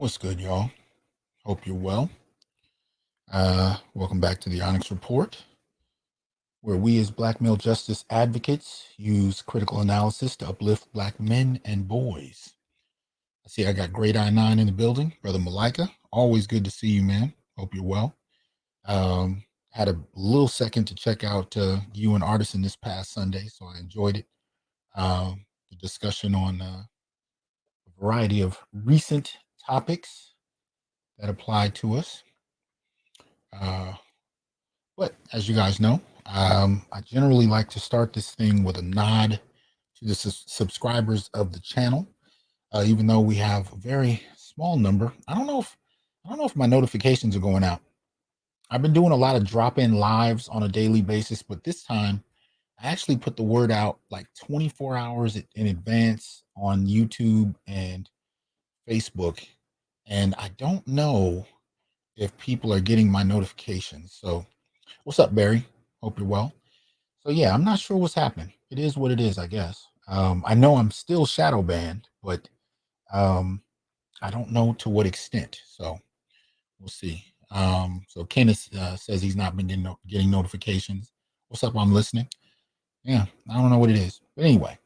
What's good, y'all? Hope you're well. Welcome back to the Onyx Report, where we as Black male justice advocates use critical analysis to uplift Black men and boys. I see I got Great I9 in the building, Brother Malika. Always good to see you, man. Hope you're well. Had a little second to check out you and Artisan this past Sunday, so I enjoyed it. The discussion on a variety of recent topics that apply to us. But as you guys know, I generally like to start this thing with a nod to the subscribers of the channel. Even though we have a very small number, I don't know if my notifications are going out. I've been doing a lot of drop-in lives on a daily basis, but this time I actually put the word out like 24 hours in advance on YouTube and Facebook, and I don't know if people are getting my notifications. So what's up, Barry? Hope you're well. So yeah, I'm not sure what's happening. It is what it is, I guess. I know I'm still shadow banned, but I don't know to what extent. So we'll see. So Kenneth says he's not been getting notifications. What's up? I'm listening. Yeah, I don't know what it is, but anyway,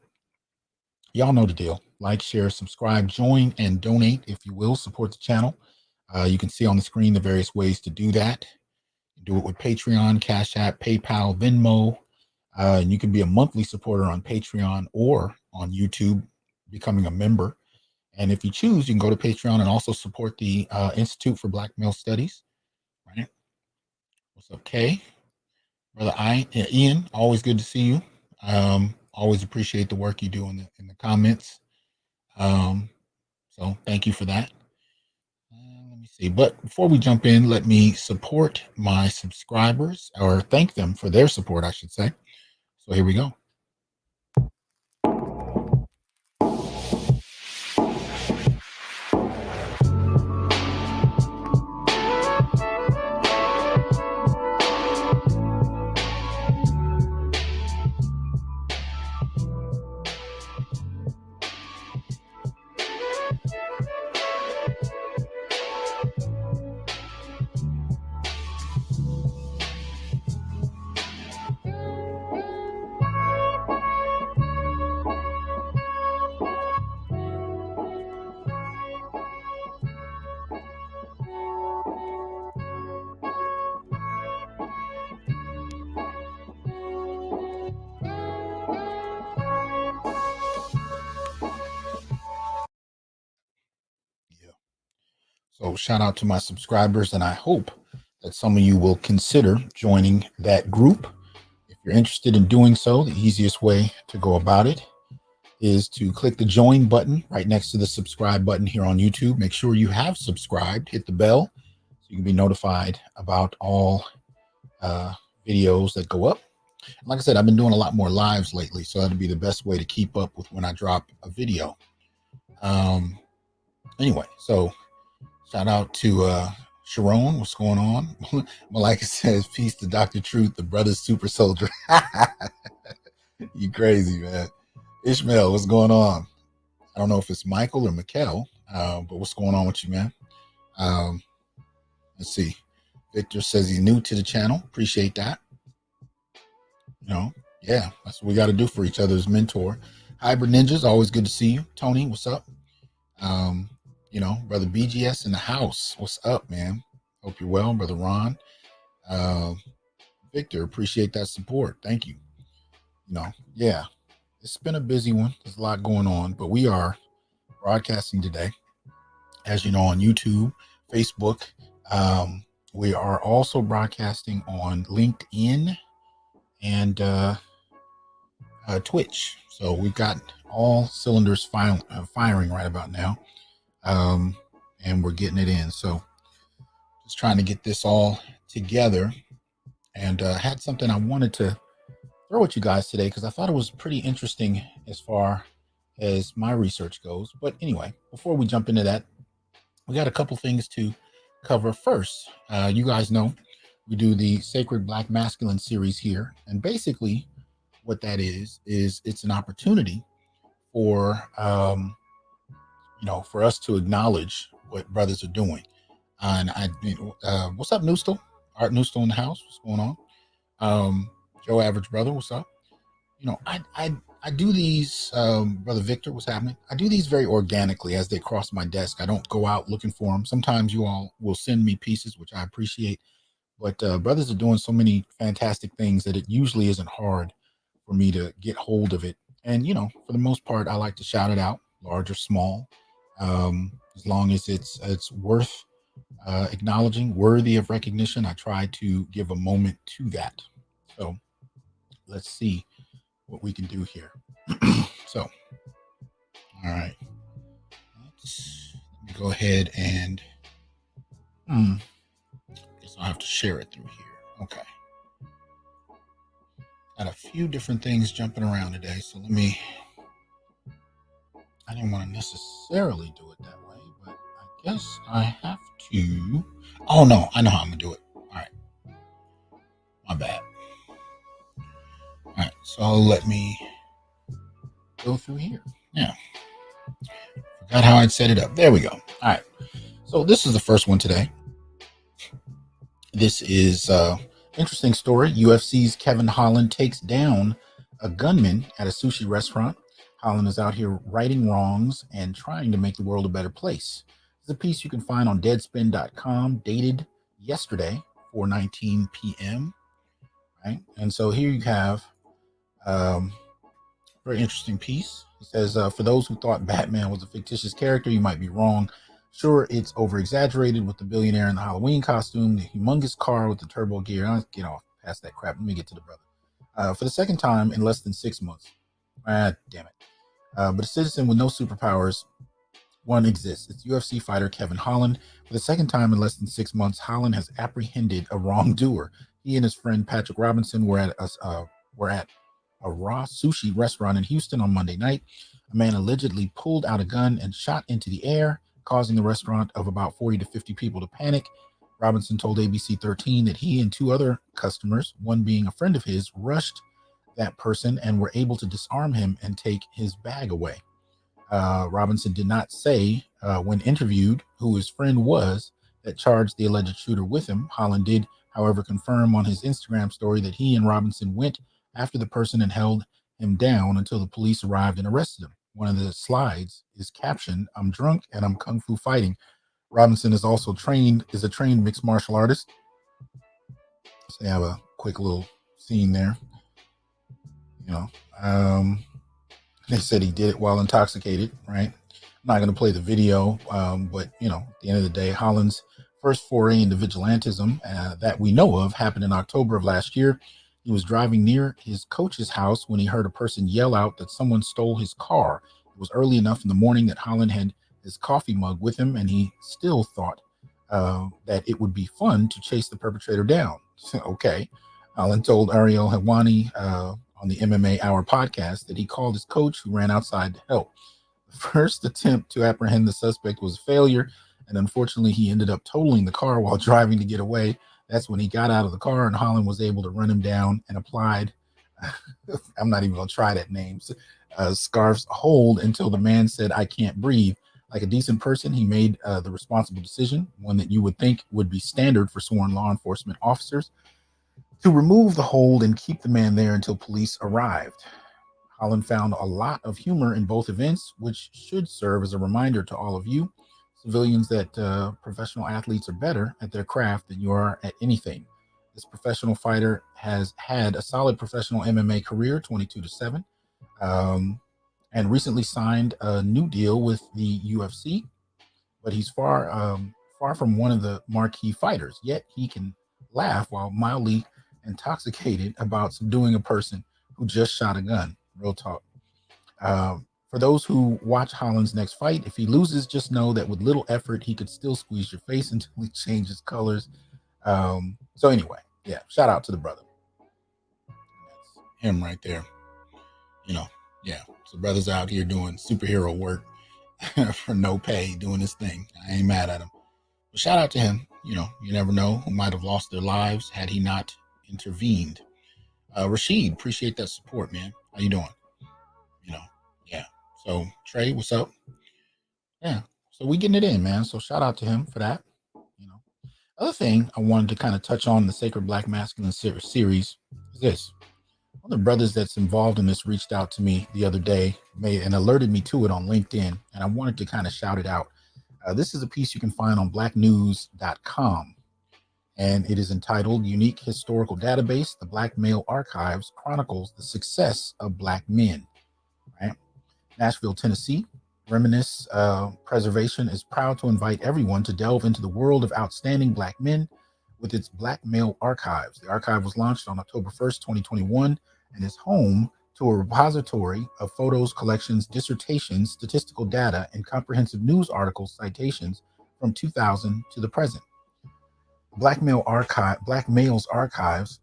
y'all know the deal. Like, share, subscribe, join, and donate if you will. Support the channel. You can see on the screen the various ways to do that. Do it with Patreon, Cash App, PayPal, Venmo. And you can be a monthly supporter on Patreon or on YouTube, becoming a member. And if you choose, you can go to Patreon and also support the Institute for Black Male Studies. Right? What's up, Kay? Brother Ian, always good to see you. Always appreciate the work you do in the comments. So thank you for that. Let me see. But before we jump in, let me support my subscribers, or thank them for their support, I should say. So here we go. So shout out to my subscribers, and I hope that some of you will consider joining that group. If you're interested in doing so, the easiest way to go about it is to click the join button right next to the subscribe button here on YouTube. Make sure you have subscribed, hit the bell so you can be notified about all videos that go up. And like I said, I've been doing a lot more lives lately, so that'll be the best way to keep up with when I drop a video. Anyway, so shout out to Sharon. What's going on? Malika says, peace to Dr. Truth, the brother's super soldier. You crazy, man. Ishmael, what's going on? I don't know if it's Michael or Mikkel, but what's going on with you, man? Let's see. Victor says he's new to the channel. Appreciate that. You know, yeah, that's what we got to do for each other as mentor. Hybrid Ninjas, always good to see you. Tony, what's up? You know, Brother BGS in the house. What's up, man? Hope you're well, Brother Ron. Victor, appreciate that support. Thank you. You know, yeah, it's been a busy one. There's a lot going on, but we are broadcasting today, as you know, on YouTube, Facebook. We are also broadcasting on LinkedIn and Twitch. So we've got all cylinders firing right about now. And we're getting it in. So just trying to get this all together, and had something I wanted to throw at you guys today because I thought it was pretty interesting as far as my research goes. But anyway, before we jump into that, we got a couple things to cover first. You guys know we do the Sacred Black Masculine series here, and basically what that is it's an opportunity for for us to acknowledge what brothers are doing. And what's up, Newstel? Art Newstel in the house. What's going on? Joe Average Brother, what's up? I do these, Brother Victor, what's happening? I do these very organically as they cross my desk. I don't go out looking for them. Sometimes you all will send me pieces, which I appreciate. But brothers are doing so many fantastic things that it usually isn't hard for me to get hold of it. And, for the most part, I like to shout it out, large or small, as long as it's worth acknowledging, worthy of recognition. I try to give a moment to that. So let's see what we can do here. So, all right, let me go ahead and guess I'll have to share it through here. Okay. Got a few different things jumping around today, so I didn't want to necessarily do it that way, but I guess I have to. Oh no, I know how I'm gonna do it. All right, my bad. All right, so let me go through here. Yeah, forgot how I'd set it up. There we go. All right, so this is the first one today. This is interesting story. UFC's Kevin Holland takes down a gunman at a sushi restaurant. Holland is out here righting wrongs and trying to make the world a better place. It's a piece you can find on deadspin.com, dated yesterday, 4:19 p.m. Right, and so here you have very interesting piece. It says, for those who thought Batman was a fictitious character, you might be wrong. Sure, it's over-exaggerated with the billionaire in the Halloween costume, the humongous car with the turbo gear. I'll get off past that crap. Let me get to the brother. For the second time in less than 6 months. Damn it. But a citizen with no superpowers, one exists. It's UFC fighter Kevin Holland. For the second time in less than 6 months, Holland has apprehended a wrongdoer. He and his friend Patrick Robinson were at a raw sushi restaurant in Houston on Monday night. A man allegedly pulled out a gun and shot into the air, causing the restaurant of about 40 to 50 people to panic. Robinson told ABC 13 that he and two other customers, one being a friend of his, rushed that person and were able to disarm him and take his bag away. Robinson did not say when interviewed who his friend was that charged the alleged shooter with him. Holland did, however, confirm on his Instagram story that he and Robinson went after the person and held him down until the police arrived and arrested him. One of the slides is captioned, "I'm drunk and I'm kung fu fighting." Robinson is also a trained mixed martial artist. So they have a quick little scene there. They said he did it while intoxicated, right? I'm not going to play the video, but at the end of the day, Holland's first foray into vigilantism that we know of happened in October of last year. He was driving near his coach's house when he heard a person yell out that someone stole his car. It was early enough in the morning that Holland had his coffee mug with him, and he still thought that it would be fun to chase the perpetrator down. Okay. Holland told Ariel Helwani on the MMA Hour podcast that he called his coach, who ran outside to help. The first attempt to apprehend the suspect was a failure, and unfortunately he ended up totaling the car while driving to get away. That's when he got out of the car and Holland was able to run him down and applied, I'm not even going to try that name, scarf's hold until the man said, "I can't breathe." Like a decent person, he made the responsible decision, one that you would think would be standard for sworn law enforcement officers, to remove the hold and keep the man there until police arrived. Holland found a lot of humor in both events, which should serve as a reminder to all of you civilians that professional athletes are better at their craft than you are at anything. This professional fighter has had a solid professional MMA career, 22-7, and recently signed a new deal with the UFC, but he's far from one of the marquee fighters. Yet he can laugh while mildly intoxicated about subduing a person who just shot a gun. Real talk. For those who watch Holland's next fight, if he loses, just know that with little effort, he could still squeeze your face until he changes colors. So anyway, yeah, shout out to the brother. That's him right there. Yeah. So brother's out here doing superhero work for no pay, doing his thing. I ain't mad at him. But shout out to him. You never know who might have lost their lives had he not intervened. Rashid, appreciate that support, man. How you doing? Yeah. So Trey, what's up? Yeah. So we getting it in, man. So shout out to him for that. You know, other thing I wanted to kind of touch on the Sacred Black Masculine series is this. One of the brothers that's involved in this reached out to me the other day, and alerted me to it on LinkedIn, and I wanted to kind of shout it out. This is a piece you can find on blacknews.com, and it is entitled Unique Historical Database, the Black Male Archives Chronicles the Success of Black Men. Right? Nashville, Tennessee. Reminisce Preservation is proud to invite everyone to delve into the world of outstanding Black men with its Black Male Archives. The archive was launched on October 1st, 2021, and is home to a repository of photos, collections, dissertations, statistical data, and comprehensive news articles citations from 2000 to the present. Black Male's Archives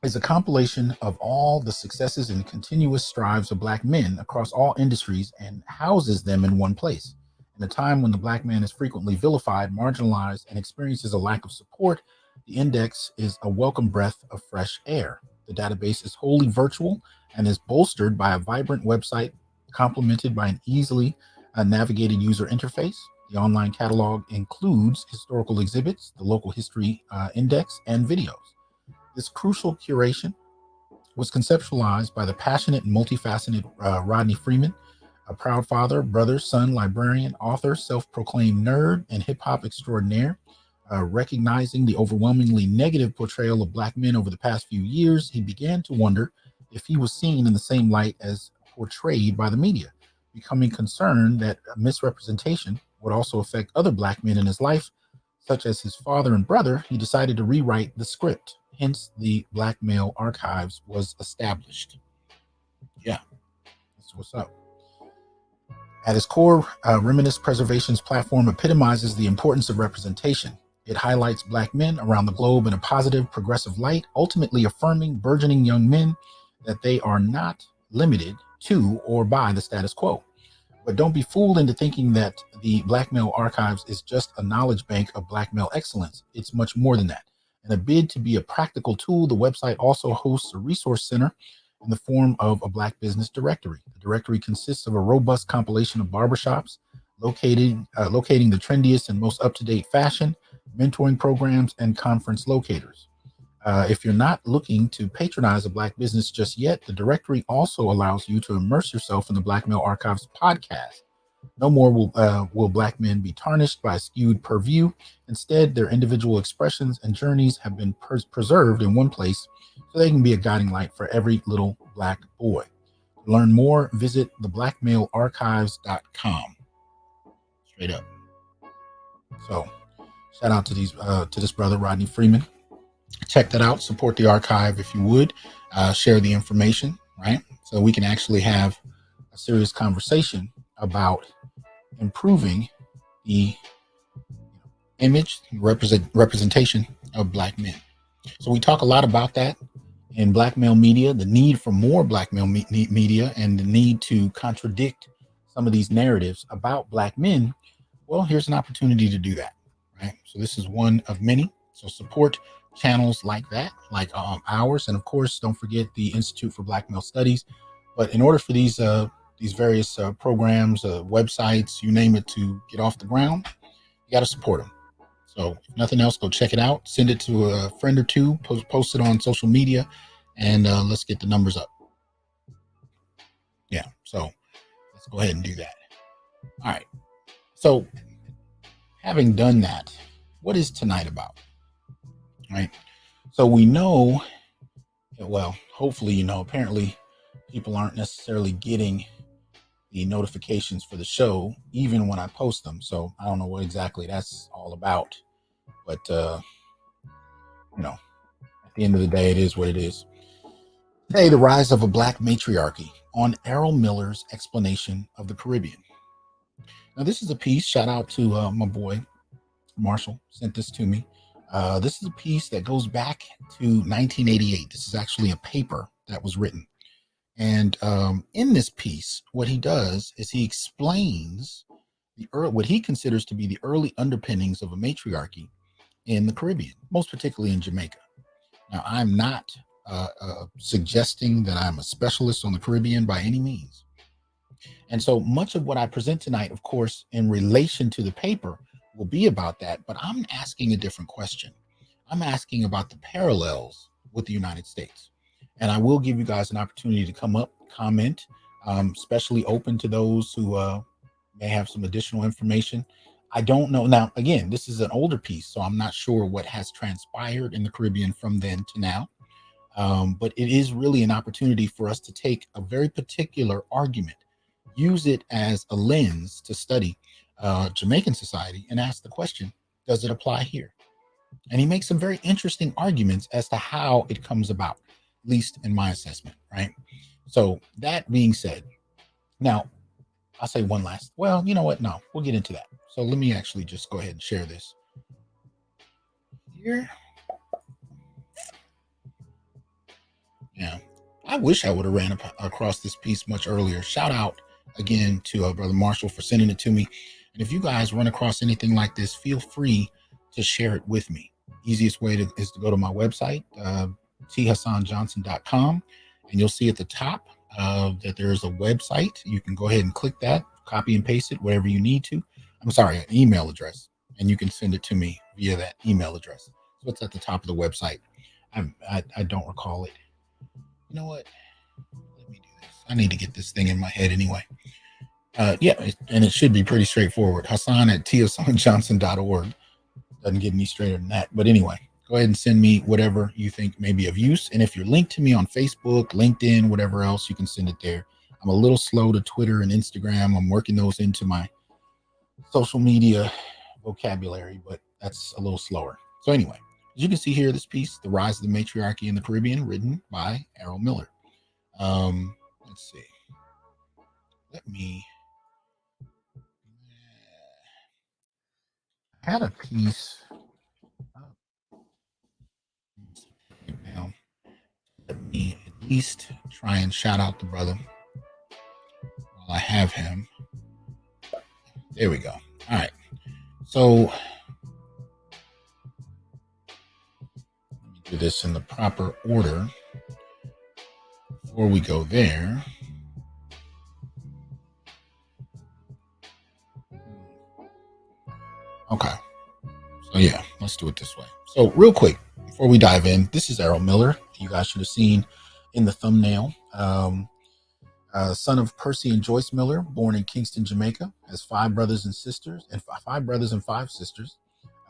is a compilation of all the successes and continuous strives of Black men across all industries and houses them in one place. In a time when the Black man is frequently vilified, marginalized, and experiences a lack of support, the index is a welcome breath of fresh air. The database is wholly virtual and is bolstered by a vibrant website complemented by an easily navigated user interface. The online catalog includes historical exhibits, the local history index, and videos. This crucial curation was conceptualized by the passionate and multifaceted Rodney Freeman, a proud father, brother, son, librarian, author, self-proclaimed nerd, and hip-hop extraordinaire. Recognizing the overwhelmingly negative portrayal of Black men over the past few years, he began to wonder if he was seen in the same light as portrayed by the media. Becoming concerned that misrepresentation would also affect other Black men in his life, such as his father and brother, he decided to rewrite the script. Hence, the Black Male Archives was established. Yeah, that's what's up. At its core, Reminisce Preservation's platform epitomizes the importance of representation. It highlights Black men around the globe in a positive, progressive light, ultimately affirming burgeoning young men that they are not limited to or by the status quo. But don't be fooled into thinking that the Black Male Archives is just a knowledge bank of Black male excellence. It's much more than that. In a bid to be a practical tool, the website also hosts a resource center in the form of a Black business directory. The directory consists of a robust compilation of barbershops, locating the trendiest and most up-to-date fashion, mentoring programs, and conference locators. If you're not looking to patronize a Black business just yet, the directory also allows you to immerse yourself in the Black Male Archives podcast. No more will Black men be tarnished by a skewed purview. Instead, their individual expressions and journeys have been preserved in one place so they can be a guiding light for every little Black boy. To learn more, visit theblackmalearchives.com. Straight up. So, shout out to this brother, Rodney Freeman. Check that out. Support the archive if you would. Share the information, right? So we can actually have a serious conversation about improving the image representation of Black men. So we talk a lot about that in Black male media, the need for more Black male media, and the need to contradict some of these narratives about Black men. Well, here's an opportunity to do that, right? So this is one of many. So support channels like that, like ours, and of course, don't forget the Institute for Black Male Studies. But in order for these various programs, websites, you name it, to get off the ground, you got to support them. So if nothing else, go check it out. Send it to a friend or two. Post it on social media, and let's get the numbers up. Yeah. So let's go ahead and do that. All right. So having done that, what is tonight about? Right. So we know, well, hopefully, you know, apparently people aren't necessarily getting the notifications for the show, even when I post them. So I don't know what exactly that's all about, but, you know, at the end of the day, it is what it is. Today, the rise of a Black matriarchy on Errol Miller's explanation of the Caribbean. Now, this is a piece, shout out to my boy, Marshall, sent this to me. This is a piece that goes back to 1988. This is actually a paper that was written. And in this piece, what he does is he explains what he considers to be the early underpinnings of a matriarchy in the Caribbean, most particularly in Jamaica. Now, I'm not suggesting that I'm a specialist on the Caribbean by any means. And so much of what I present tonight, of course, in relation to the paper, will be about that. But I'm asking a different question. I'm asking about the parallels with the United States. And I will give you guys an opportunity to come up, comment, especially open to those who may have some additional information. I don't know. Now, again, this is an older piece, so I'm not sure what has transpired in the Caribbean from then to now. But it is really an opportunity for us to take a very particular argument, use it as a lens to study Jamaican society, and ask the question, does it apply here? And he makes some very interesting arguments as to how it comes about, at least in my assessment, right? So that being said, now I'll say one last, well, you know what? No, we'll get into that. So let me actually just go ahead and share this here. Yeah, I wish I would have ran across this piece much earlier. Shout out again to Brother Marshall for sending it to me. And if you guys run across anything like this, feel free to share it with me. Easiest way is to go to my website, thasanjohnson.com, and you'll see at the top that there's a website. You can go ahead and click that, copy and paste it, whatever you need to. I'm sorry, an email address, and you can send it to me via that email address. So it's at the top of the website. I don't recall it. You know what? Let me do this. I need to get this thing in my head anyway. Yeah, and it should be pretty straightforward. Hasan at thasanjohnson.org. Doesn't get any straighter than that. But anyway, go ahead and send me whatever you think may be of use. And if you're linked to me on Facebook, LinkedIn, whatever else, you can send it there. I'm a little slow to Twitter and Instagram. I'm working those into my social media vocabulary, but that's a little slower. So anyway, as you can see here, this piece, The Rise of the Matriarchy in the Caribbean, written by Errol Miller. Let's see. Let me. I had a piece. Now, let me at least try and shout out the brother while I have him. There we go. All right. So let me do this in the proper order before we go there. Okay. So yeah, let's do it this way. So real quick, before we dive in, this is Errol Miller. You guys should have seen in the thumbnail. Son of Percy and Joyce Miller, born in Kingston, Jamaica, has five brothers and five sisters.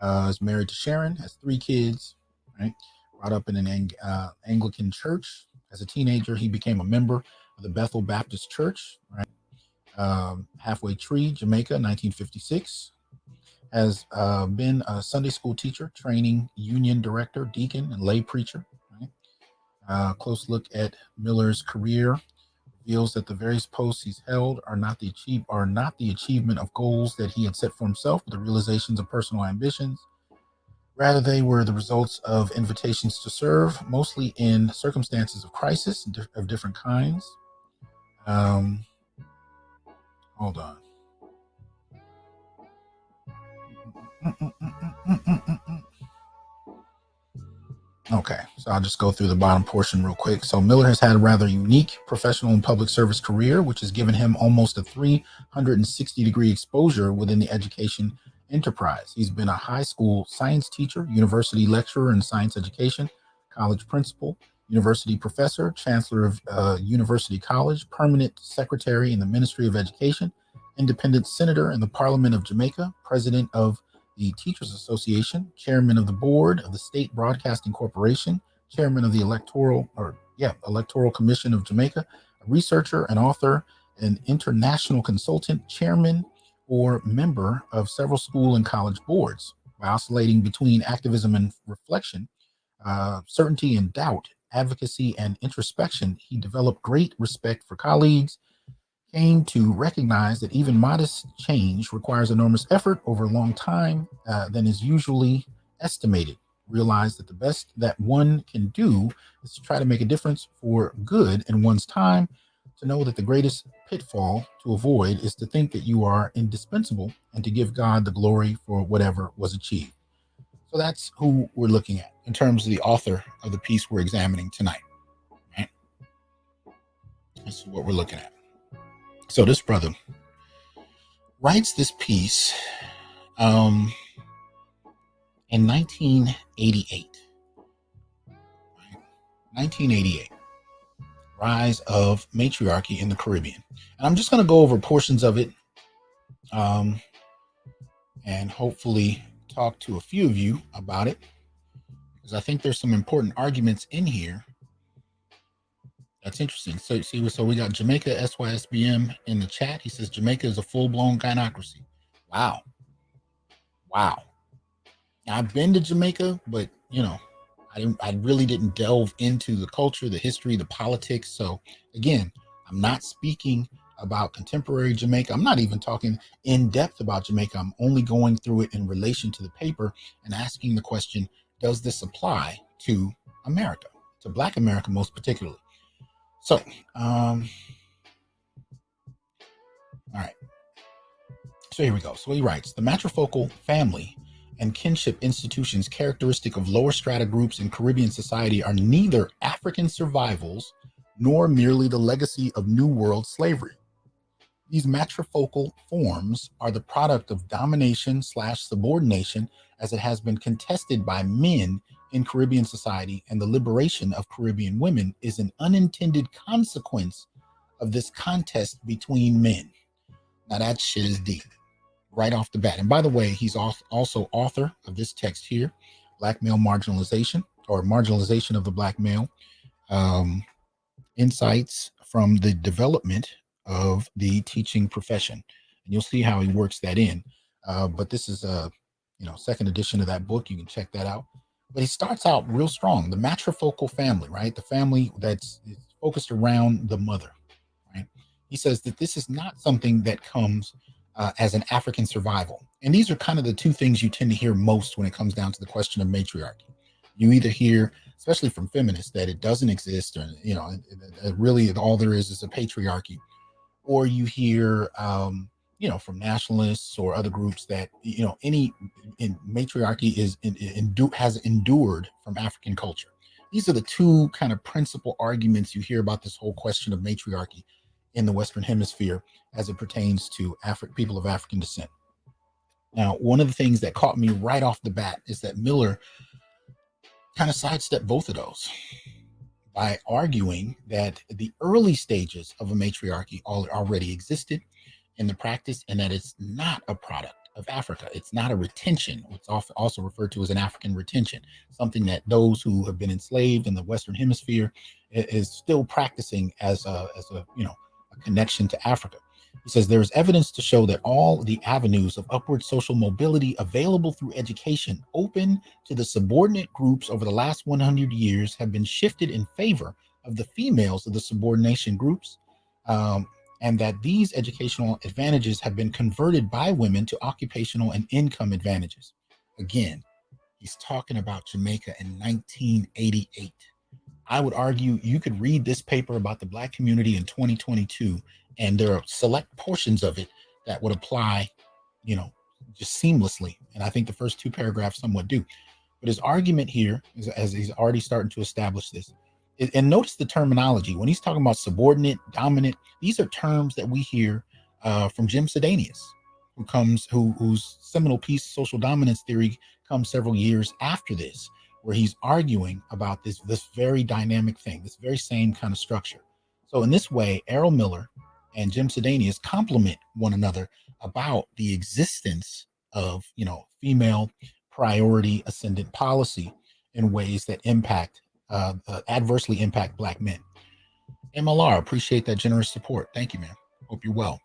Is married to Sharon, has three kids. Right, brought up in an Anglican church. As a teenager, he became a member of the Bethel Baptist Church. Right, Halfway Tree, Jamaica, 1956. Has been a Sunday school teacher, training union director, deacon, and lay preacher. Right? Close look at Miller's career reveals that the various posts he's held are not the achievement of goals that he had set for himself, but the realizations of personal ambitions. Rather, they were the results of invitations to serve, mostly in circumstances of crisis of different kinds. Hold on. Okay, so I'll just go through the bottom portion real quick. So Miller has had a rather unique professional and public service career, which has given him almost a 360-degree exposure within the education enterprise. He's been a high school science teacher, university lecturer in science education, college principal, university professor, chancellor of University College, permanent secretary in the Ministry of Education, independent senator in the Parliament of Jamaica, president of the Teachers Association, chairman of the board of the State Broadcasting Corporation, chairman of the Electoral Commission of Jamaica, a researcher, an author, an international consultant, chairman or member of several school and college boards. By oscillating between activism and reflection, certainty and doubt, advocacy and introspection, he developed great respect for colleagues, came to recognize that even modest change requires enormous effort over a long time than is usually estimated. Realize that the best that one can do is to try to make a difference for good in one's time, to know that the greatest pitfall to avoid is to think that you are indispensable and to give God the glory for whatever was achieved. So that's who we're looking at in terms of the author of the piece we're examining tonight. Right? This is what we're looking at. So this brother writes this piece in 1988. 1988, Rise of Matriarchy in the Caribbean. And I'm just going to go over portions of it and hopefully talk to a few of you about it, because I think there's some important arguments in here that's interesting. So we got Jamaica SYSBM in the chat. He says Jamaica is a full-blown gynocracy. Wow. I've been to Jamaica, but I really didn't delve into the culture, the history, the politics. So again, I'm not speaking about contemporary Jamaica. I'm not even talking in depth about Jamaica. I'm only going through it in relation to the paper and asking the question, does this apply to America, to Black America most particularly? So, all right. So here we go. So he writes, the matrifocal family and kinship institutions characteristic of lower strata groups in Caribbean society are neither African survivals nor merely the legacy of New World slavery. These matrifocal forms are the product of domination/subordination, as it has been contested by men in Caribbean society, and the liberation of Caribbean women is an unintended consequence of this contest between men. Now that shit is deep right off the bat. And by the way, he's also author of this text here, Black Male Marginalization, or Marginalization of the Black Male, Insights from the Development of the Teaching Profession. And you'll see how he works that in. But this is a second edition of that book. You can check that out. But he starts out real strong. The matrifocal family, right? The family that's focused around the mother, right? He says that this is not something that comes as an African survival. And these are kind of the two things you tend to hear most when it comes down to the question of matriarchy. You either hear, especially from feminists, that it doesn't exist, or really all there is a patriarchy, or you hear from nationalists or other groups that any matriarchy has endured from African culture. These are the two kind of principal arguments you hear about this whole question of matriarchy in the Western Hemisphere as it pertains to people of African descent. Now, one of the things that caught me right off the bat is that Miller kind of sidestepped both of those by arguing that the early stages of a matriarchy already existed in the practice, and that it's not a product of Africa. It's not a retention. It's also referred to as an African retention, something that those who have been enslaved in the Western Hemisphere is still practicing as a connection to Africa. He says there is evidence to show that all the avenues of upward social mobility available through education open to the subordinate groups over the last 100 years have been shifted in favor of the females of the subordination groups, and that these educational advantages have been converted by women to occupational and income advantages. Again, he's talking about Jamaica in 1988. I would argue you could read this paper about the Black community in 2022, and there are select portions of it that would apply, just seamlessly. And I think the first two paragraphs somewhat do. But his argument here is, as he's already starting to establish this, and notice the terminology. When he's talking about subordinate, dominant, these are terms that we hear from Jim Sedanius, whose seminal piece, Social Dominance Theory, comes several years after this, where he's arguing about this very dynamic thing, this very same kind of structure. So in this way, Errol Miller and Jim Sedanius complement one another about the existence of, female priority ascendant policy in ways that adversely impact Black men. MLR, appreciate that generous support. Thank you, man. Hope you're well.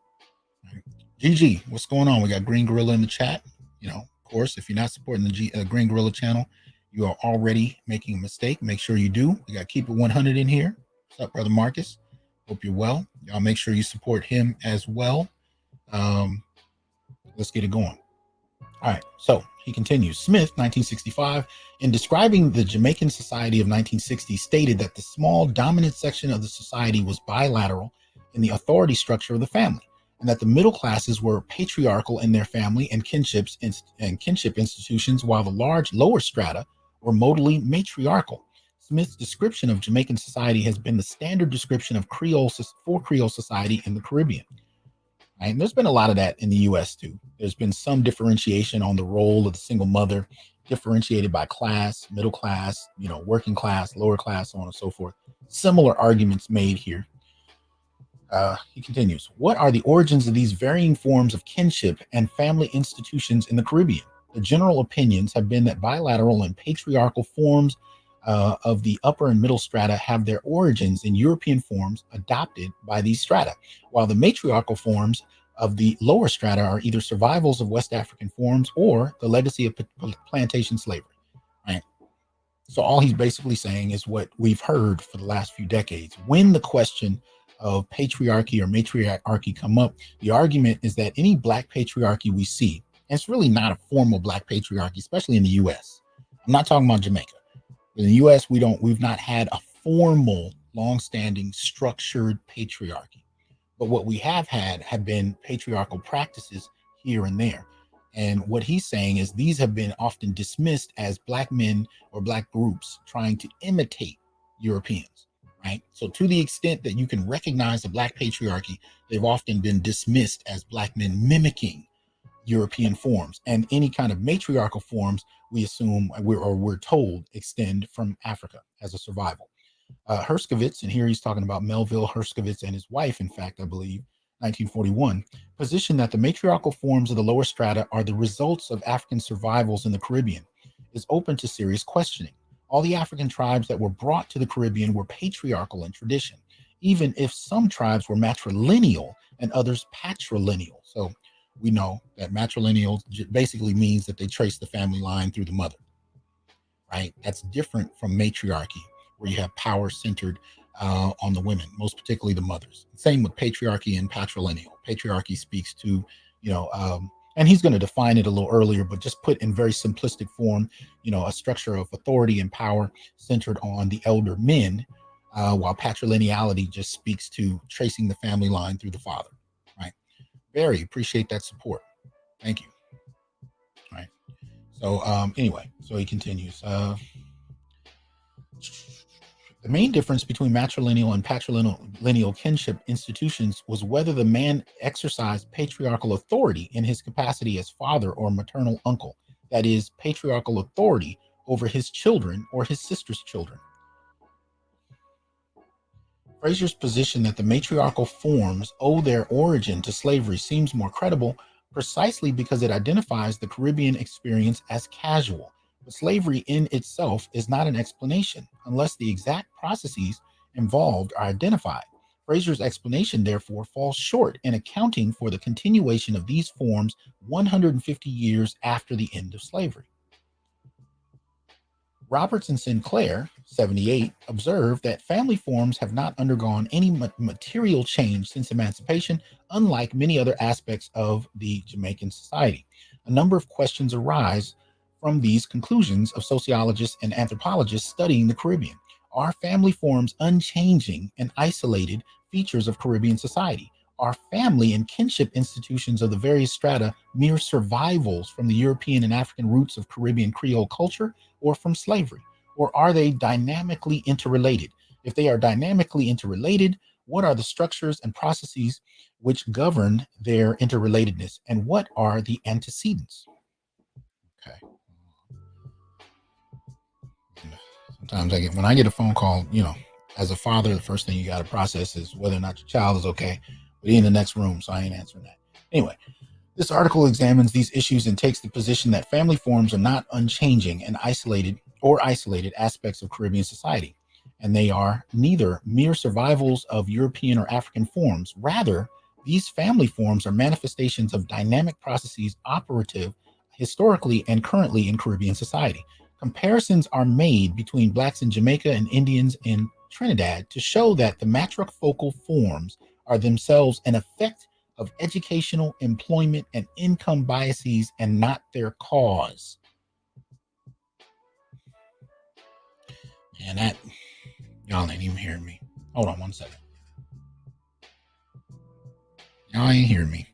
Right. GG, what's going on? We got Green Gorilla in the chat. Of course, if you're not supporting the Green Gorilla channel, you are already making a mistake. Make sure you do. We got to keep it 100 in here. What's up, brother Marcus? Hope you're well. Y'all make sure you support him as well. Let's get it going. All right. So he continues. Smith, 1965, in describing the Jamaican society of 1960, stated that the small dominant section of the society was bilateral in the authority structure of the family, and that the middle classes were patriarchal in their family and kinship institutions, while the large lower strata were modally matriarchal. Smith's description of Jamaican society has been the standard description of Creole society in the Caribbean. right? And there's been a lot of that in the US too. There's been some differentiation on the role of the single mother, differentiated by class, middle class, working class, lower class, so on and so forth. Similar arguments made here. He continues, what are the origins of these varying forms of kinship and family institutions in the Caribbean? The general opinions have been that bilateral and patriarchal forms of the upper and middle strata have their origins in European forms adopted by these strata, while the matriarchal forms of the lower strata are either survivals of West African forms or the legacy of plantation slavery. Right? So all he's basically saying is what we've heard for the last few decades. When the question of patriarchy or matriarchy come up, the argument is that any Black patriarchy we see, and it's really not a formal Black patriarchy, especially in the US. I'm not talking about Jamaica. In the US, we've not had a formal, long-standing, structured patriarchy. But what we have been patriarchal practices here and there. And what he's saying is these have been often dismissed as Black men or Black groups trying to imitate Europeans, right? So to the extent that you can recognize the Black patriarchy, they've often been dismissed as Black men mimicking European forms, and any kind of matriarchal forms we assume we're told extend from Africa as a survival. Herskovits, and here he's talking about Melville Herskovits and his wife, in fact, I believe, 1941, position that the matriarchal forms of the lower strata are the results of African survivals in the Caribbean is open to serious questioning. All the African tribes that were brought to the Caribbean were patriarchal in tradition, even if some tribes were matrilineal and others patrilineal. So we know that matrilineal basically means that they trace the family line through the mother, right? That's different from matriarchy, where you have power centered on the women, most particularly the mothers. Same with patriarchy and patrilineal. Patriarchy speaks to, and he's going to define it a little earlier, but just put in very simplistic form, a structure of authority and power centered on the elder men, while patrilineality just speaks to tracing the family line through the father, right? Very appreciate that support. Thank you. All right. So anyway, so he continues. The main difference between matrilineal and patrilineal kinship institutions was whether the man exercised patriarchal authority in his capacity as father or maternal uncle, that is, patriarchal authority over his children or his sister's children. Fraser's position that the matriarchal forms owe their origin to slavery seems more credible precisely because it identifies the Caribbean experience as casual. But slavery in itself is not an explanation unless the exact processes involved are identified. Fraser's explanation, therefore, falls short in accounting for the continuation of these forms 150 years after the end of slavery. Roberts and Sinclair, 78, observed that family forms have not undergone any material change since emancipation, unlike many other aspects of the Jamaican society. A number of questions arise from these conclusions of sociologists and anthropologists studying the Caribbean. Are family forms unchanging and isolated features of Caribbean society? Are family and kinship institutions of the various strata mere survivals from the European and African roots of Caribbean Creole culture or from slavery? Or are they dynamically interrelated? If they are dynamically interrelated, what are the structures and processes which govern their interrelatedness? And what are the antecedents? Okay. Sometimes when I get a phone call, as a father, the first thing you got to process is whether or not your child is okay. But he in the next room, so I ain't answering that. Anyway, this article examines these issues and takes the position that family forms are not unchanging and isolated aspects of Caribbean society, and they are neither mere survivals of European or African forms. Rather, these family forms are manifestations of dynamic processes operative historically and currently in Caribbean society. Comparisons are made between Blacks in Jamaica and Indians in Trinidad to show that the matrifocal forms are themselves an effect of educational, employment, and income biases and not their cause. And that, y'all ain't even hearing me. Hold on one second. Y'all ain't hearing me.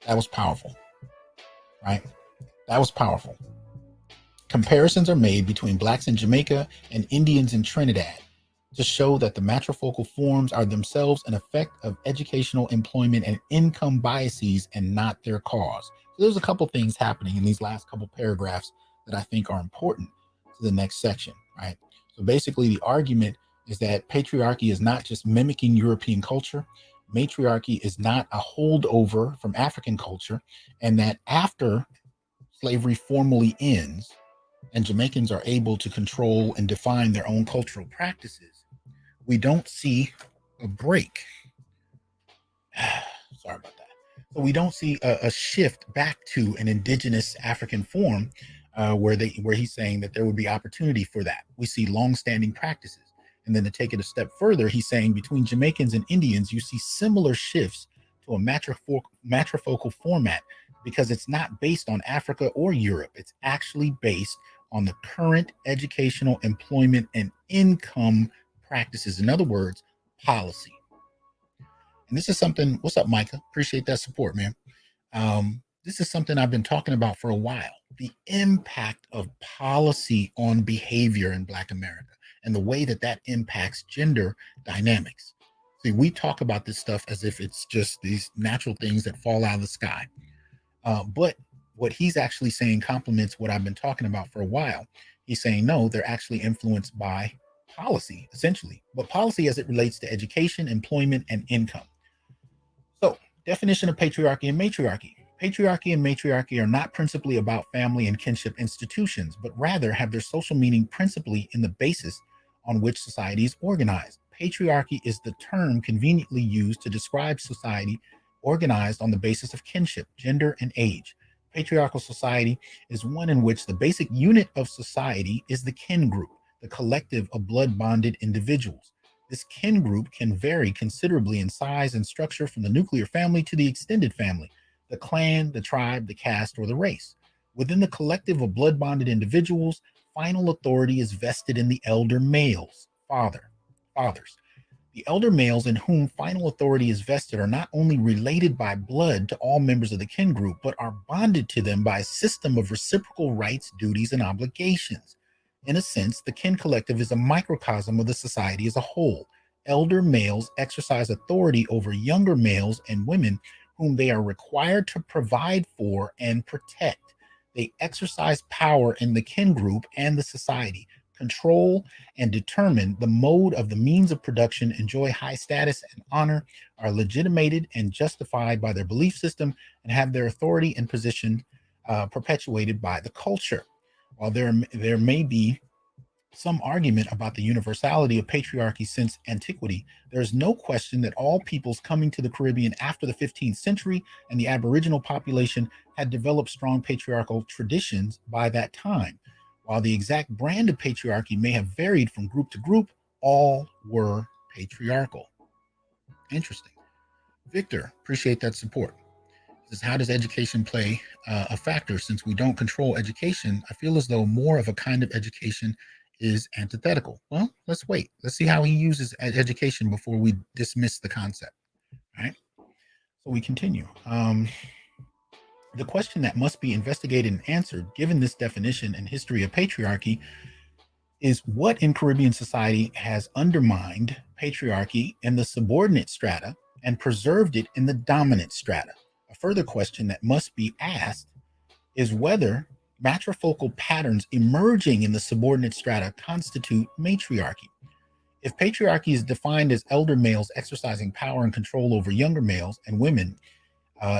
That was powerful, right? That was powerful. Comparisons are made between Blacks in Jamaica and Indians in Trinidad to show that the matrifocal forms are themselves an effect of educational, employment, and income biases and not their cause. So there's a couple things happening in these last couple paragraphs that I think are important to the next section, right? So basically, the argument is that patriarchy is not just mimicking European culture. Matriarchy is not a holdover from African culture, and that after slavery formally ends and Jamaicans are able to control and define their own cultural practices, we don't see a break. Sorry about that. So we don't see a shift back to an indigenous African form where he's saying that there would be opportunity for that. We see long-standing practices. And then to take it a step further, he's saying between Jamaicans and Indians, you see similar shifts to a matrifocal format because it's not based on Africa or Europe. It's actually based on the current educational, employment, and income practices. In other words, policy. And this is something, what's up, Micah? Appreciate that support, man. This is something I've been talking about for a while. The impact of policy on behavior in Black America and the way that that impacts gender dynamics. See, we talk about this stuff as if it's just these natural things that fall out of the sky. But what he's actually saying complements what I've been talking about for a while. He's saying, no, they're actually influenced by policy, essentially, but policy as it relates to education, employment, and income. So, definition of patriarchy and matriarchy. Patriarchy and matriarchy are not principally about family and kinship institutions, but rather have their social meaning principally in the basis on which society is organized. Patriarchy is the term conveniently used to describe society organized on the basis of kinship, gender, and age. Patriarchal society is one in which the basic unit of society is the kin group, the collective of blood-bonded individuals. This kin group can vary considerably in size and structure from the nuclear family to the extended family, the clan, the tribe, the caste, or the race. Within the collective of blood-bonded individuals, final authority is vested in the elder males, fathers. The elder males in whom final authority is vested are not only related by blood to all members of the kin group, but are bonded to them by a system of reciprocal rights, duties, and obligations. In a sense, the kin collective is a microcosm of the society as a whole. Elder males exercise authority over younger males and women whom they are required to provide for and protect. They exercise power in the kin group and the society, control and determine the mode of the means of production, enjoy high status and honor, are legitimated and justified by their belief system, and have their authority and position perpetuated by the culture. While there may be some argument about the universality of patriarchy since antiquity, there is no question that all peoples coming to the Caribbean after the 15th century and the Aboriginal population had developed strong patriarchal traditions by that time. While the exact brand of patriarchy may have varied from group to group, all were patriarchal. Interesting. Victor, appreciate that support. Says, how does education play a factor? Since we don't control education, I feel as though more of a kind of education is antithetical. Well, let's wait. Let's see how he uses education before we dismiss the concept. All right. So we continue. The question that must be investigated and answered, given this definition and history of patriarchy, is what in Caribbean society has undermined patriarchy in the subordinate strata and preserved it in the dominant strata. A further question that must be asked is whether matrifocal patterns emerging in the subordinate strata constitute matriarchy. If patriarchy is defined as elder males exercising power and control over younger males and women,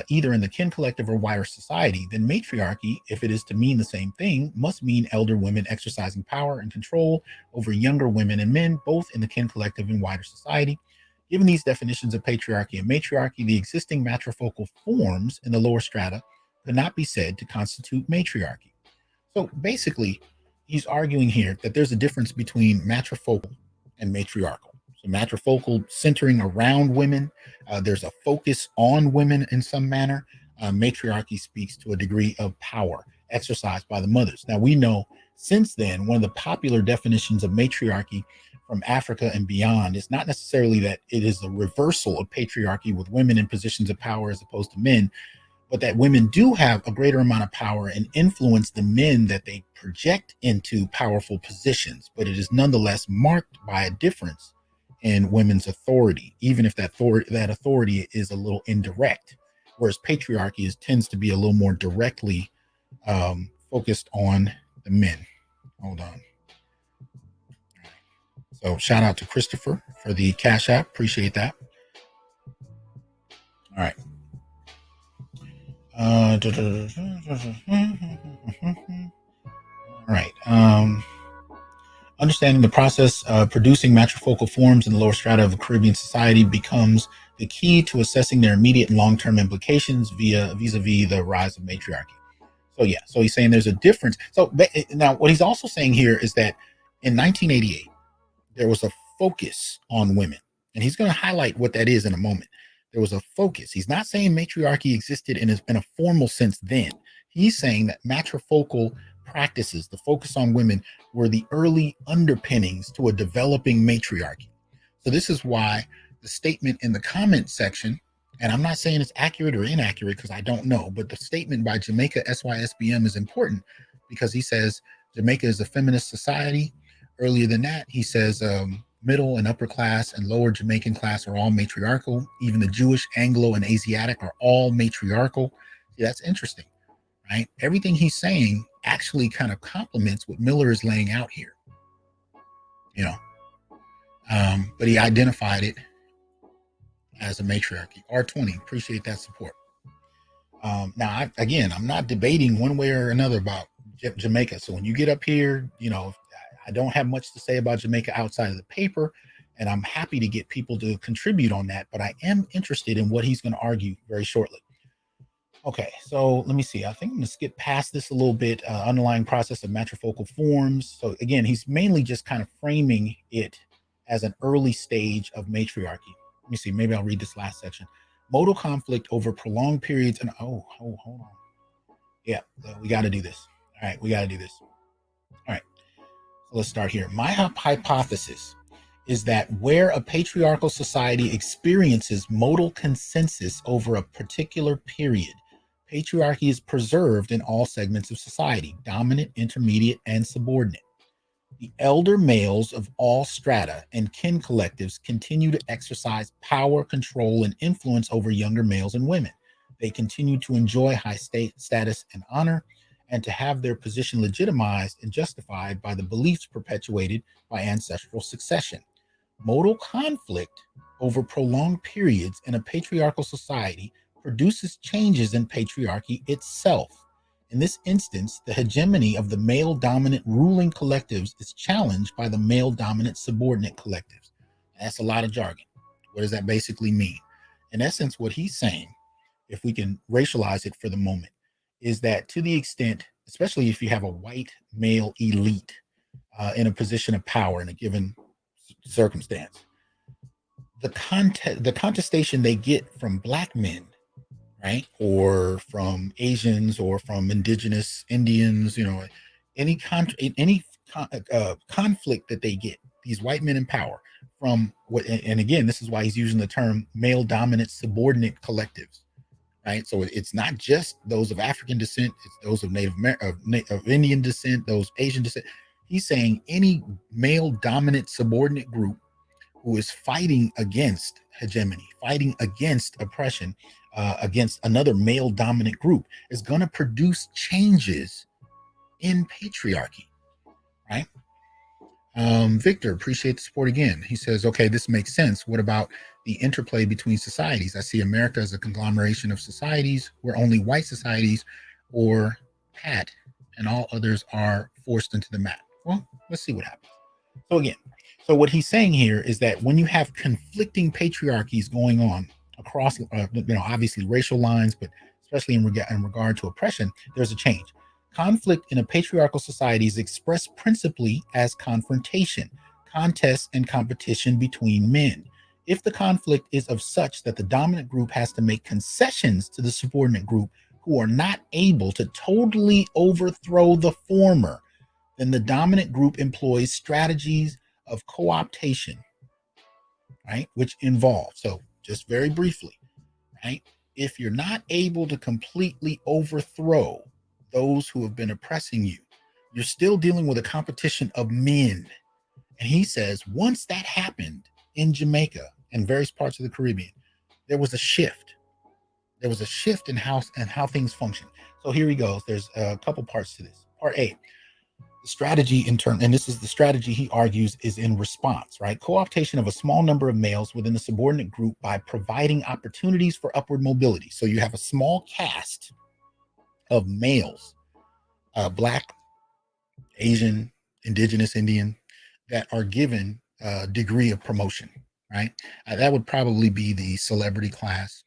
either in the kin collective or wider society, then matriarchy, if it is to mean the same thing, must mean elder women exercising power and control over younger women and men, both in the kin collective and wider society. Given these definitions of patriarchy and matriarchy, the existing matrifocal forms in the lower strata could not be said to constitute matriarchy. So basically, he's arguing here that there's a difference between matrifocal and matriarchal. So matrifocal centering around women, there's a focus on women in some manner. Matriarchy speaks to a degree of power exercised by the mothers. Now we know since then, one of the popular definitions of matriarchy from Africa and beyond is not necessarily that it is a reversal of patriarchy with women in positions of power as opposed to men, but that women do have a greater amount of power and influence the men that they project into powerful positions, but it is nonetheless marked by a difference in women's authority, even if that authority is a little indirect, whereas patriarchy tends to be a little more directly focused on the men. Hold on. So shout out to Christopher for the Cash App. Appreciate that. All right. All right. Understanding the process of producing matrifocal forms in the lower strata of a Caribbean society becomes the key to assessing their immediate and long-term implications vis-a-vis the rise of matriarchy. So yeah, so he's saying there's a difference. So now what he's also saying here is that in 1988, there was a focus on women. And he's going to highlight what that is in a moment. There was a focus. He's not saying matriarchy existed in a formal sense then. He's saying that matrifocal practices, the focus on women, were the early underpinnings to a developing matriarchy. So this is why the statement in the comment section, and I'm not saying it's accurate or inaccurate because I don't know, but the statement by Jamaica SYSBM is important because he says Jamaica is a feminist society. Earlier than that, he says middle and upper class and lower Jamaican class are all matriarchal. Even the Jewish, Anglo, and Asiatic are all matriarchal. See, that's interesting, right? Everything he's saying actually kind of complements what Miller is laying out here, you know. But he identified it as a matriarchy. R20, appreciate that support. Now, I'm not debating one way or another about Jamaica. So when you get up here, you know, I don't have much to say about Jamaica outside of the paper, and I'm happy to get people to contribute on that, but I am interested in what he's going to argue very shortly. Okay, so let me see. I think I'm going to skip past this a little bit. Underlying process of matrifocal forms. So again, he's mainly just kind of framing it as an early stage of matriarchy. Let me see. Maybe I'll read this last section. Modal conflict over prolonged periods. And hold on. Yeah, we got to do this. All right, we got to do this. All right. Let's start here. My hypothesis is that where a patriarchal society experiences modal consensus over a particular period, patriarchy is preserved in all segments of society, dominant, intermediate, and subordinate. The elder males of all strata and kin collectives continue to exercise power, control, and influence over younger males and women. They continue to enjoy high status and honor, and to have their position legitimized and justified by the beliefs perpetuated by ancestral succession. Modal conflict over prolonged periods in a patriarchal society produces changes in patriarchy itself. In this instance, the hegemony of the male-dominant ruling collectives is challenged by the male-dominant subordinate collectives. That's a lot of jargon. What does that basically mean? In essence, what he's saying, if we can racialize it for the moment, is that to the extent, especially if you have a white male elite in a position of power in a given circumstance, the contestation they get from black men, right, or from Asians or from indigenous Indians, you know, any conflict that they get, these white men in power from what, and again, this is why he's using the term male dominant subordinate collectives. Right, so it's not just those of African descent; it's those of of Indian descent, those Asian descent. He's saying any male dominant subordinate group who is fighting against hegemony, fighting against oppression, against another male dominant group, is going to produce changes in patriarchy. Right. Victor, appreciate the support again. He says, okay, this makes sense. What about the interplay between societies? I see America as a conglomeration of societies where only white societies or pat and all others are forced into the map. Well, let's see what happens. So again, so what he's saying here is that when you have conflicting patriarchies going on across, obviously racial lines, but especially in regard to oppression, there's a change. Conflict in a patriarchal society is expressed principally as confrontation, contest, and competition between men. If the conflict is of such that the dominant group has to make concessions to the subordinate group who are not able to totally overthrow the former, then the dominant group employs strategies of co-optation, right, which involve, so just very briefly, right, if you're not able to completely overthrow those who have been oppressing you, you're still dealing with a competition of men. And he says once that happened in Jamaica and various parts of the Caribbean, there was a shift. There was a shift in how things function. So here he goes. There's a couple parts to this. Part A, the strategy in turn, and this is the strategy he argues is in response, right? Co-optation of a small number of males within the subordinate group by providing opportunities for upward mobility. So you have a small caste of males, Black, Asian, Indigenous, Indian, that are given a degree of promotion, right? That would probably be the celebrity class,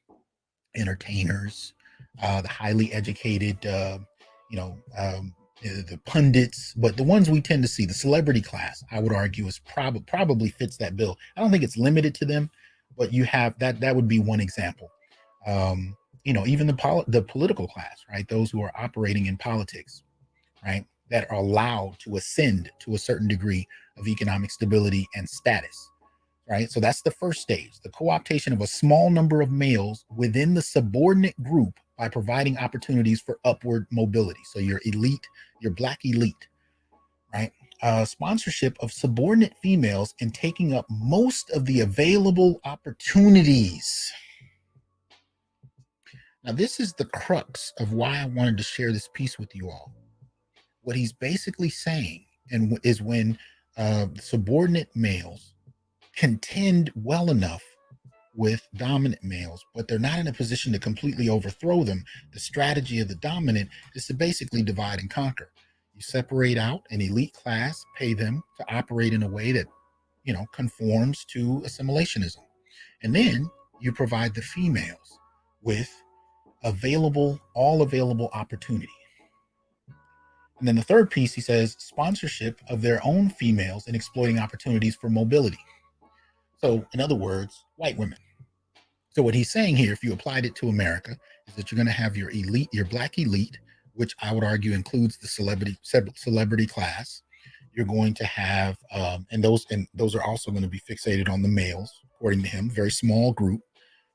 entertainers, the highly educated, the pundits, but the ones we tend to see, the celebrity class, I would argue, is probably fits that bill. I don't think it's limited to them, but you have that. That would be one example. Even the political class, right? Those who are operating in politics, right? That are allowed to ascend to a certain degree of economic stability and status, right? So that's the first stage, the co-optation of a small number of males within the subordinate group by providing opportunities for upward mobility. So your elite, your Black elite, right? Sponsorship of subordinate females and taking up most of the available opportunities. Now, this is the crux of why I wanted to share this piece with you all. What he's basically saying is when subordinate males contend well enough with dominant males, but they're not in a position to completely overthrow them, the strategy of the dominant is to basically divide and conquer. You separate out an elite class, pay them to operate in a way that, conforms to assimilationism. And then you provide the females with all available opportunity. And then the third piece, he says, sponsorship of their own females and exploiting opportunities for mobility. So, in other words, white women. So what he's saying here, if you applied it to America, is that you're going to have your elite, your Black elite, which I would argue includes the celebrity class. You're going to have, and those are also going to be fixated on the males, according to him, very small group.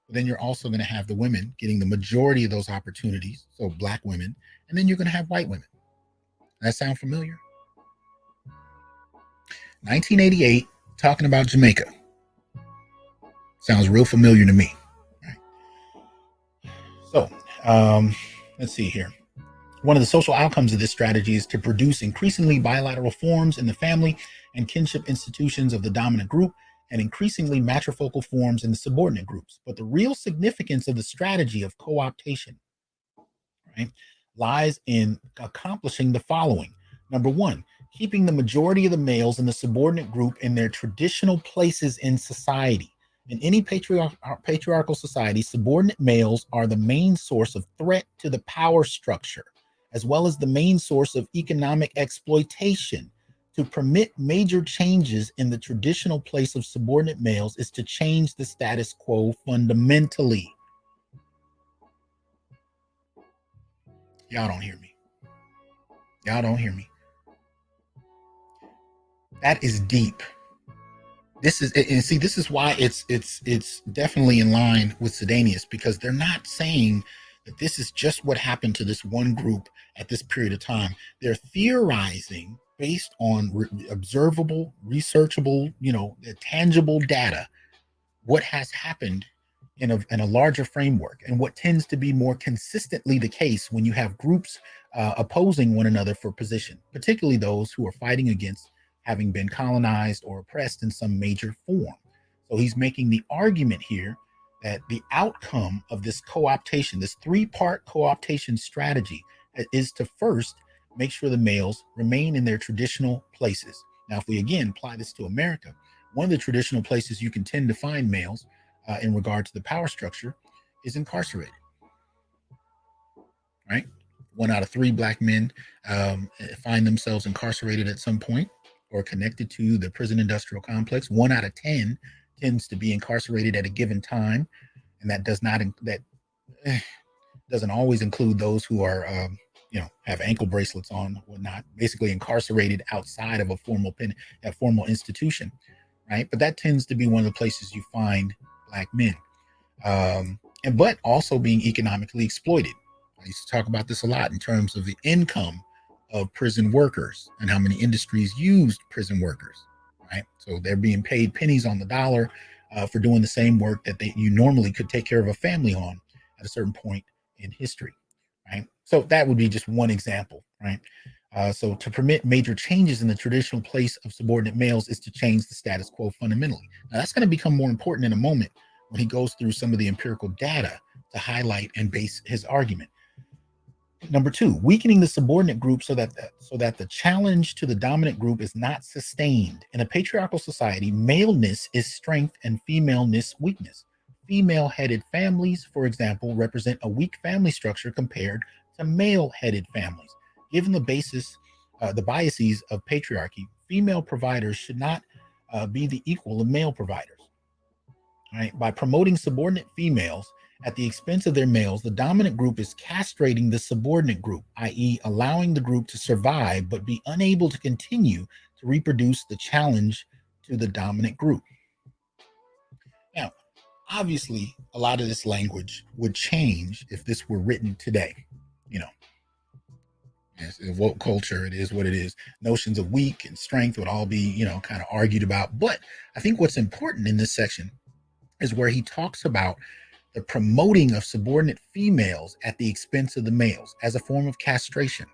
But then you're also going to have the women getting the majority of those opportunities, so Black women, and then you're going to have white women. That sound familiar? 1988, talking about Jamaica. Sounds real familiar to me. So, let's see here. One of the social outcomes of this strategy is to produce increasingly bilateral forms in the family and kinship institutions of the dominant group and increasingly matrifocal forms in the subordinate groups. But the real significance of the strategy of co-optation, right, lies in accomplishing the following. Number one, keeping the majority of the males in the subordinate group in their traditional places in society. In any patriarchal society, subordinate males are the main source of threat to the power structure, as well as the main source of economic exploitation. To permit major changes in the traditional place of subordinate males is to change the status quo fundamentally. Y'all don't hear me. Y'all don't hear me. That is deep. This is why it's definitely in line with Sedanius, because they're not saying that this is just what happened to this one group at this period of time. They're theorizing based on observable, researchable, tangible data, what has happened in a larger framework, and what tends to be more consistently the case when you have groups opposing one another for position, particularly those who are fighting against having been colonized or oppressed in some major form. So he's making the argument here that the outcome of this co-optation, this three-part co-optation strategy, is to first make sure the males remain in their traditional places. Now, if we again apply this to America, one of the traditional places you can tend to find males in regard to the power structure is incarcerated, right? 1 out of 3 Black men find themselves incarcerated at some point or connected to the prison industrial complex. 1 out of 10 tends to be incarcerated at a given time, and that doesn't always include those who are have ankle bracelets on, whatnot, basically incarcerated outside of a formal institution, right? But that tends to be one of the places you find Black men. but also being economically exploited. I used to talk about this a lot in terms of the income of prison workers and how many industries used prison workers, right? So they're being paid pennies on the dollar for doing the same work that you normally could take care of a family on at a certain point in history, right? So that would be just one example, right? So to permit major changes in the traditional place of subordinate males is to change the status quo fundamentally. Now that's going to become more important in a moment when he goes through some of the empirical data to highlight and base his argument. Number two, weakening the subordinate group so that the challenge to the dominant group is not sustained. In a patriarchal society, maleness is strength and femaleness weakness. Female-headed families, for example, represent a weak family structure compared to male-headed families. Given the biases of patriarchy, female providers should not be the equal of male providers. Right? By promoting subordinate females at the expense of their males, the dominant group is castrating the subordinate group, i.e., allowing the group to survive but be unable to continue to reproduce the challenge to the dominant group. Now, obviously, a lot of this language would change if this were written today. You know, as a woke culture, it is what it is. Notions of weak and strength would all be, kind of argued about. But I think what's important in this section is where he talks about the promoting of subordinate females at the expense of the males as a form of castration.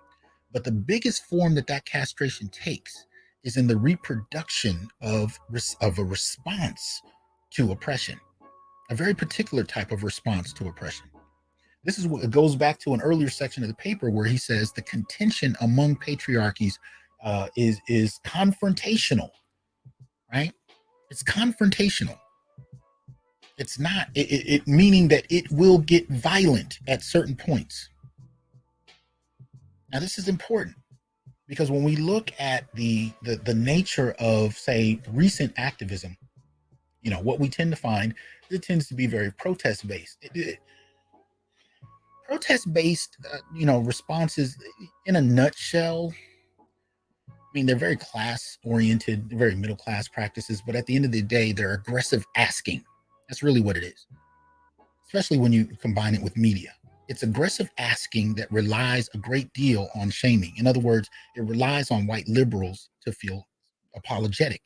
But the biggest form that castration takes is in the reproduction of a response to oppression, a very particular type of response to oppression. This is what it goes back to an earlier section of the paper where he says the contention among patriarchies is confrontational, right? It's confrontational. It's not, meaning that it will get violent at certain points. Now, this is important because when we look at the nature of, say, recent activism, what we tend to find, it tends to be very protest-based. Protest-based, responses, in a nutshell, I mean, they're very class-oriented, very middle-class practices, but at the end of the day, they're aggressive asking. That's really what it is, especially when you combine it with media. It's aggressive asking that relies a great deal on shaming. In other words, it relies on white liberals to feel apologetic.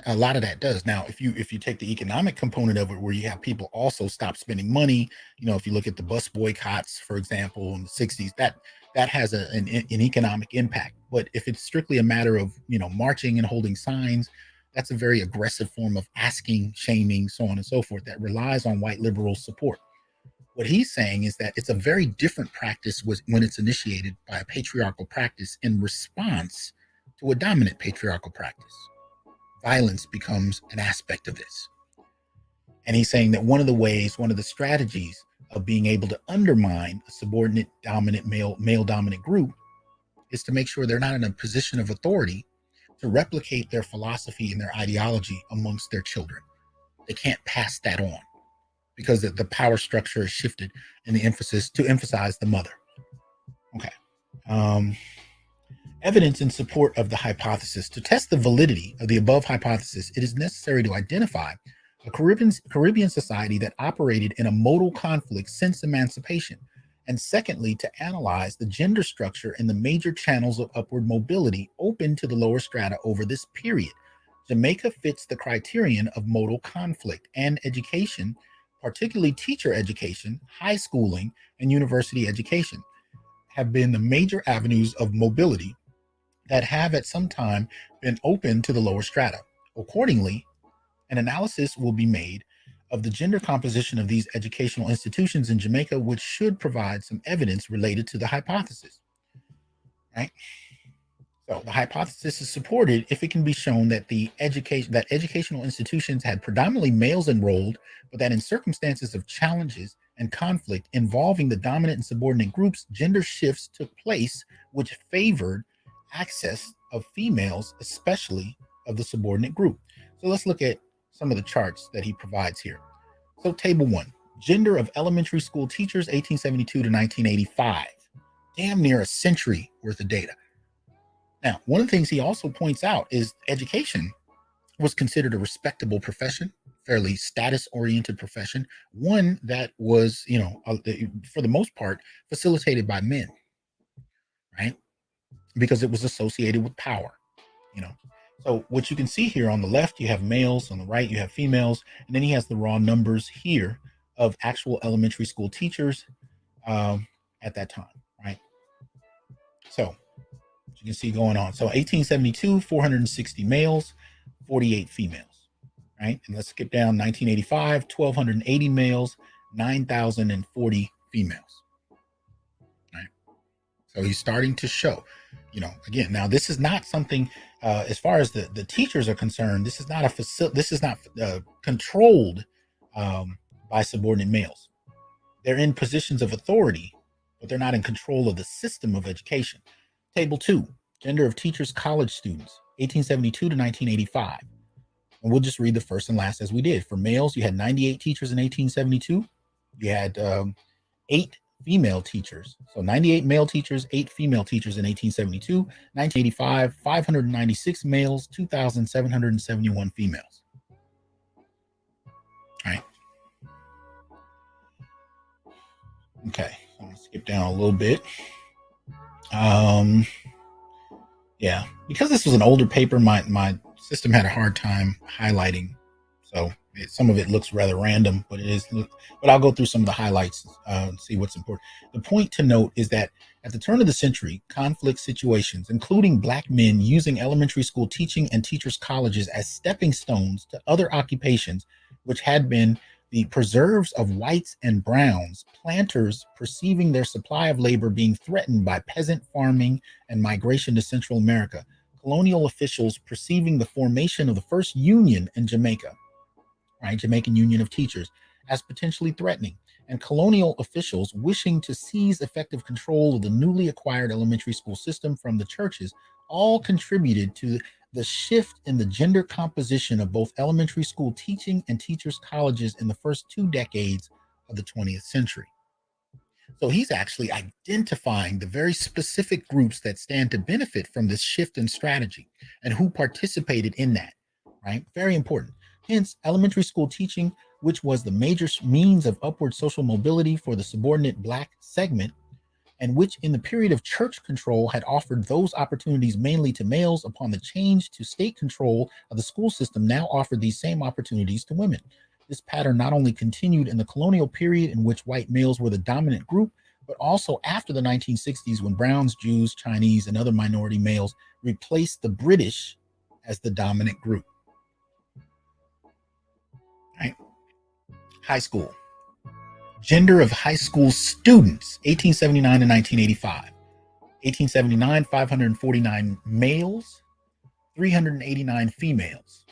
A lot of that does. Now, if you take the economic component of it, where you have people also stop spending money, if you look at the bus boycotts, for example, in the 60s, that has an economic impact. But if it's strictly a matter of, marching and holding signs, that's a very aggressive form of asking, shaming, so on and so forth, that relies on white liberal support. What he's saying is that it's a very different practice when it's initiated by a patriarchal practice in response to a dominant patriarchal practice. Violence becomes an aspect of this. And he's saying that one of the strategies of being able to undermine a subordinate dominant male dominant group is to make sure they're not in a position of authority to replicate their philosophy and their ideology amongst their children. They can't pass that on because the power structure is shifted in the emphasis to emphasize the mother. Okay. Evidence in support of the hypothesis. To test the validity of the above hypothesis, it is necessary to identify a Caribbean society that operated in a modal conflict since emancipation, and secondly, to analyze the gender structure in the major channels of upward mobility open to the lower strata over this period. Jamaica fits the criterion of modal conflict, and education, particularly teacher education, high schooling, and university education, have been the major avenues of mobility that have at some time been open to the lower strata. Accordingly, an analysis will be made of the gender composition of these educational institutions in Jamaica, which should provide some evidence related to the hypothesis. Right? So the hypothesis is supported if it can be shown that educational institutions had predominantly males enrolled, but that in circumstances of challenges and conflict involving the dominant and subordinate groups, gender shifts took place which favored access of females, especially of the subordinate group. So let's look at some of the charts that he provides here. So table 1, gender of elementary school teachers, 1872 to 1985. Damn near a century worth of data. Now, one of the things he also points out is education was considered a respectable profession fairly status-oriented profession, one that was, for the most part, facilitated by men, right? Because it was associated with power, you know. So what you can see here on the left, you have males, on the right, you have females, and then he has the raw numbers here of actual elementary school teachers at that time, right? So you can see going on. So 1872, 460 males, 48 females, right? And let's skip down 1985, 1,280 males, 9,040 females, right? So he's starting to show, again, now this is not something, as far as the teachers are concerned, this is not this is not controlled by subordinate males. They're in positions of authority, but they're not in control of the system of education. Table 2, gender of teachers, college students, 1872 to 1985. And we'll just read the first and last as we did. For males, you had 98 teachers in 1872. You had 8 female teachers. So 98 male teachers, 8 female teachers in 1872. 1985, 596 males, 2,771 females. All right. Okay, I'm gonna skip down a little bit. Yeah, because this was an older paper, my system had a hard time highlighting, so some of it looks rather random, but I'll go through some of the highlights and see what's important. The point to note is that at the turn of the century, conflict situations, including Black men using elementary school teaching and teachers' colleges as stepping stones to other occupations, which had been the preserves of whites and browns, planters perceiving their supply of labor being threatened by peasant farming and migration to Central America, colonial officials perceiving the formation of the first union in Jamaica, right, Jamaican Union of Teachers, as potentially threatening, and colonial officials wishing to seize effective control of the newly acquired elementary school system from the churches, all contributed to the shift in the gender composition of both elementary school teaching and teachers' colleges in the first 2 decades of the 20th century. So he's actually identifying the very specific groups that stand to benefit from this shift in strategy and who participated in that, right? Very important. Hence, elementary school teaching, which was the major means of upward social mobility for the subordinate Black segment, and which in the period of church control had offered those opportunities mainly to males, upon the change to state control of the school system, now offered these same opportunities to women. This pattern not only continued in the colonial period in which white males were the dominant group, but also after the 1960s when Browns, Jews, Chinese, and other minority males replaced the British as the dominant group. Right? High school. Gender of high school students, 1879 to 1985. 1879, 549 males, 389 females.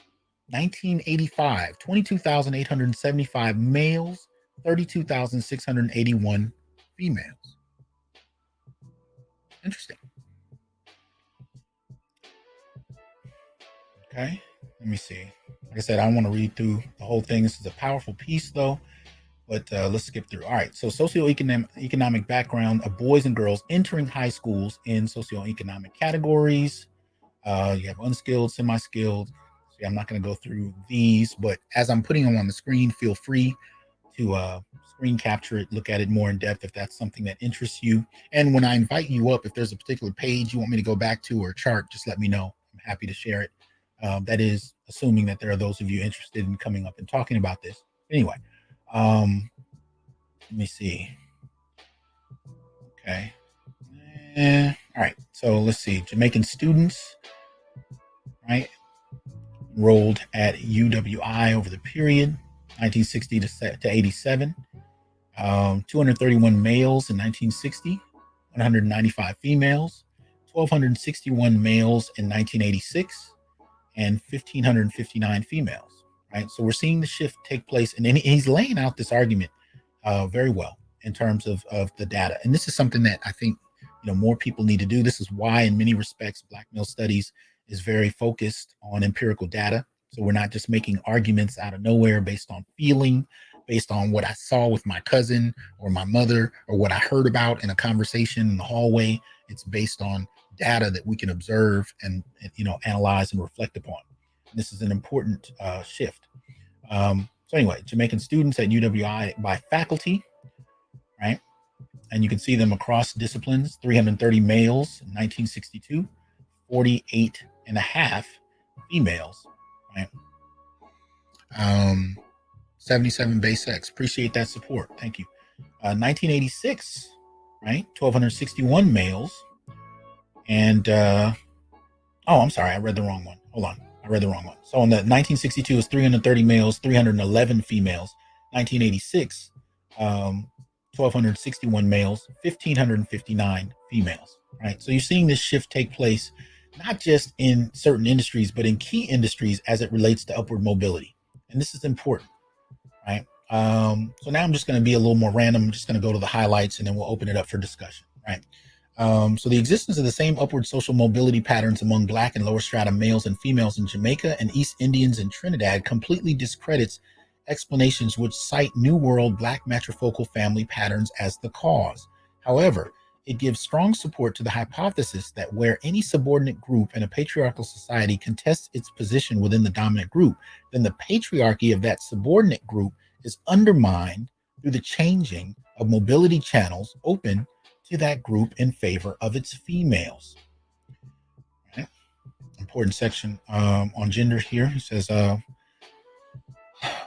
1985, 22,875 males, 32,681 females. Interesting. Okay, let me see. Like I said, I don't want to read through the whole thing. This is a powerful piece, though. But let's skip through. All right. So socioeconomic background of boys and girls entering high schools in socioeconomic categories. You have unskilled, semi-skilled. See, I'm not going to go through these, but as I'm putting them on the screen, feel free to screen capture it, look at it more in depth if that's something that interests you. And when I invite you up, if there's a particular page you want me to go back to or chart, just let me know. I'm happy to share it. That is assuming that there are those of you interested in coming up and talking about this. Anyway. Let me see. Okay. All right. So let's see. Jamaican students, right, enrolled at UWI over the period 1960 to 87. 231 males in 1960, 195 females, 1,261 males in 1986, and 1,559 females. Right. So we're seeing the shift take place, and he's laying out this argument very well in terms of the data. And this is something that I think more people need to do. This is why, in many respects, Black male studies is very focused on empirical data. So we're not just making arguments out of nowhere based on feeling, based on what I saw with my cousin or my mother or what I heard about in a conversation in the hallway. It's based on data that we can observe and analyze and reflect upon. This is an important shift. So anyway, Jamaican students at UWI by faculty, right? And you can see them across disciplines: 330 males in 1962, 48 and a half females, right? 77 base sex. Appreciate that support. Thank you. 1986, right? 1,261 males. And, I'm sorry. I read the wrong one. Hold on. I read the wrong one. So in the 1962 is 330 males, 311 females. 1986, 1,261 males, 1,559 females, right? So you're seeing this shift take place, not just in certain industries, but in key industries as it relates to upward mobility. And this is important, right? So now I'm just going to be a little more random. I'm just going to go to the highlights and then we'll open it up for discussion, right? So the existence of the same upward social mobility patterns among Black and lower strata males and females in Jamaica and East Indians in Trinidad completely discredits explanations which cite New World Black matrifocal family patterns as the cause. However, it gives strong support to the hypothesis that where any subordinate group in a patriarchal society contests its position within the dominant group, then the patriarchy of that subordinate group is undermined through the changing of mobility channels open to that group in favor of its females. Right? Important section on gender here. He says,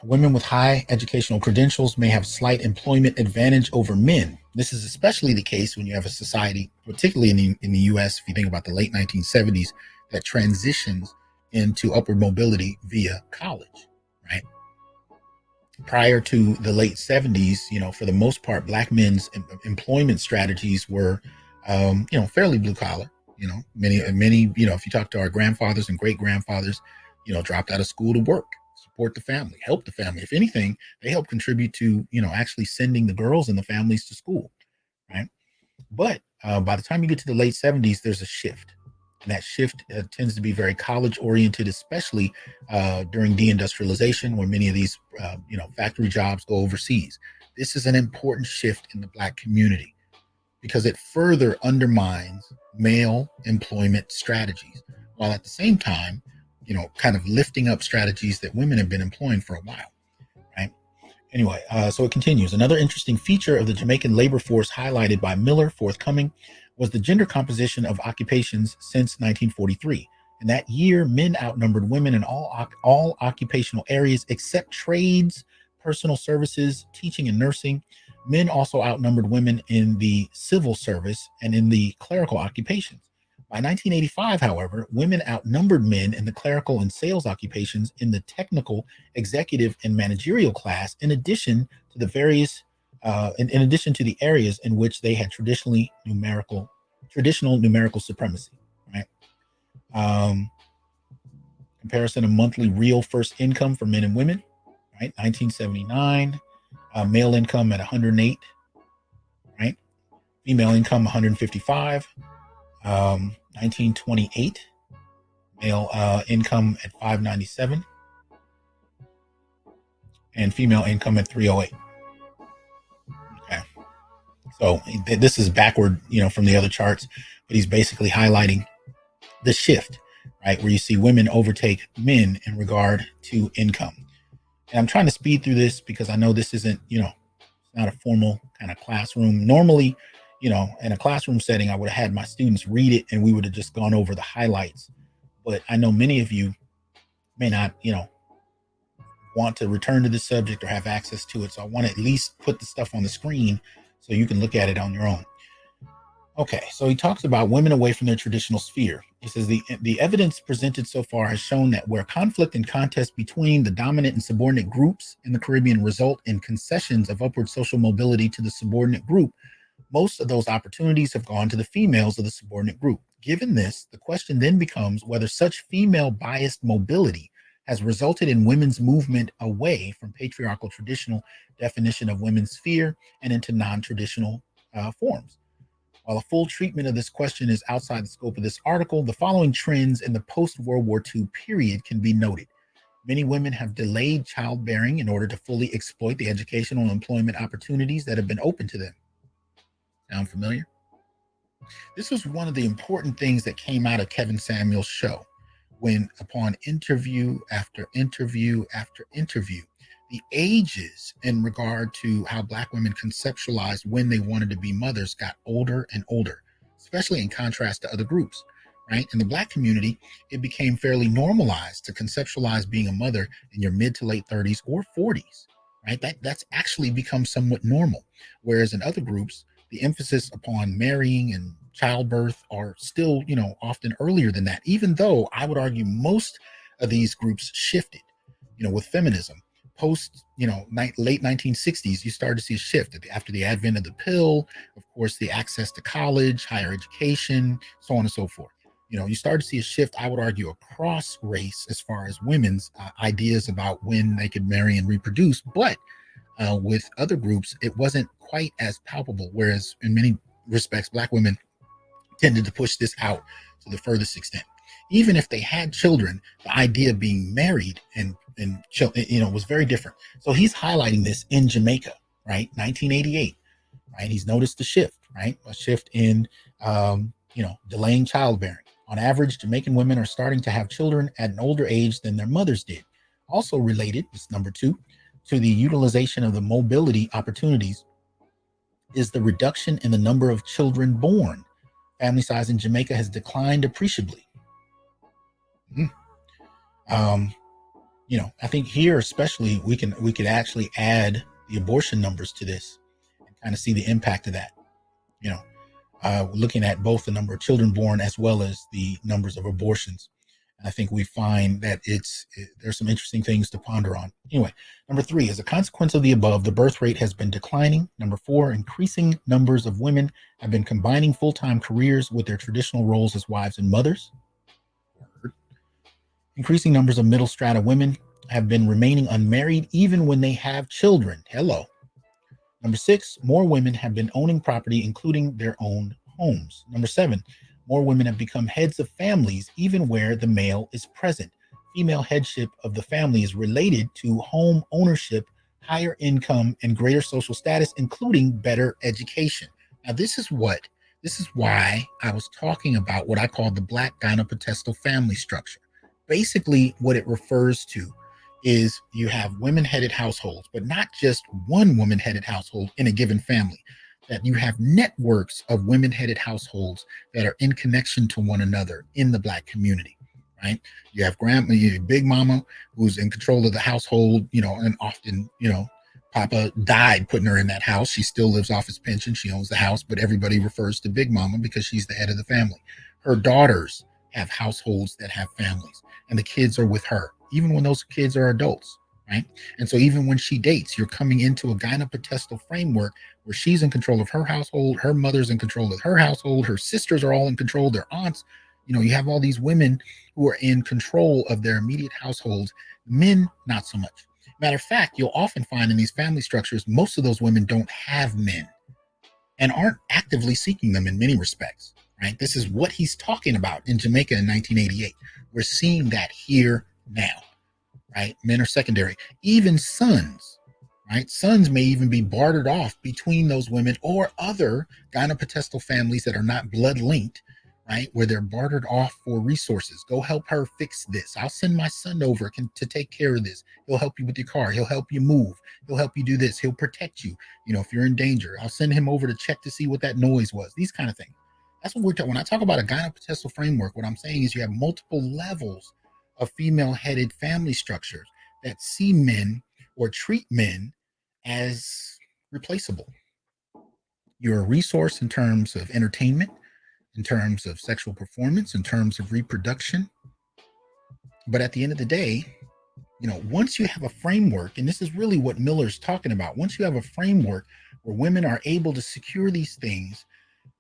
women with high educational credentials may have slight employment advantage over men. This is especially the case when you have a society, particularly in the US, if you think about the late 1970s, that transitions into upward mobility via college, right? Prior to the late 70s, for the most part, Black men's employment strategies were, fairly blue collar. Many, if you talk to our grandfathers and great grandfathers, dropped out of school to work, support the family, help the family. If anything, they help contribute to, actually sending the girls and the families to school, right? But by the time you get to the late 70s, there's a shift. And that shift tends to be very college oriented, especially during deindustrialization, when many of these, factory jobs go overseas. This is an important shift in the Black community because it further undermines male employment strategies, while at the same time, kind of lifting up strategies that women have been employing for a while, right? Anyway, so it continues. Another interesting feature of the Jamaican labor force highlighted by Miller forthcoming was the gender composition of occupations since 1943. In that year, men outnumbered women in all occupational areas except trades, personal services, teaching, and nursing. Men also outnumbered women in the civil service and in the clerical occupations. By 1985, however, women outnumbered men in the clerical and sales occupations in the technical, executive, and managerial class, in addition to the various in addition to the areas in which they had traditional numerical supremacy, right? Comparison of monthly real first income for men and women, right? 1979, male income at 108, right? Female income 155. 1928, male income at 597, and female income at 308. Okay. So this is backward, from the other charts, but he's basically highlighting the shift, right? Where you see women overtake men in regard to income. And I'm trying to speed through this because I know this isn't, it's not a formal kind of classroom. Normally, in a classroom setting, I would have had my students read it and we would have just gone over the highlights. But I know many of you may not, want to return to this subject or have access to it. So I want to at least put the stuff on the screen so you can look at it on your own. Okay, so he talks about women away from their traditional sphere. He says the evidence presented so far has shown that where conflict and contest between the dominant and subordinate groups in the Caribbean result in concessions of upward social mobility to the subordinate group, most of those opportunities have gone to the females of the subordinate group. Given this, the question then becomes whether such female-biased mobility has resulted in women's movement away from patriarchal traditional definition of women's sphere and into non-traditional forms. While a full treatment of this question is outside the scope of this article, the following trends in the post-World War II period can be noted. Many women have delayed childbearing in order to fully exploit the educational and employment opportunities that have been open to them. Sound familiar? This was one of the important things that came out of Kevin Samuel's show, when upon interview after interview after interview, the ages in regard to how Black women conceptualized when they wanted to be mothers got older and older, especially in contrast to other groups, right? In the Black community, it became fairly normalized to conceptualize being a mother in your mid to late 30s or 40s, right? That's actually become somewhat normal. Whereas in other groups, the emphasis upon marrying and childbirth are still, often earlier than that, even though I would argue most of these groups shifted, with feminism. Post, late 1960s, you started to see a shift after the advent of the pill, of course, the access to college, higher education, so on and so forth. You start to see a shift, I would argue, across race as far as women's ideas about when they could marry and reproduce. But with other groups, it wasn't quite as palpable. Whereas in many respects, Black women tended to push this out to the furthest extent. Even if they had children, the idea of being married and was very different. So he's highlighting this in Jamaica, right? 1988, right? He's noticed the shift, right? A shift in, delaying childbearing. On average, Jamaican women are starting to have children at an older age than their mothers did. Also related, this number 2, to the utilization of the mobility opportunities is the reduction in the number of children born. Family size in Jamaica has declined appreciably. I think here especially we could actually add the abortion numbers to this and kind of see the impact of that. Looking at both the number of children born as well as the numbers of abortions. And I think we find that there's some interesting things to ponder on. Anyway, number 3, as a consequence of the above, the birth rate has been declining. Number 4, increasing numbers of women have been combining full-time careers with their traditional roles as wives and mothers. Increasing numbers of middle strata women have been remaining unmarried even when they have children. Hello. Number 6, more women have been owning property, including their own homes. Number 7, more women have become heads of families, even where the male is present. Female headship of the family is related to home ownership, higher income, and greater social status, including better education. Now, this is why I was talking about what I call the Black Gynarchy family structure. Basically, what it refers to is you have women-headed households, but not just one woman-headed household in a given family, that you have networks of women-headed households that are in connection to one another in the Black community, right? You have Big Mama, who's in control of the household, and often, Papa died putting her in that house. She still lives off his pension. She owns the house, but everybody refers to Big Mama because she's the head of the family. Her daughters have households that have families, and the kids are with her, even when those kids are adults, right? And so even when she dates, you're coming into a gynopathestal framework where she's in control of her household, her mother's in control of her household, her sisters are all in control, their aunts. You have all these women who are in control of their immediate households, men, not so much. Matter of fact, you'll often find in these family structures, most of those women don't have men and aren't actively seeking them in many respects, right? This is what he's talking about in Jamaica in 1988. We're seeing that here now, right? Men are secondary. Even sons, right? Sons may even be bartered off between those women or other gynopathestal families that are not blood linked, right? Where they're bartered off for resources. Go help her fix this. I'll send my son over to take care of this. He'll help you with your car. He'll help you move. He'll help you do this. He'll protect you, if you're in danger. I'll send him over to check to see what that noise was. These kind of things. That's what we're talking. When I talk about a gynopathestal framework, what I'm saying is you have multiple levels of female-headed family structures that see men or treat men as replaceable. You're a resource in terms of entertainment, in terms of sexual performance, in terms of reproduction. But at the end of the day, once you have a framework, and this is really what Miller's talking about, once you have a framework where women are able to secure these things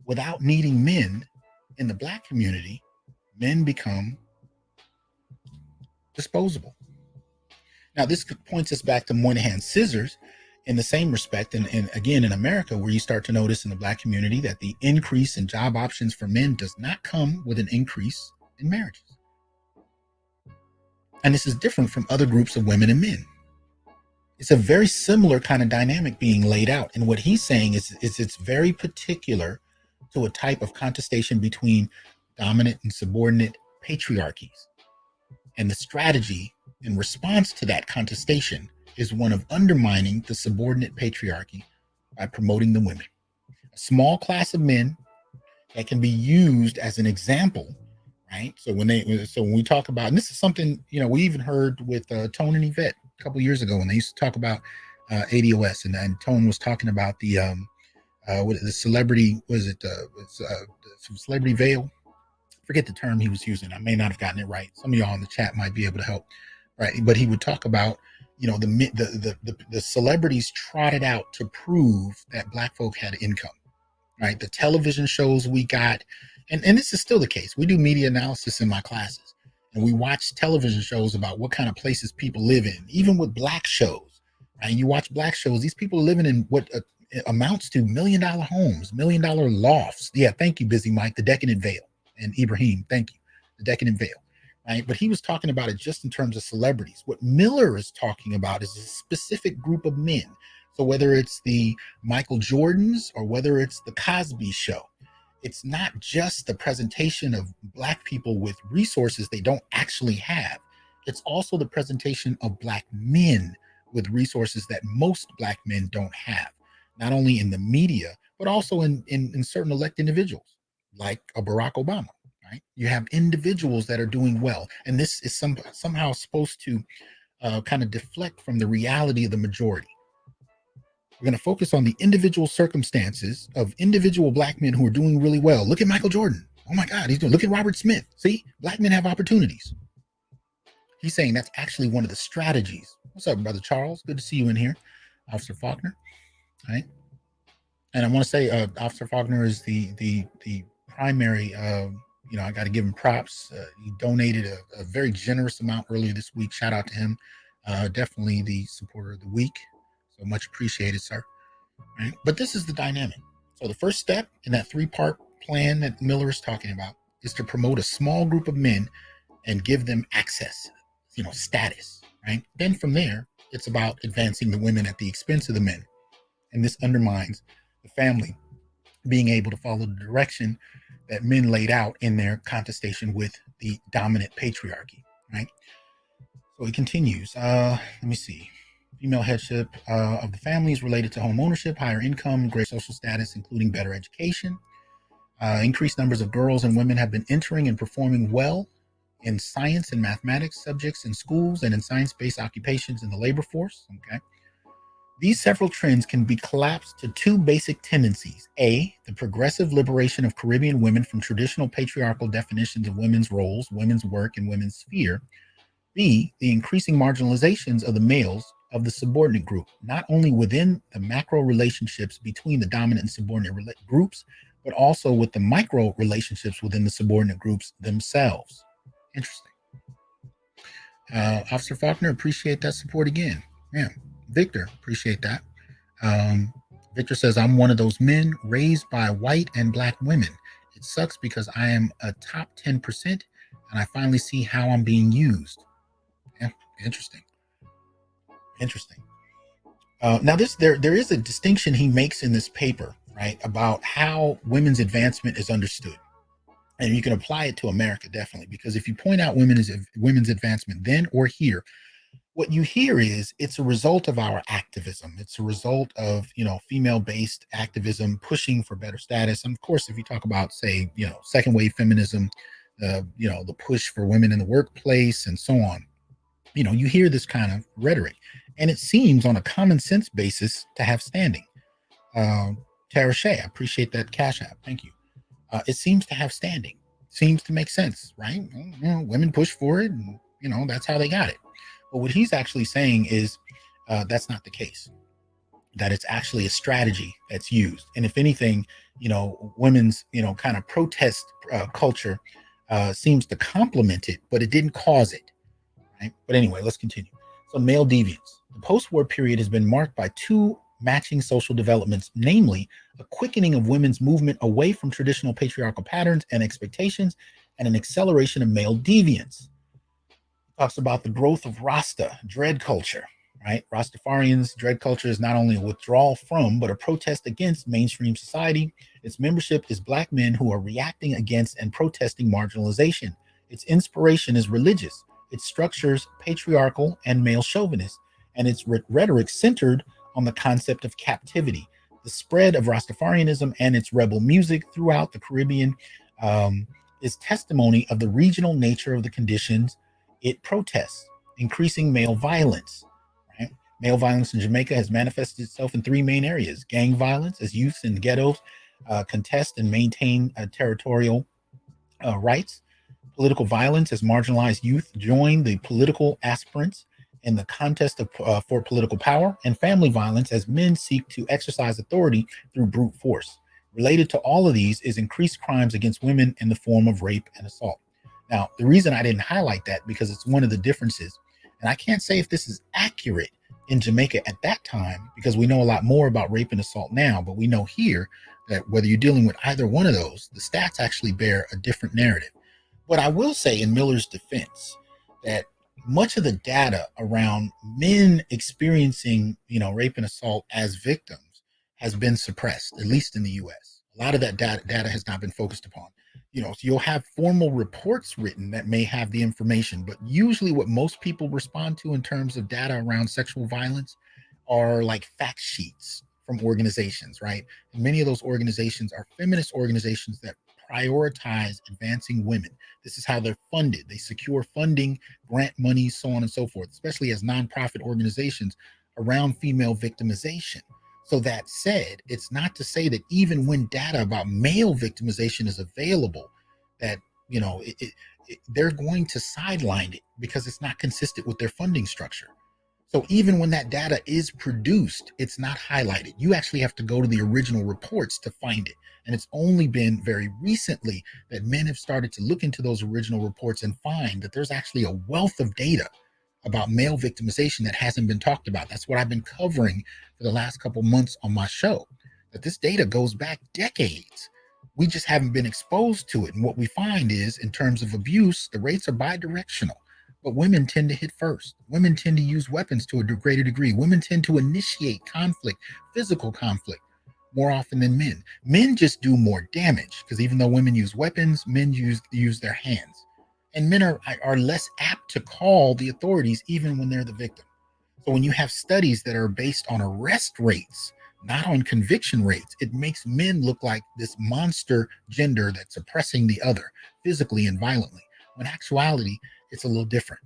without needing men in the Black community, men become disposable. Now, this points us back to Moynihan's scissors in the same respect. And again, in America, where you start to notice in the Black community that the increase in job options for men does not come with an increase in marriages. And this is different from other groups of women and men. It's a very similar kind of dynamic being laid out. And what he's saying is it's very particular to a type of contestation between dominant and subordinate patriarchies. And the strategy in response to that contestation is one of undermining the subordinate patriarchy by promoting the women. A small class of men that can be used as an example, right? So when we talk about, and this is something, we even heard with Tone and Yvette a couple years ago when they used to talk about ADOS, and Tone was talking about the celebrity, was it celebrity veil? Forget the term he was using. I may not have gotten it right. Some of y'all in the chat might be able to help, right? But he would talk about, the celebrities trotted out to prove that Black folk had income, right? The television shows we got, and this is still the case. We do media analysis in my classes, and we watch television shows about what kind of places people live in, even with Black shows, right? You watch Black shows, these people are living in what amounts to $1 million homes, $1 million lofts. Yeah, thank you, Busy Mike, the Decadent Veil. And Ibrahim, thank you, the Decadent Veil. Right? But he was talking about it just in terms of celebrities. What Miller is talking about is a specific group of men. So whether it's the Michael Jordans or whether it's the Cosby Show, it's not just the presentation of Black people with resources they don't actually have. It's also the presentation of Black men with resources that most Black men don't have, not only in the media, but also in certain elected individuals, like a Barack Obama. Right? You have individuals that are doing well, and this is somehow supposed to kind of deflect from the reality of the majority. We're going to focus on the individual circumstances of individual Black men who are doing really well. Look at Michael Jordan. Oh my God, he's doing. Look at Robert Smith. See, Black men have opportunities. He's saying that's actually one of the strategies. What's up, Brother Charles? Good to see you in here, Officer Faulkner. All right, and I want to say, Officer Faulkner is the primary. I got to give him props. He donated a very generous amount earlier this week. Shout out to him. Definitely the supporter of the week. So much appreciated, sir. Right? But this is the dynamic. So the first step in that 3-part plan that Miller is talking about is to promote a small group of men and give them access, status. Right? Then from there, it's about advancing the women at the expense of the men. And this undermines the family being able to follow the direction that men laid out in their contestation with the dominant patriarchy, right? So he continues. Let me see. Female headship of the family is related to home ownership, higher income, great social status, including better education. Increased numbers of girls and women have been entering and performing well in science and mathematics subjects in schools and in science-based occupations in the labor force. Okay. These several trends can be collapsed to 2 basic tendencies. A, the progressive liberation of Caribbean women from traditional patriarchal definitions of women's roles, women's work, and women's sphere. B, the increasing marginalizations of the males of the subordinate group, not only within the macro relationships between the dominant and subordinate groups, but also with the micro relationships within the subordinate groups themselves. Interesting. Officer Faulkner, appreciate that support again. Yeah. Victor, appreciate that. Victor says, I'm one of those men raised by white and Black women. It sucks because I am a top 10% and I finally see how I'm being used. Yeah, interesting. Now there is a distinction he makes in this paper, right, about how women's advancement is understood. And you can apply it to America, definitely, because if you point out women's advancement then or here, what you hear is it's a result of our activism. It's a result of, female-based activism pushing for better status. And of course, if you talk about, say, second wave feminism, the push for women in the workplace and so on, you hear this kind of rhetoric, and it seems on a common sense basis to have standing. Tara Shea, I appreciate that Cash App. Thank you. It seems to have standing. Seems to make sense, right? Women push for it, and that's how they got it. But what he's actually saying is that's not the case, that it's actually a strategy that's used. And if anything, women's, kind of protest culture seems to complement it, but it didn't cause it. Right? But anyway, let's continue. So male deviance. The post-war period has been marked by 2 matching social developments, namely a quickening of women's movement away from traditional patriarchal patterns and expectations and an acceleration of male deviance. Talks about the growth of Rasta, dread culture, right? Rastafarians, dread culture is not only a withdrawal from, but a protest against mainstream society. Its membership is Black men who are reacting against and protesting marginalization. Its inspiration is religious. Its structures patriarchal and male chauvinist. and its rhetoric centered on the concept of captivity. The spread of Rastafarianism and its rebel music throughout the Caribbean um, is testimony of the regional nature of the conditions it protests, increasing male violence. Right? Male violence in Jamaica has manifested itself in three main areas: gang violence, as youths in ghettos contest and maintain territorial rights; political violence, as marginalized youth join the political aspirants in the contest for political power; and family violence, as men seek to exercise authority through brute force. Related to all of these is increased crimes against women in the form of rape and assault. Now, the reason I didn't highlight that because it's one of the differences, and I can't say if this is accurate in Jamaica at that time because we know a lot more about rape and assault now, but we know here that whether you're dealing with either one of those, the stats actually bear a different narrative. But I will say in Miller's defense that much of the data around men experiencing, rape and assault as victims has been suppressed, at least in the US. A lot of that data has not been focused upon. So you'll have formal reports written that may have the information, but usually what most people respond to in terms of data around sexual violence are like fact sheets from organizations, right? And many of those organizations are feminist organizations that prioritize advancing women. This is how they're funded. They secure funding, grant money, so on and so forth, especially as nonprofit organizations around female victimization. So that said, it's not to say that even when data about male victimization is available, that they're going to sideline it because it's not consistent with their funding structure. So even when that data is produced, it's not highlighted. You actually have to go to the original reports to find it. And it's only been very recently that men have started to look into those original reports and find that there's actually a wealth of data about male victimization that hasn't been talked about. That's what I've been covering for the last couple months on my show, that this data goes back decades. We just haven't been exposed to it. And what we find is, in terms of abuse, the rates are bidirectional. But women tend to hit first. Women tend to use weapons to a greater degree. Women tend to initiate conflict, physical conflict, more often than men. Men just do more damage because even though women use weapons, men use their hands. And men are less apt to call the authorities even when they're the victim. So when you have studies that are based on arrest rates, not on conviction rates, it makes men look like this monster gender that's oppressing the other physically and violently. When in actuality, it's a little different,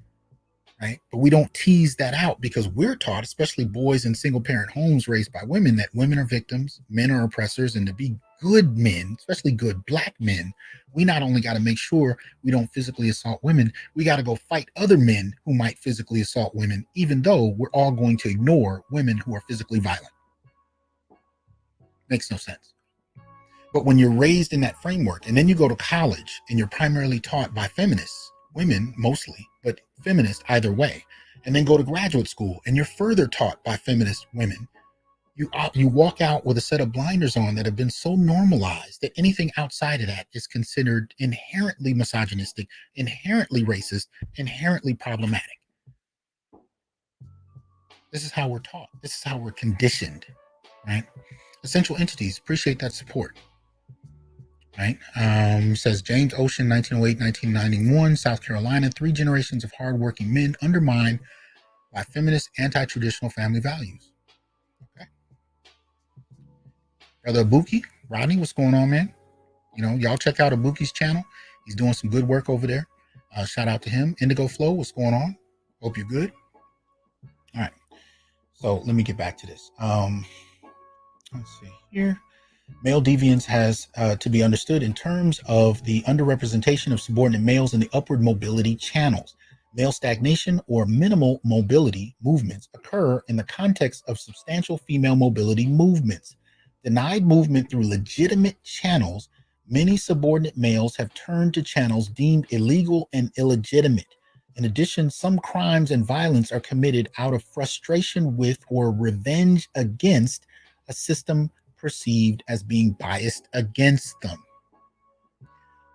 right? But we don't tease that out because we're taught, especially boys in single parent homes raised by women, that women are victims, men are oppressors, and to be good men, especially good Black men, we not only got to make sure we don't physically assault women, we got to go fight other men who might physically assault women, even though we're all going to ignore women who are physically violent. Makes no sense. But when you're raised in that framework and then you go to college and you're primarily taught by feminists, women mostly, but feminists either way, and then go to graduate school and you're further taught by feminist women, you walk out with a set of blinders on that have been so normalized that anything outside of that is considered inherently misogynistic, inherently racist, inherently problematic. This is how we're taught. This is how we're conditioned, right? Essential entities, appreciate that support. Right? Says James Ocean, 1908, 1991, South Carolina, 3 generations of hardworking men undermined by feminist anti-traditional family values. Okay. Brother Abuki, Rodney, what's going on, man? Y'all check out Abuki's channel. He's doing some good work over there. Shout out to him. Indigo Flow, what's going on? Hope you're good. All right. So let me get back to this. Let's see here. Male deviance has to be understood in terms of the underrepresentation of subordinate males in the upward mobility channels. Male stagnation or minimal mobility movements occur in the context of substantial female mobility movements. Denied movement through legitimate channels, many subordinate males have turned to channels deemed illegal and illegitimate. In addition, some crimes and violence are committed out of frustration with or revenge against a system perceived as being biased against them.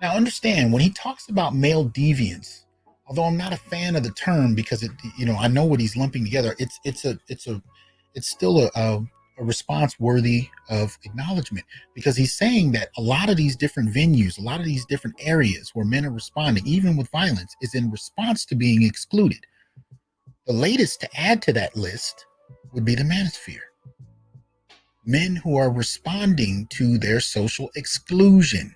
Now understand, when he talks about male deviance, although I'm not a fan of the term because I know what he's lumping together, it's still a response worthy of acknowledgement, because he's saying that a lot of these different venues, a lot of these different areas where men are responding, even with violence, is in response to being excluded. The latest to add to that list would be the manosphere. Men who are responding to their social exclusion.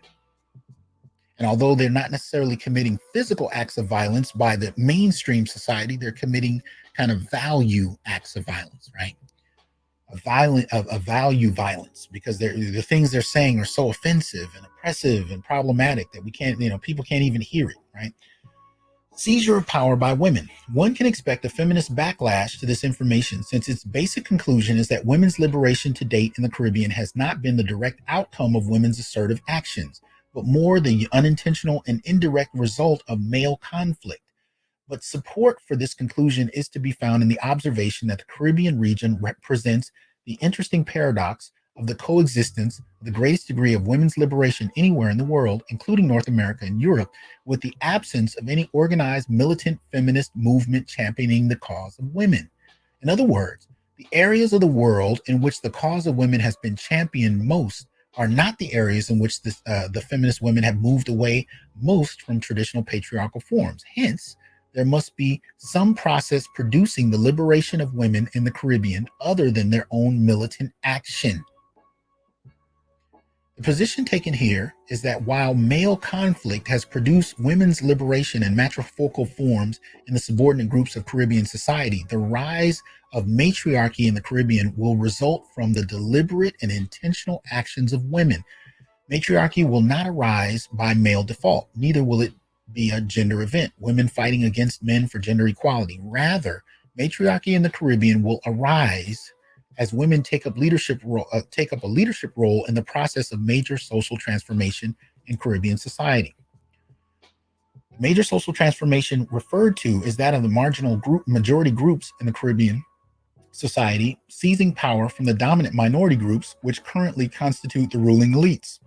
And although they're not necessarily committing physical acts of violence by the mainstream society, they're committing kind of value acts of violence, right? A value violence, because the things they're saying are so offensive and oppressive and problematic that we can't, people can't even hear it, right? Seizure of power by women. One can expect a feminist backlash to this information, since its basic conclusion is that women's liberation to date in the Caribbean has not been the direct outcome of women's assertive actions, but more the unintentional and indirect result of male conflict. But support for this conclusion is to be found in the observation that the Caribbean region represents the interesting paradox of the coexistence of the greatest degree of women's liberation anywhere in the world, including North America and Europe, with the absence of any organized militant feminist movement championing the cause of women. In other words, the areas of the world in which the cause of women has been championed most are not the areas in which the feminist women have moved away most from traditional patriarchal forms. Hence, there must be some process producing the liberation of women in the Caribbean other than their own militant action. The position taken here is that while male conflict has produced women's liberation in matrifocal forms in the subordinate groups of Caribbean society, the rise of matriarchy in the Caribbean will result from the deliberate and intentional actions of women. Matriarchy will not arise by male default, neither will it be a gender event, women fighting against men for gender equality. Rather, matriarchy in the Caribbean will arise as women take up a leadership role in the process of major social transformation in Caribbean society. The major social transformation referred to is that of the majority groups in the Caribbean society seizing power from the dominant minority groups, which currently constitute the ruling elites.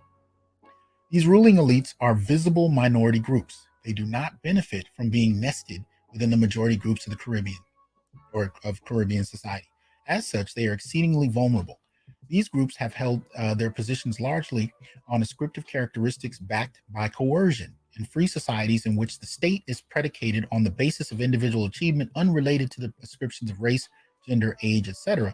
These ruling elites are visible minority groups. They do not benefit from being nested within the majority groups of the Caribbean or of Caribbean society. As such, they are exceedingly vulnerable. These groups have held their positions largely on ascriptive characteristics backed by coercion. In free societies in which the state is predicated on the basis of individual achievement unrelated to the ascriptions of race, gender, age, etc.,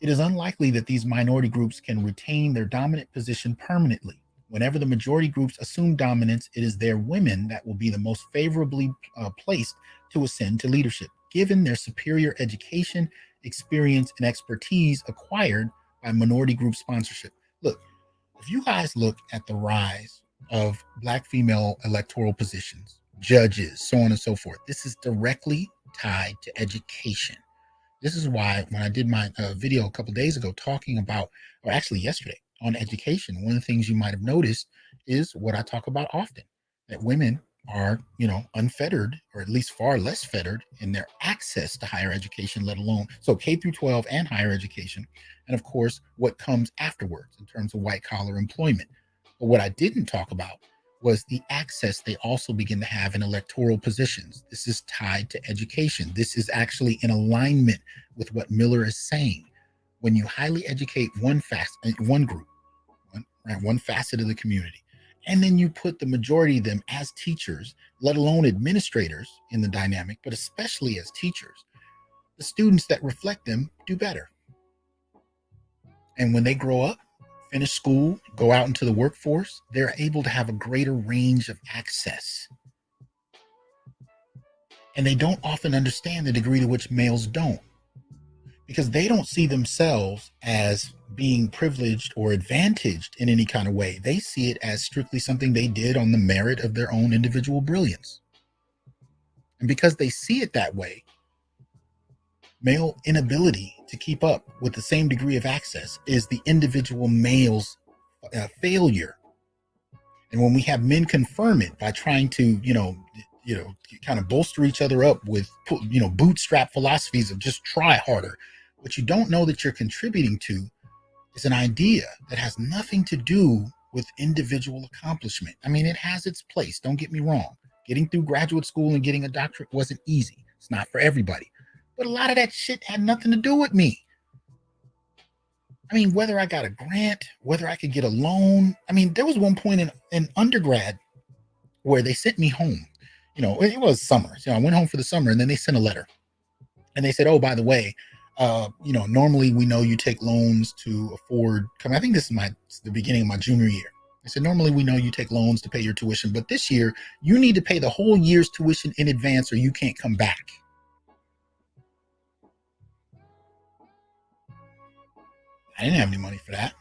it is unlikely that these minority groups can retain their dominant position permanently. Whenever the majority groups assume dominance, it is their women that will be the most favorably placed to ascend to leadership, given their superior education, experience, and expertise acquired by minority group sponsorship. Look, if you guys look at the rise of Black female electoral positions, judges, so on and so forth, this is directly tied to education. This is why when I did my video a couple days ago talking about, or actually yesterday, on education, one of the things you might have noticed is what I talk about often, that women are, unfettered, or at least far less fettered in their access to higher education, let alone so K through 12 and higher education. And of course, what comes afterwards in terms of white collar employment. But what I didn't talk about was the access they also begin to have in electoral positions. This is tied to education. This is actually in alignment with what Miller is saying. When you highly educate one group, one facet of the community, and then you put the majority of them as teachers, let alone administrators in the dynamic, but especially as teachers, the students that reflect them do better. And when they grow up, finish school, go out into the workforce, they're able to have a greater range of access. And they don't often understand the degree to which males don't, because they don't see themselves as being privileged or advantaged in any kind of way. They see it as strictly something they did on the merit of their own individual brilliance. And because they see it that way, male inability to keep up with the same degree of access is the individual male's failure. And when we have men confirm it by trying to, kind of bolster each other up with, bootstrap philosophies of just try harder, what you don't know that you're contributing to is an idea that has nothing to do with individual accomplishment. I mean, it has its place. Don't get me wrong. Getting through graduate school and getting a doctorate wasn't easy. It's not for everybody. But a lot of that shit had nothing to do with me. I mean, whether I got a grant, whether I could get a loan. I mean, there was one point in undergrad where they sent me home. It was summer. So I went home for the summer, and then they sent a letter. And they said, oh, by the way, normally we know you take loans to afford. I think this is the beginning of my junior year. I said, normally we know you take loans to pay your tuition, but this year you need to pay the whole year's tuition in advance or you can't come back. I didn't have any money for that.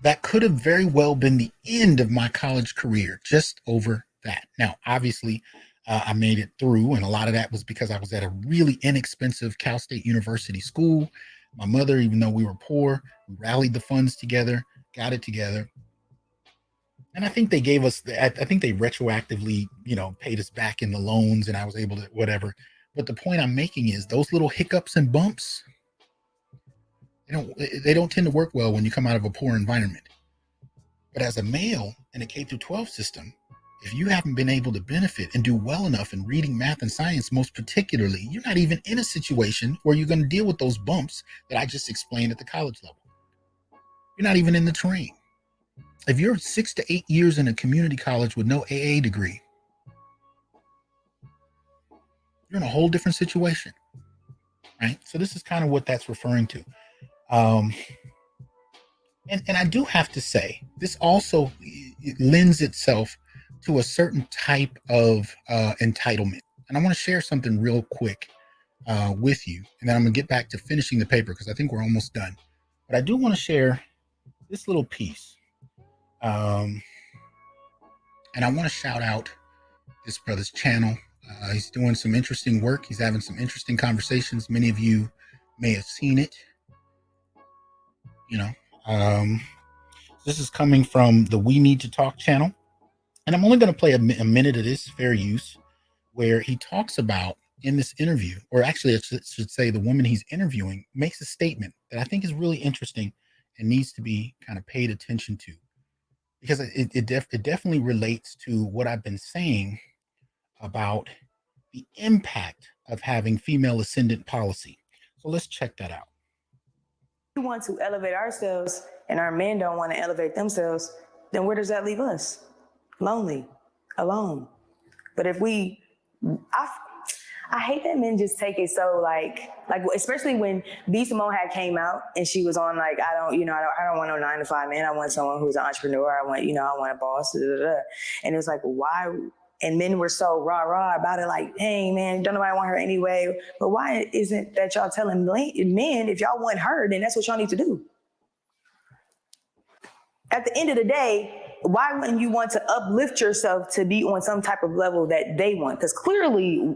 That could have very well been the end of my college career, just over that. Now, obviously, I made it through, and a lot of that was because I was at a really inexpensive Cal State University school. My mother, even though we were poor, we rallied the funds together, got it together. And I think they gave us, I think they retroactively, paid us back in the loans, and I was able to whatever. But the point I'm making is those little hiccups and bumps, they don't tend to work well when you come out of a poor environment. But as a male in a K through 12 system, if you haven't been able to benefit and do well enough in reading, math, and science, most particularly, you're not even in a situation where you're going to deal with those bumps that I just explained at the college level. You're not even in the terrain. If you're 6 to 8 years in a community college with no AA degree, you're in a whole different situation, right? So this is kind of what that's referring to. And I do have to say, this also lends itself to a certain type of entitlement. And I want to share something real quick with you. And then I'm going to get back to finishing the paper because I think we're almost done. But I do want to share this little piece. And I want to shout out this brother's channel. He's doing some interesting work. He's having some interesting conversations. Many of you may have seen it. This is coming from the We Need to Talk channel. And I'm only going to play a minute of this, fair use, where he talks about in this interview, or actually I should say the woman he's interviewing makes a statement that I think is really interesting and needs to be kind of paid attention to. Because it definitely relates to what I've been saying about the impact of having female ascendant policy. So let's check that out. We want to elevate ourselves and our men don't want to elevate themselves, then where does that leave us? Lonely, alone. But if I hate that men just take it so like especially when B. Simone had came out and she was on like, I don't want no 9-to-5 man. I want someone who's an entrepreneur. I want a boss. And it was like, why? And men were so rah about it, like, hey man, don't nobody want her anyway. But why isn't that y'all telling men if y'all want her, then that's what y'all need to do? At the end of the day, why wouldn't you want to uplift yourself to be on some type of level that they want? Because clearly,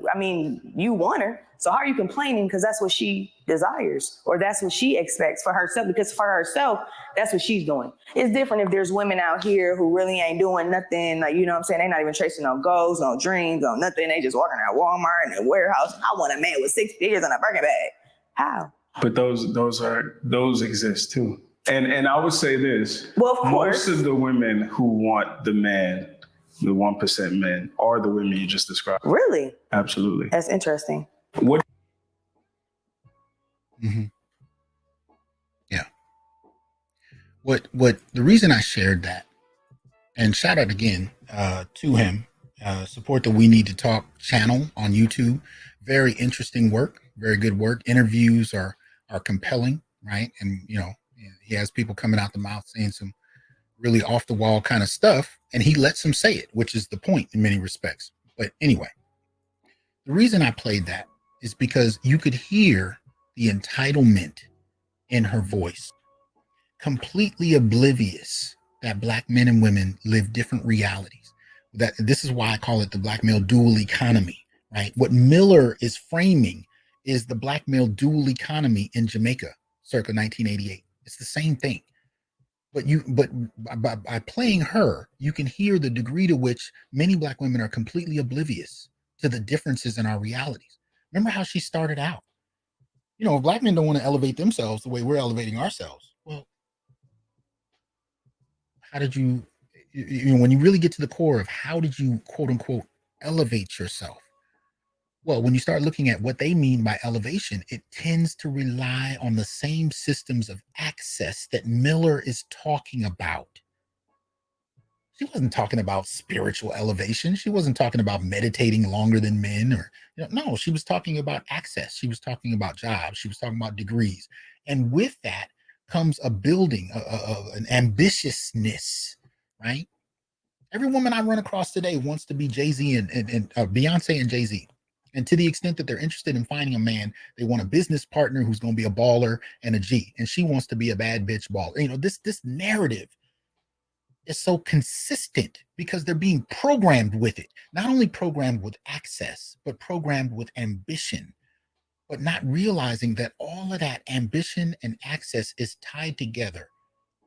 you want her. So how are you complaining? Because that's what she desires, or that's what she expects for herself. Because for herself, that's what she's doing. It's different if there's women out here who really ain't doing nothing. Like, you know what I'm saying? They're not even chasing no goals, no dreams, no nothing. They just walking around Walmart and a warehouse. I want a man with 6 figures and a Birkin bag. How? But those exist too. And I would say this. Well, of course. Most of the women who want the man, the 1% men, are the women you just described. Really? Absolutely. That's interesting. What? Mm-hmm. Yeah. What the reason I shared that, and shout out again to him, support the We Need to Talk channel on YouTube. Very interesting work, very good work. Interviews are compelling, right? And he has people coming out the mouth saying some really off the wall kind of stuff, and he lets them say it, which is the point in many respects. But anyway, the reason I played that is because you could hear the entitlement in her voice, completely oblivious that Black men and women live different realities. This is why I call it the Black male dual economy, right? What Miller is framing is the Black male dual economy in Jamaica circa 1988. It's the same thing. But by playing her, you can hear the degree to which many Black women are completely oblivious to the differences in our realities. Remember how she started out? If Black men don't want to elevate themselves the way we're elevating ourselves, well, how did you when you really get to the core of how did you, quote unquote, elevate yourself? Well, when you start looking at what they mean by elevation, it tends to rely on the same systems of access that Miller is talking about. She wasn't talking about spiritual elevation. She wasn't talking about meditating longer than men, or no, she was talking about access. She was talking about jobs. She was talking about degrees. And with that comes a building, an ambitiousness, right? Every woman I run across today wants to be Jay-Z and Beyonce and Jay-Z. And to the extent that they're interested in finding a man, they want a business partner who's going to be a baller and a G. And she wants to be a bad bitch baller. This narrative is so consistent because they're being programmed with it. Not only programmed with access, but programmed with ambition, but not realizing that all of that ambition and access is tied together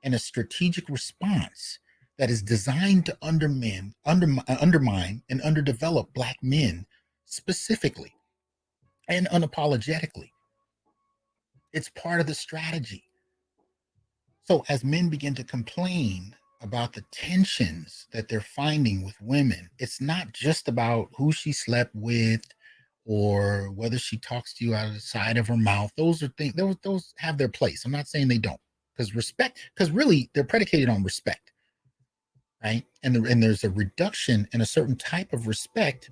in a strategic response that is designed to undermine and underdevelop Black men specifically and unapologetically. It's part of the strategy. So as men begin to complain about the tensions that they're finding with women, it's not just about who she slept with or whether she talks to you out of the side of her mouth. Those are things, those have their place. I'm not saying they don't, because really they're predicated on respect, right? And there's a reduction in a certain type of respect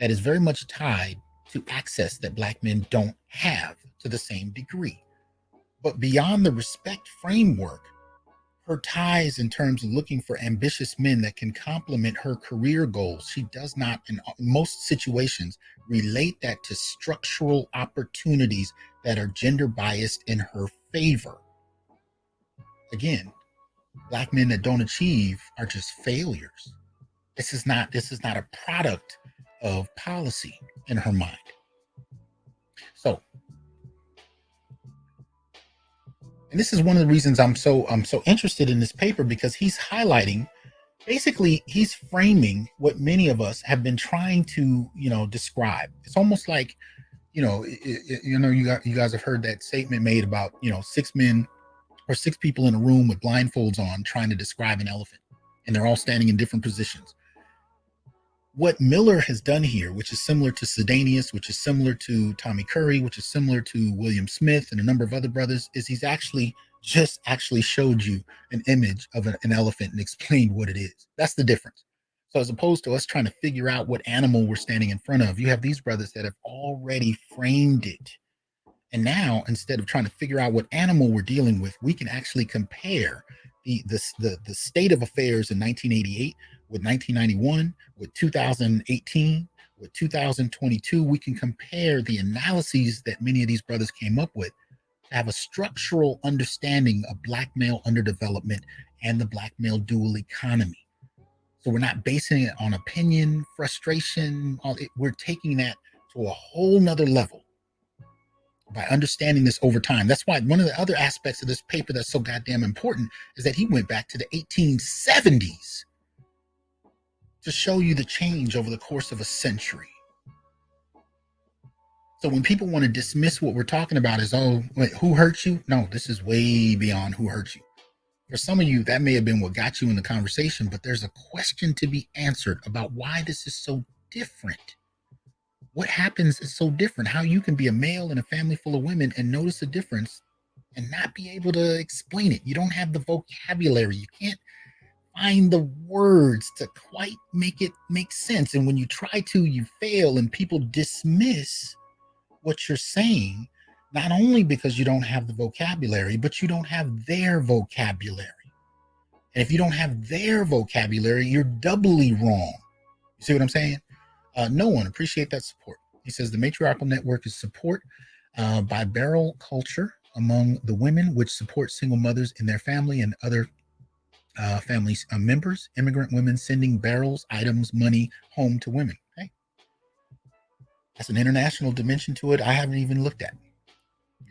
that is very much tied to access that Black men don't have to the same degree. But beyond the respect framework, her ties in terms of looking for ambitious men that can complement her career goals, she does not, in most situations, relate that to structural opportunities that are gender biased in her favor. Again, Black men that don't achieve are just failures. This is not a product of policy in her mind. So, and this is one of the reasons I'm so interested in this paper, because he's highlighting, basically he's framing what many of us have been trying to describe. It's almost like you guys have heard that statement made about 6 men or 6 people in a room with blindfolds on trying to describe an elephant, and they're all standing in different positions. What Miller has done here, which is similar to Sedanius, which is similar to Tommy Curry, which is similar to William Smith and a number of other brothers, is he's actually showed you an image of an elephant and explained what it is. That's the difference. So as opposed to us trying to figure out what animal we're standing in front of, you have these brothers that have already framed it. And now, instead of trying to figure out what animal we're dealing with, we can actually compare the state of affairs in 1988 with 1991, with 2018, with 2022. We can compare the analyses that many of these brothers came up with to have a structural understanding of Black male underdevelopment and the Black male dual economy. So we're not basing it on opinion, frustration. We're taking that to a whole nother level by understanding this over time. That's why one of the other aspects of this paper that's so goddamn important is that he went back to the 1870s to show you the change over the course of a century. So when people want to dismiss what we're talking about as, oh, wait, who hurt you? No, this is way beyond who hurt you. For some of you, that may have been what got you in the conversation, but there's a question to be answered about why this is so different. What happens is so different. How you can be a male in a family full of women and notice a difference and not be able to explain it. You don't have the vocabulary. You can't find the words to quite make it make sense. And when you try to, you fail, and people dismiss what you're saying, not only because you don't have the vocabulary, but you don't have their vocabulary. And if you don't have their vocabulary, you're doubly wrong. You see what I'm saying? No one appreciate that support. He says the matriarchal network is support by barrel culture among the women, which support single mothers in their family and other families members, immigrant women sending barrels, items, money home to women. Hey, that's an international dimension to it I haven't even looked at.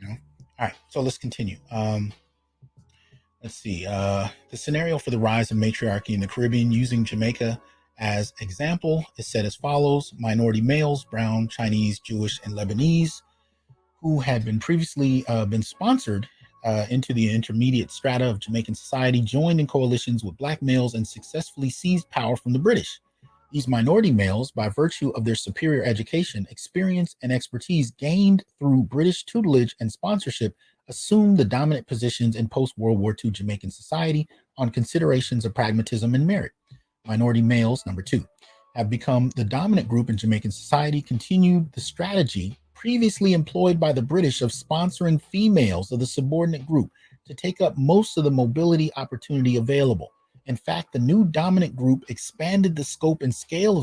All right, so let's continue. Let's see. The scenario for the rise of matriarchy in the Caribbean, using Jamaica as example, is set as follows. Minority males, brown, Chinese, Jewish, and Lebanese, who had been previously been sponsored into the intermediate strata of Jamaican society, joined in coalitions with Black males and successfully seized power from the British. These minority males, by virtue of their superior education, experience, and expertise gained through British tutelage and sponsorship, assumed the dominant positions in post-World War II Jamaican society on considerations of pragmatism and merit. minority males, number 2, have become the dominant group in Jamaican society, continued the strategy previously employed by the British of sponsoring females of the subordinate group to take up most of the mobility opportunity available. In fact, the new dominant group expanded the scope and scale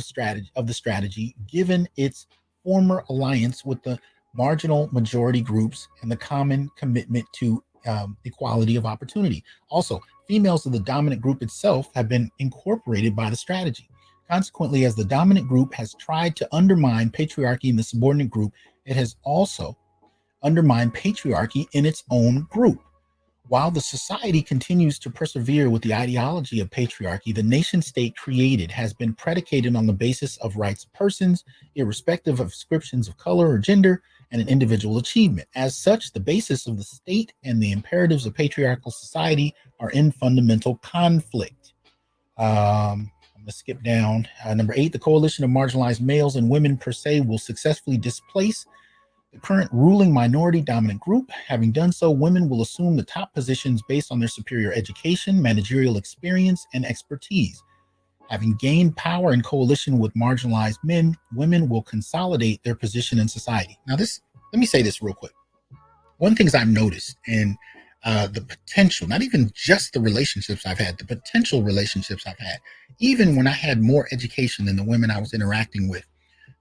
of the strategy, given its former alliance with the marginal majority groups and the common commitment to equality of opportunity. Also, females of the dominant group itself have been incorporated by the strategy. Consequently, as the dominant group has tried to undermine patriarchy in the subordinate group, it has also undermined patriarchy in its own group. While the society continues to persevere with the ideology of patriarchy, the nation state created has been predicated on the basis of rights of persons, irrespective of descriptions of color or gender, and an individual achievement. As such, the basis of the state and the imperatives of patriarchal society are in fundamental conflict. I'm going to skip down. Number 8, the coalition of marginalized males and women per se will successfully displace the current ruling minority dominant group. Having done so, women will assume the top positions based on their superior education, managerial experience, and expertise. Having gained power in coalition with marginalized men, women will consolidate their position in society. Now, let me say this real quick. One of the things I've noticed in the potential, not even just the relationships I've had, the potential relationships I've had, even when I had more education than the women I was interacting with,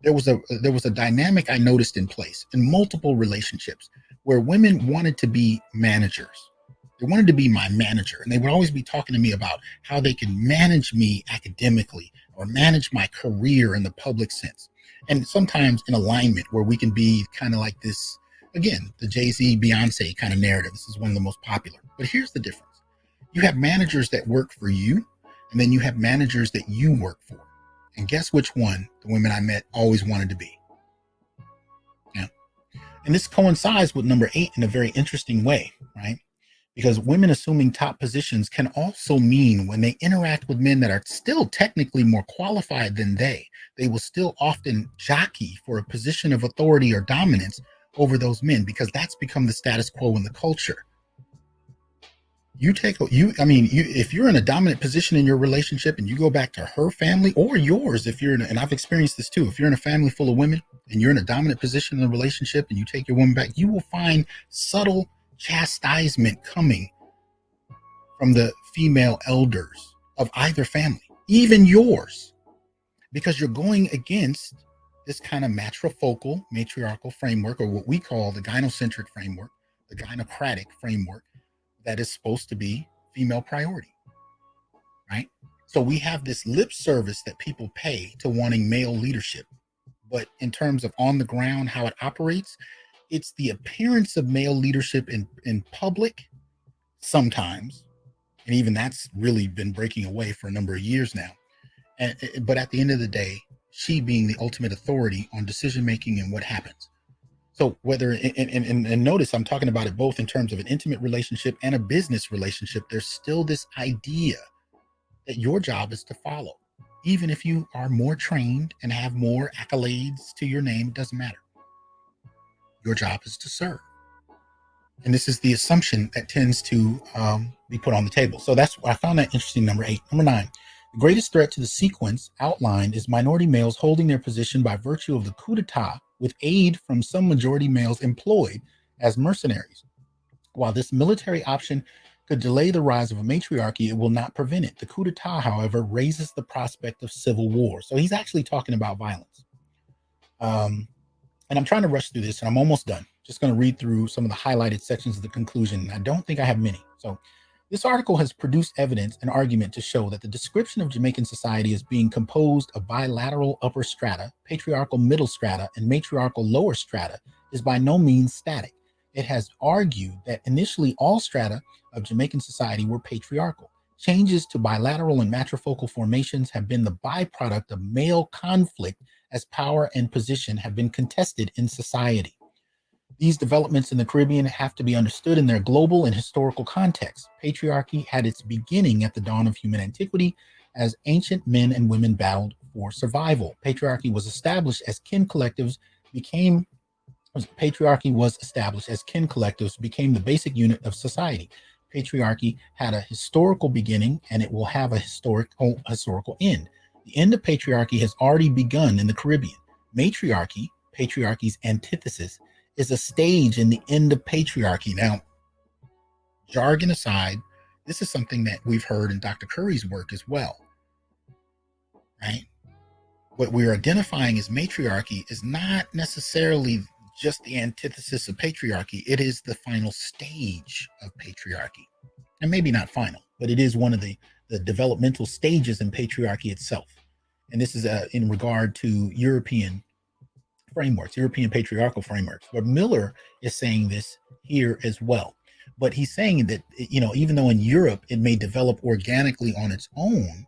there was a dynamic I noticed in place in multiple relationships where women wanted to be managers. They wanted to be my manager, and they would always be talking to me about how they can manage me academically or manage my career in the public sense. And sometimes in alignment where we can be kind of like this, again, the Jay-Z, Beyonce kind of narrative. This is one of the most popular. But here's the difference. You have managers that work for you, and then you have managers that you work for. And guess which one the women I met always wanted to be? Yeah. And this coincides with number 8 in a very interesting way, right? Because women assuming top positions can also mean when they interact with men that are still technically more qualified than they will still often jockey for a position of authority or dominance over those men, because that's become the status quo in the culture. If you're in a dominant position in your relationship and you go back to her family or yours, and I've experienced this too, if you're in a family full of women and you're in a dominant position in the relationship and you take your woman back, you will find subtle chastisement coming from the female elders of either family, even yours, because you're going against this kind of matriarchal framework, or what we call the gynocentric framework, the gynocratic framework, that is supposed to be female priority, right? So we have this lip service that people pay to wanting male leadership. But in terms of on the ground, how it operates, it's the appearance of male leadership in public sometimes. And even that's really been breaking away for a number of years now. But at the end of the day, she being the ultimate authority on decision-making and what happens. So whether, and notice I'm talking about it both in terms of an intimate relationship and a business relationship, there's still this idea that your job is to follow. Even if you are more trained and have more accolades to your name, it doesn't matter. Your job is to serve. And this is the assumption that tends to be put on the table. So I found that interesting, number 8. Number 9, the greatest threat to the sequence outlined is minority males holding their position by virtue of the coup d'etat with aid from some majority males employed as mercenaries. While this military option could delay the rise of a matriarchy, it will not prevent it. The coup d'etat, however, raises the prospect of civil war. So he's actually talking about violence. And I'm trying to rush through this, and I'm almost done. Just going to read through some of the highlighted sections of the conclusion. I don't think I have many. So this article has produced evidence and argument to show that the description of Jamaican society as being composed of bilateral upper strata, patriarchal middle strata, and matriarchal lower strata is by no means static. It has argued that initially all strata of Jamaican society were patriarchal. Changes to bilateral and matrifocal formations have been the byproduct of male conflict as power and position have been contested in society. These developments in the Caribbean have to be understood in their global and historical context. Patriarchy had its beginning at the dawn of human antiquity as ancient men and women battled for survival. Patriarchy was established as kin collectives became the basic unit of society. patriarchy had a historical beginning and it will have a historical end. The end of patriarchy has already begun in the Caribbean. Matriarchy, patriarchy's antithesis, is a stage in the end of patriarchy. Now, jargon aside, this is something that we've heard in Dr. Curry's work as well, right? What we're identifying as matriarchy is not necessarily just the antithesis of patriarchy. It is the final stage of patriarchy. And maybe not final, but it is one of the developmental stages in patriarchy itself. And this is in regard to European frameworks, European patriarchal frameworks. But Miller is saying this here as well. But he's saying that, even though in Europe it may develop organically on its own,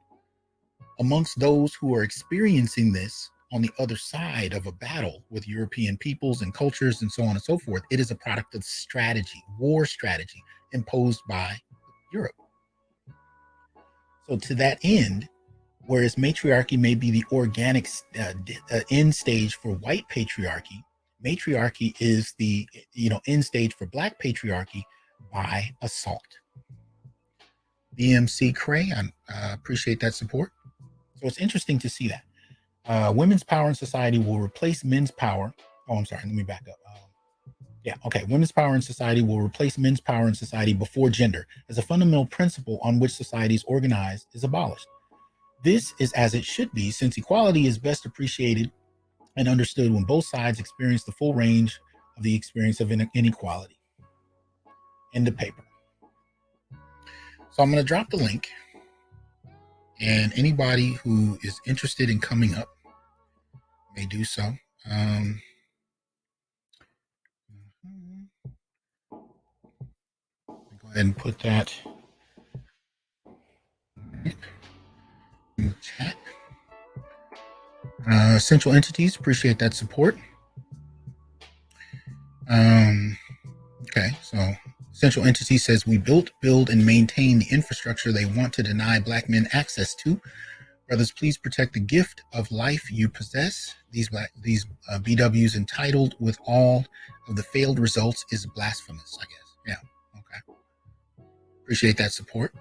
amongst those who are experiencing this on the other side of a battle with European peoples and cultures and so on and so forth, it is a product of strategy, war strategy imposed by Europe. So to that end, whereas matriarchy may be the organic end stage for white patriarchy, matriarchy is the end stage for black patriarchy by assault. BMC Cray, I appreciate that support. So it's interesting to see that. Women's power in society will replace men's power. Oh, I'm sorry. Let me back up. Women's power in society will replace men's power in society before gender as a fundamental principle on which society is organized is abolished. This is as it should be, since equality is best appreciated and understood when both sides experience the full range of the experience of inequality. End of paper. So I'm going to drop the link, and anybody who is interested in coming up may do so. Go ahead and put that in the chat. Central entities, appreciate that support. Okay, so Central Entity says we build, and maintain the infrastructure they want to deny black men access to. Brothers, please protect the gift of life you possess. These BWs entitled with all of the failed results is blasphemous, I guess. Yeah, okay. Appreciate that support.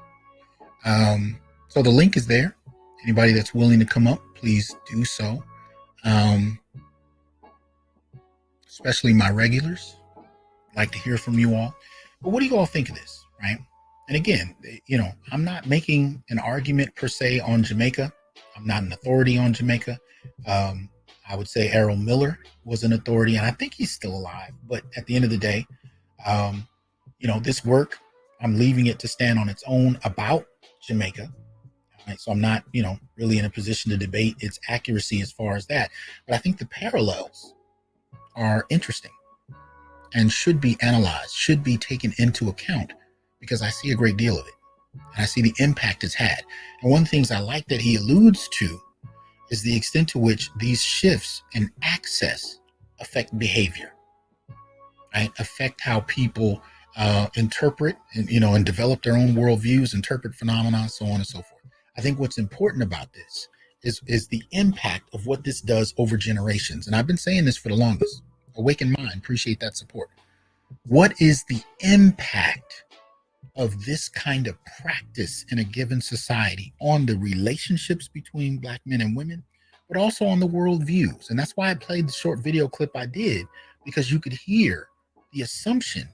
So the link is there. Anybody that's willing to come up, please do so. Especially my regulars. I'd like to hear from you all. But what do you all think of this, right? And again, I'm not making an argument per se on Jamaica. I'm not an authority on Jamaica. I would say Errol Miller was an authority, and I think he's still alive. But at the end of the day, this work, I'm leaving it to stand on its own about Jamaica. Right? So I'm not, really in a position to debate its accuracy as far as that. But I think the parallels are interesting and should be analyzed, should be taken into account, because I see a great deal of it. And I see the impact it's had. And one of the things I like that he alludes to is the extent to which these shifts in access affect behavior, right? Affect how people interpret and develop their own worldviews, interpret phenomena, so on and so forth. I think what's important about this is the impact of what this does over generations. And I've been saying this for the longest. Awaken Mind, appreciate that support. What is the impact of this kind of practice in a given society on the relationships between black men and women, but also on the worldviews? And that's why I played the short video clip I did, because you could hear the assumption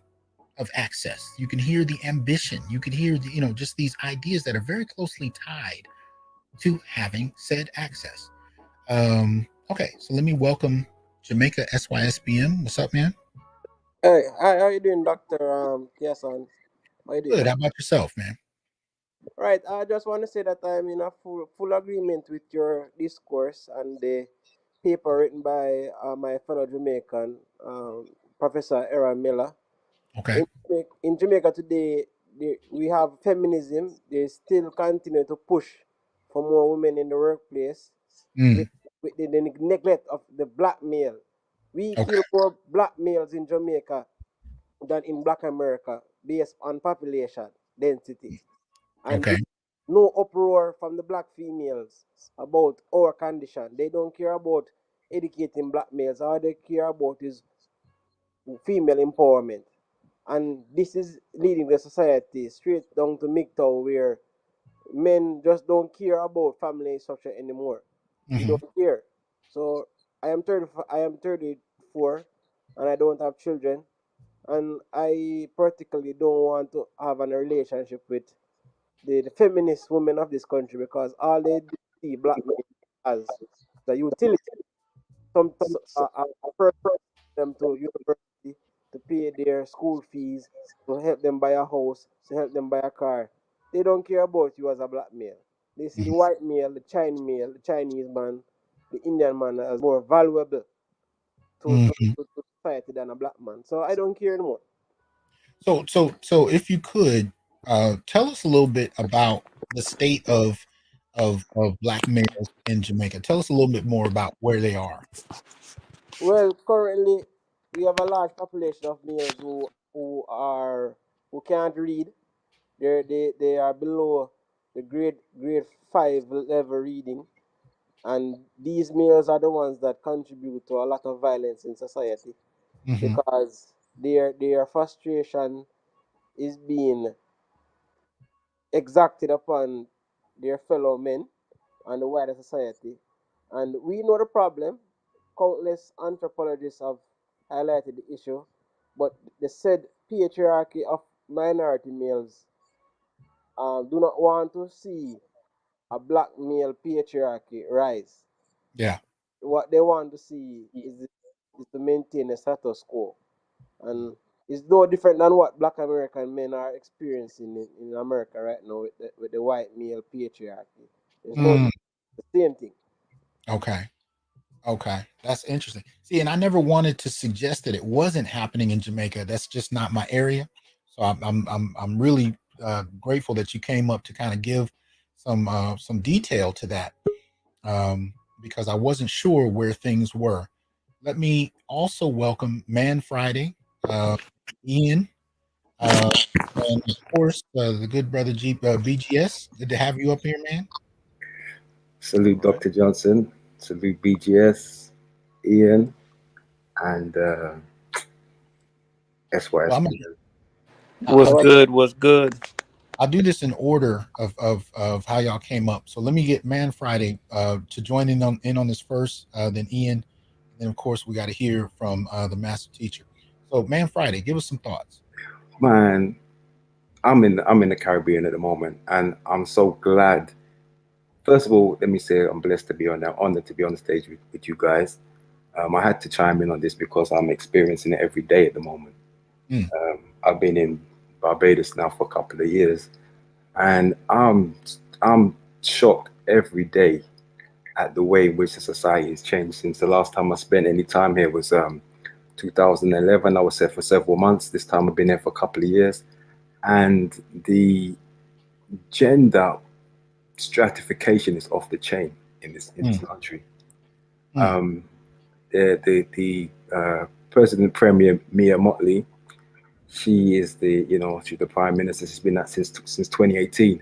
of access. You can hear the ambition. You could hear the, just these ideas that are very closely tied to having said access. Okay, so let me welcome Jamaica SYSBM. What's up, man? Hey, how you doing, Dr. Hasan? How you doing? Good. How about yourself, man? Right. I just want to say that I'm in a full agreement with your discourse and the paper written by my fellow Jamaican, Professor Errol Miller. Okay. In Jamaica today, we have feminism. They still continue to push for more women in the workplace with the neglect of the black male. We kill more black males in Jamaica than in Black America based on population density. And no uproar from the black females about our condition. They don't care about educating black males. All they care about is female empowerment. And this is leading the society straight down to MGTOW, where men just don't care about family structure anymore. We Mm-hmm. don't care. So I am 34, and I don't have children, and I particularly don't want to have a relationship with the feminist women of this country, because all they see black men as the utility. A person them to university to pay their school fees, to help them buy a house, to help them buy a car. They don't care about you as a black male. They see the white male, the Chinese male, the Chinese man, the Indian man as more valuable Mm-hmm. to society than a black man. So I don't care anymore. So if you could tell us a little bit about the state of black males in Jamaica. Tell us a little bit more about where they are. Well, currently we have a large population of males who can't read. They are below the grade 5 level reading, and these males are the ones that contribute to a lot of violence in society, Mm-hmm. because their frustration is being exacted upon their fellow men and the wider society. And we know the problem. Countless anthropologists have highlighted the issue, but the said patriarchy of minority males do not want to see a black male patriarchy rise. Yeah. What they want to see is to maintain a status quo. And it's no different than what black American men are experiencing in America right now with the white male patriarchy. There's no Mm, the same thing. okay. Okay. That's interesting. See, and I never wanted to suggest that it wasn't happening in Jamaica. That's just not my area. So I'm really grateful that you came up to kind of give some detail to that, because I wasn't sure where things were. Let me also welcome Man Friday, Ian, uh, and of course the good brother BGS. Good to have you up here, man. Salute Dr. Johnson. Salute BGS, Ian, and Well, SYS. What's I'm good? What's good? I'll do this in order of how y'all came up. So let me get Man Friday to join in on this first, then Ian, and then of course we got to hear from the master teacher. So Man Friday, give us some thoughts. Man, I'm in the Caribbean at the moment, and I'm so glad. First of all, let me say I'm blessed to be on there, honored to be on the stage with you guys. I had to chime in on this because I'm experiencing it every day at the moment. Mm. I've been in Barbados now for a couple of years, and I'm shocked every day at the way in which the society has changed since the last time I spent any time here was 2011. I was there for several months. This time I've been there for a couple of years, and the gender stratification is off the chain in this country. Mm. The President Premier Mia Motley, she is she's the Prime Minister. She's been that since 2018,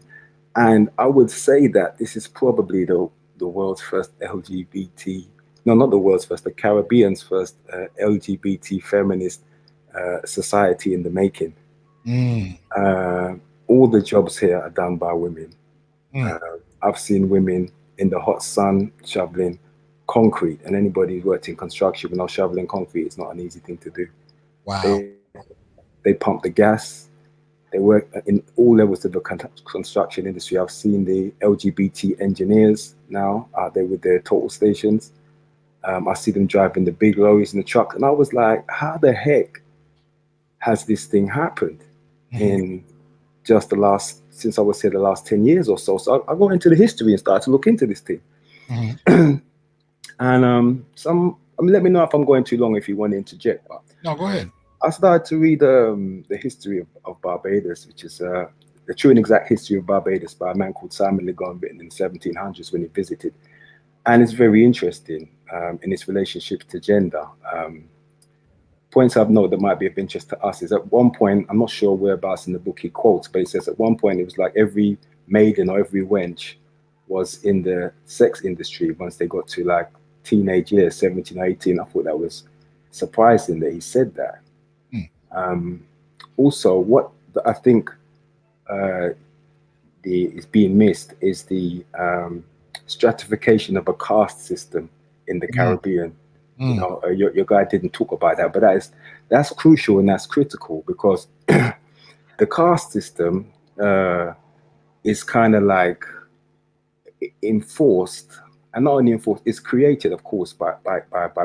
and I would say that this is probably the world's first LGBT. No, not the world's first, the Caribbean's first LGBT feminist society in the making. Mm. All the jobs here are done by women. Mm. I've seen women in the hot sun shoveling concrete, and anybody who's worked in construction will know shoveling concrete is not an easy thing to do. Wow. They pump the gas. They work in all levels of the construction industry. I've seen the LGBT engineers now out there with their total stations. I see them driving the big lorries and the trucks, and I was like, how the heck has this thing happened in just since I was here the last 10 years or so? So I got into the history and started to look into this thing. And let me know if I'm going too long if you want to interject. But no, go ahead. I started to read the history of Barbados, which is the true and exact history of Barbados by a man called Simon Legon, written in the 1700s when he visited. And it's very interesting in its relationship to gender. Points I've noted that might be of interest to us is at one point, I'm not sure whereabouts in the book he quotes, but he says at one point it was like every maiden or every wench was in the sex industry once they got to like teenage years, 17 or 18. I thought that was surprising that he said that. also, what I think is being missed is the stratification of a caste system in the Caribbean. You know, your guy didn't talk about that, but that's crucial and that's critical, because the caste system is kind of like enforced, and not only enforced, it's created, of course, by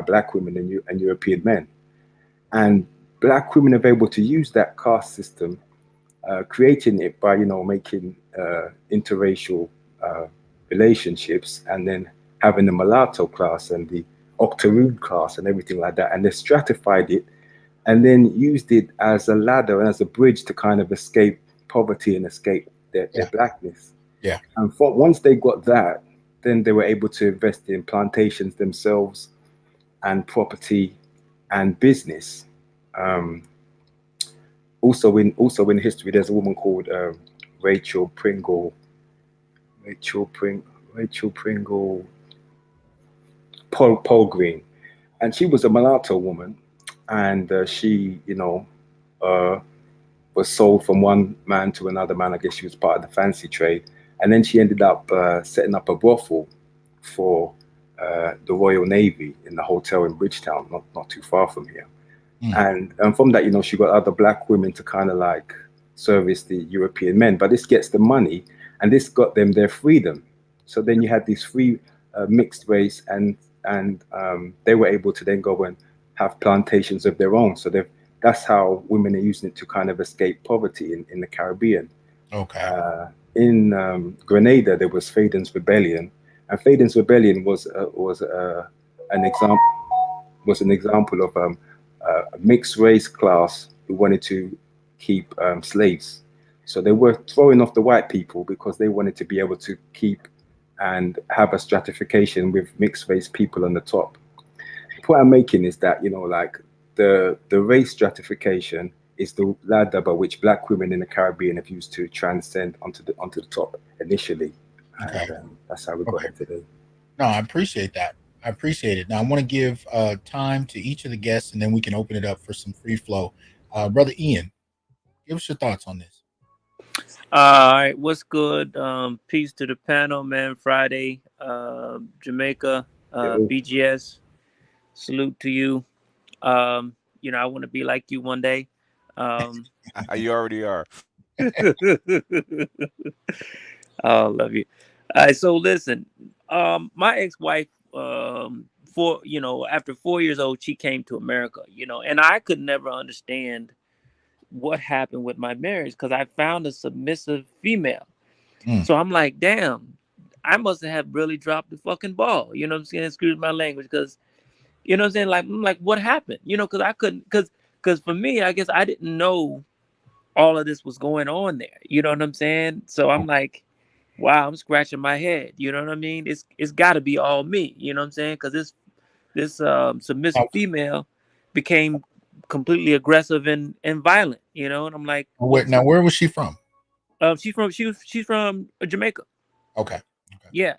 black women and European men. And black women are able to use that caste system, creating it by, you know, making interracial relationships, and then having the mulatto class and the octoroon class and everything like that. And they stratified it and then used it as a ladder and as a bridge to kind of escape poverty and escape their blackness. Yeah. And once they got that, then they were able to invest in plantations themselves and property and business. Also in history, there's a woman called Rachel Pringle, Paul Green, and she was a mulatto woman, and she, you know, was sold from one man to another man. I guess she was part of the fancy trade, and then she ended up setting up a brothel for the Royal Navy in the hotel in Bridgetown, not too far from here. And from that, you know, she got other black women to kind of like service the European men, but this gets the money, and this got them their freedom. So then you had these free mixed race, and they were able to then go and have plantations of their own. So that's how women are using it to kind of escape poverty in the Caribbean. Okay. In Grenada, there was Faden's Rebellion, and Faden's Rebellion was an example of a mixed race class who wanted to keep slaves. So they were throwing off the white people because they wanted to be able to keep and have a stratification with mixed race people on the top. The point I'm making is that, you know, like the race stratification is the ladder by which black women in the Caribbean have used to transcend onto the top initially. Okay. And that's how we got here today. No, I appreciate that. I appreciate it. Now I want to give time to each of the guests, and then we can open it up for some free flow. Brother Ian, give us your thoughts on this. All right, what's good? Peace to the panel, man. Friday, Jamaica, BGS. Salute to you. You know, I want to be like you one day. You already are. Oh, love you. All right, so listen, my ex-wife, after 4 years old, she came to America, you know, and I could never understand what happened with my marriage because I found a submissive female. So I'm like, damn, I must have really dropped the fucking ball. You know what I'm saying? Excuse my language, because, you know what I'm saying? Like, I'm like, what happened? You know, because I couldn't, because for me, I guess I didn't know all of this was going on there. You know what I'm saying? So I'm like, wow, I'm scratching my head. You know what I mean? It's got to be all me. You know what I'm saying? Because this submissive female became completely aggressive and violent. You know, and I'm like, Now where was she from? She's from Jamaica. Okay. Yeah.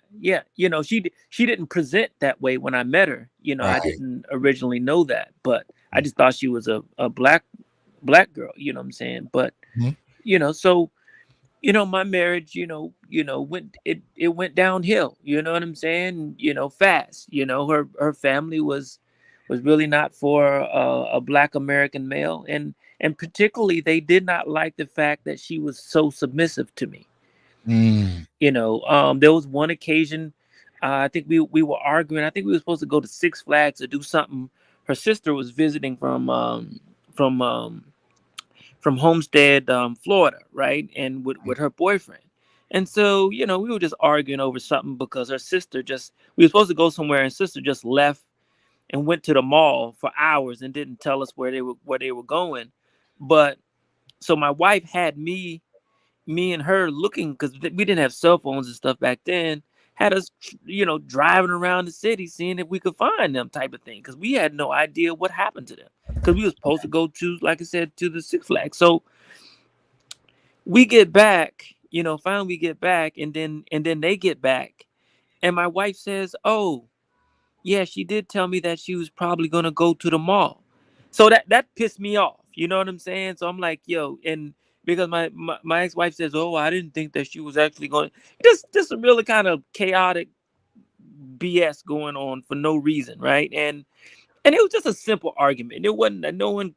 You know, she didn't present that way when I met her. You know, I didn't originally know that, but I just thought she was a black girl. You know what I'm saying? But you know, so. You know, my marriage, you know, went downhill. You know what I'm saying? You know, fast. You know, her family was really not for a Black American male, and particularly they did not like the fact that she was so submissive to me. You know, there was one occasion, I think we were arguing. I think we were supposed to go to Six Flags to do something. Her sister was visiting from Homestead, Florida, right? And with her boyfriend. And so, you know, we were just arguing over something because her sister we were supposed to go somewhere, and sister just left and went to the mall for hours and didn't tell us where they were going. But so my wife had me and her looking, because we didn't have cell phones and stuff back then, had us, you know, driving around the city seeing if we could find them, type of thing, because we had no idea what happened to them, because we were supposed to go to, like I said, to the Six Flags. So we get back, you know, finally we get back, and then they get back, and my wife says, oh yeah, she did tell me that she was probably going to go to the mall. So that pissed me off. You know what I'm saying? So I'm like, yo, and because my ex-wife says, oh, I didn't think that she was actually going, just a really kind of chaotic BS going on for no reason, right? And it was just a simple argument. It wasn't that no one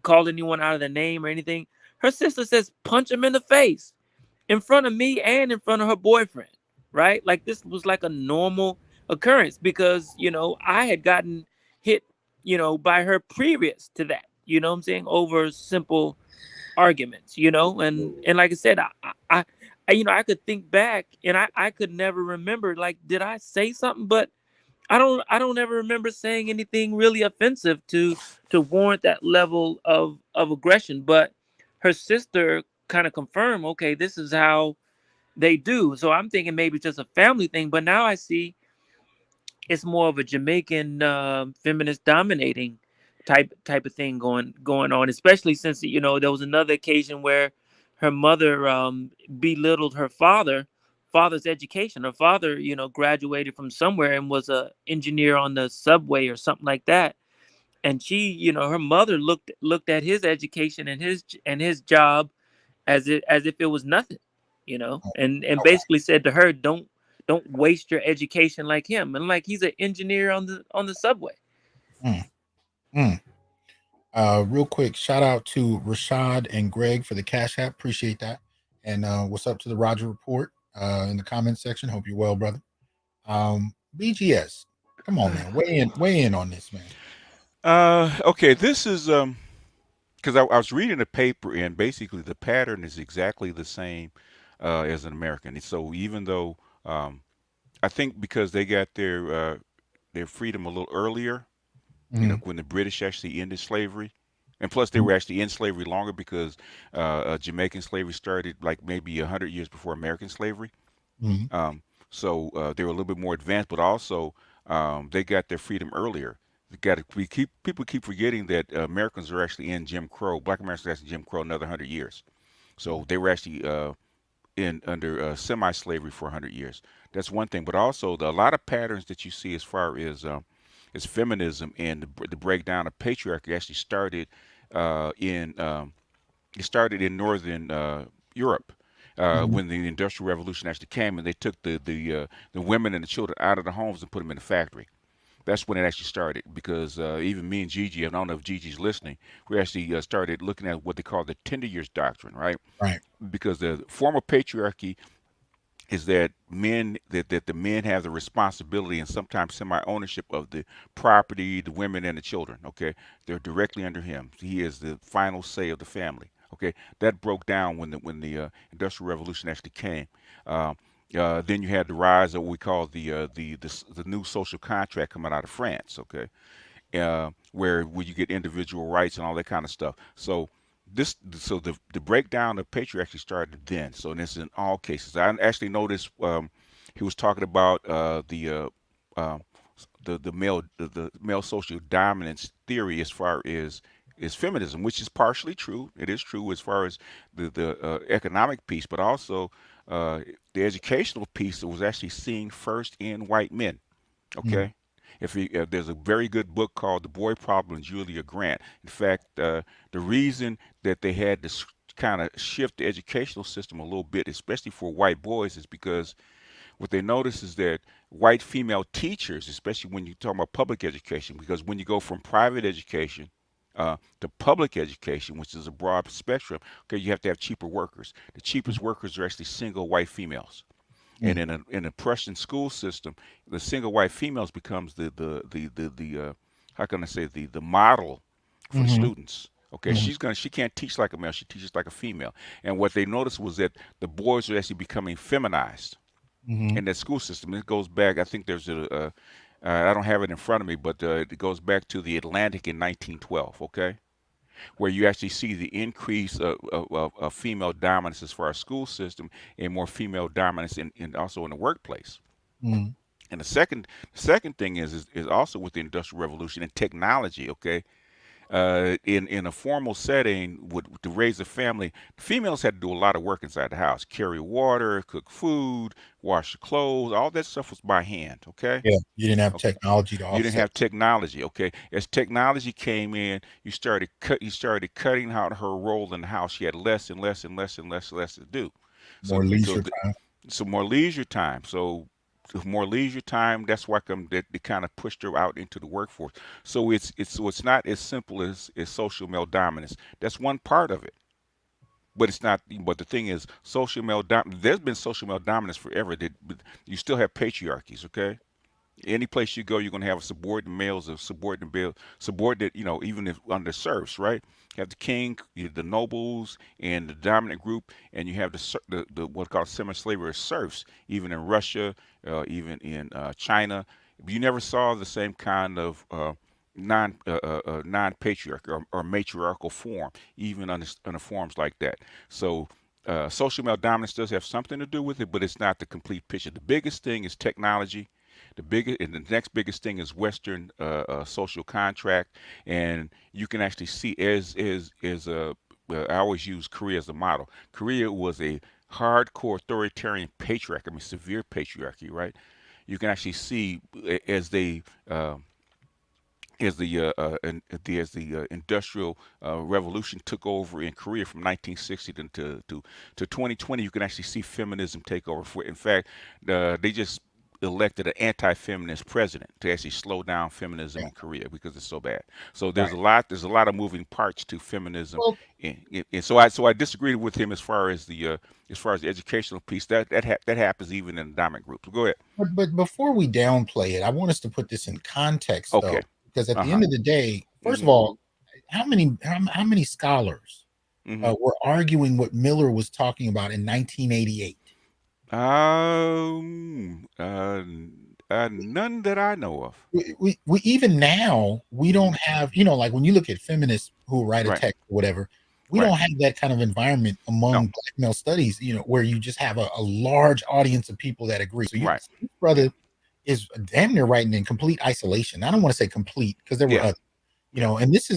called anyone out of their name or anything. Her sister says, punch him in the face in front of me and in front of her boyfriend, right? Like this was like a normal occurrence because, I had gotten hit, by her previous to that, you know what I'm saying, over simple arguments, and like I said, I could think back and I could never remember, like, did I say something? But I don't ever remember saying anything really offensive to warrant that level of aggression. But her sister kind of confirmed, okay, this is how they do. So I'm thinking maybe it's just a family thing. But now I see it's more of a Jamaican feminist dominating type of thing going on, especially since there was another occasion where her mother belittled her father's education. Her father, graduated from somewhere and was a engineer on the subway or something like that. And she, her mother looked at his education and his job as if it was nothing, and Okay. basically said to her, don't waste your education like him. And like he's an engineer on the subway. Mm, mm. Real quick, shout out to Rashad and Greg for the Cash App. Appreciate that. And what's up to the Roger Report in the comment section. Hope you're well, brother. BGS, come on, man. Weigh in on this, man. Okay, this is because I was reading a paper and basically the pattern is exactly the same as an American. And so even though I think because they got their freedom a little earlier, Mhm, when the British actually ended slavery, and plus they mhm, were actually in slavery longer because Jamaican slavery started like maybe 100 years before American slavery. mhm, Um, so they were a little bit more advanced, but also they got their freedom earlier. People keep forgetting that Americans are actually in Jim Crow. Black Americans are actually in Jim Crow another 100 years. So they were actually in under semi-slavery for 100 years. That's one thing, but also a lot of patterns that you see as far as feminism and the breakdown of patriarchy actually started in it started in northern Europe mhm, when the Industrial Revolution actually came, and they took the women and the children out of the homes and put them in the factory. That's when it actually started. Because even me and Gigi, and I don't know if Gigi's listening, we actually started looking at what they call the tender years doctrine, right? right. Because the form of patriarchy is that that the men have the responsibility and sometimes semi ownership of the property, the women and the children. Okay, they're directly under him. He is the final say of the family. Okay, that broke down when the Industrial Revolution actually came. Uh, then you had the rise of what we call the new social contract coming out of France. Okay, where you get individual rights and all that kind of stuff. So the breakdown of patriarchy started then. So this is in all cases. I actually noticed he was talking about uh, the male social dominance theory as far as is feminism, which is partially true. It is true as far as the economic piece, but also uh, the educational piece that was actually seen first in white men. Mhm, Okay. There's a very good book called The Boy Problem and Julia Grant. In fact, the reason that they had to kind of shift the educational system a little bit, especially for white boys, is because what they notice is that white female teachers, especially when you talk about public education, because when you go from private education to public education, which is a broad spectrum, okay, you have to have cheaper workers. The cheapest workers are actually single white females. And mhm, in a Prussian school system, the single white females becomes the how can I say the model for the mhm, students. Okay, mhm, she can't teach like a male, she teaches like a female. And what they noticed was that the boys are actually becoming feminized mhm, in that school system. It goes back. I think there's I don't have it in front of me, but it goes back to the Atlantic in 1912. Okay, where you actually see the increase of female dominance as far as school system and more female dominance in also in the workplace. mhm, And the second thing is also with the Industrial Revolution and technology. Okay, In a formal setting, to raise a family, females had to do a lot of work inside the house: carry water, cook food, wash clothes. All that stuff was by hand. Okay. Yeah, you didn't have Okay. technology to You didn't offset. have technology. Okay. As technology came in, you started cutting out her role in the house. She had less and less and less and less to do. So More so leisure the, time. so more leisure time. So more leisure time. That's why they kind of pushed her out into the workforce. So it's not as simple as social male dominance. That's one part of it, but it's not. But the thing is, there's been social male dominance forever. But you still have patriarchies. Okay. Any place you go, you're going to have a subordinate males, a subordinate male, subordinate, even if under serfs, right? You have the king, the nobles, and the dominant group, and you have the what's called semi-slavery serfs, even in Russia, even in China. You never saw the same kind of non-patriarchal or matriarchal form, even under forms like that. So social male dominance does have something to do with it, but it's not the complete picture. The biggest thing is technology. The next biggest thing is Western social contract, and you can actually see I always use Korea as a model. Korea was a hardcore authoritarian patriarchy. I mean, severe patriarchy, right? You can actually see as they as the industrial revolution took over in Korea from 1960 to 2020, you can actually see feminism take over. In fact, they just elected an anti-feminist president to actually slow down feminism Yeah. in Korea because it's so bad. So Right. there's a lot of moving parts to feminism, Well, and so I disagreed with him as far as the educational piece. That happens even in the dominant group. So go ahead. but before we downplay it, I want us to put this in context, Okay. though, because at Uh the huh. end of the day, first of Mhm. all, how many scholars Mhm. were arguing what Miller was talking about in 1988? None that I know of. We even now we Hmm. don't have, like when you look at feminists who write a Right, text or whatever, we right. don't have that kind of environment among No, black male studies, where you just have a large audience of people that agree. So right. this Yeah, brother is damn near writing in complete isolation. I don't want to say complete because there were yeah, others, yeah, and this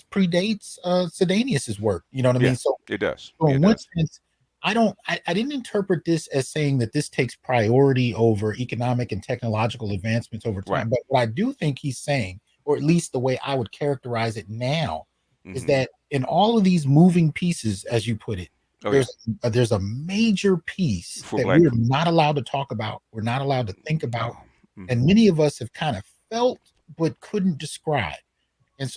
predates Sedanius's work. You know what I yeah. mean? So It does. so Yeah, in it one does. sense, I didn't interpret this as saying that this takes priority over economic and technological advancements over Right. time. But what I do think he's saying, or at least the way I would characterize it now, is Hmm. that in all of these moving pieces, as you put it, Oh yeah. there's a major piece For that black we're people. not allowed to talk about, we're not allowed to think about, Oh. and Hmm. many of us have kind of felt but couldn't describe. And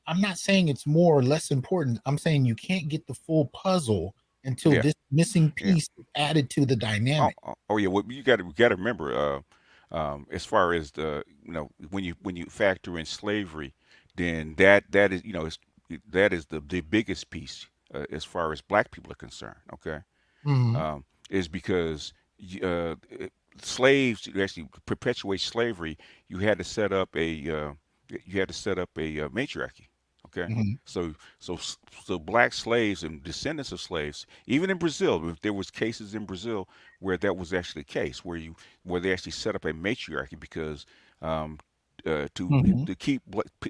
I'm not saying it's more or less important. I'm saying you can't get the full puzzle until Yeah. this missing Yeah. piece is added to the Oh. dynamic. Oh yeah. Well, you got to remember. As far as when you factor in slavery, then that is that is the biggest piece as far as black people are concerned. Okay. Mhm. Is because slaves to actually perpetuate slavery, you had to set up a matriarchy. Okay, Mhm. so so black slaves and descendants of slaves, even in Brazil, there was cases in Brazil where that was actually the case, where they actually set up a matriarchy because um, Mhm. to keep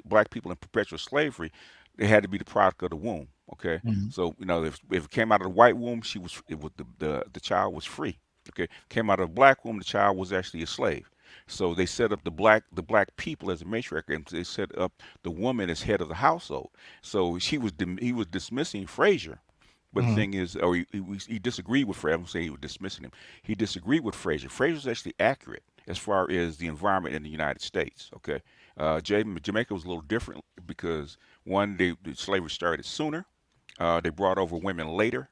black people in perpetual slavery, they had to be the product of the womb. Okay, Mhm. so if it came out of the white womb, the child was free. Okay, came out of the black womb, the child was actually a slave. So they set up the black people as a matriarch, and they set up the woman as head of the household. So he was dismissing Frazier. But the Mhm. thing is, or he disagreed with Frazier. I'm saying he was dismissing him. He disagreed with Frazier. Frazier was actually accurate as far as the environment in the United States. Okay, Jamaica was a little different because one, the slavery started sooner. They brought over women later,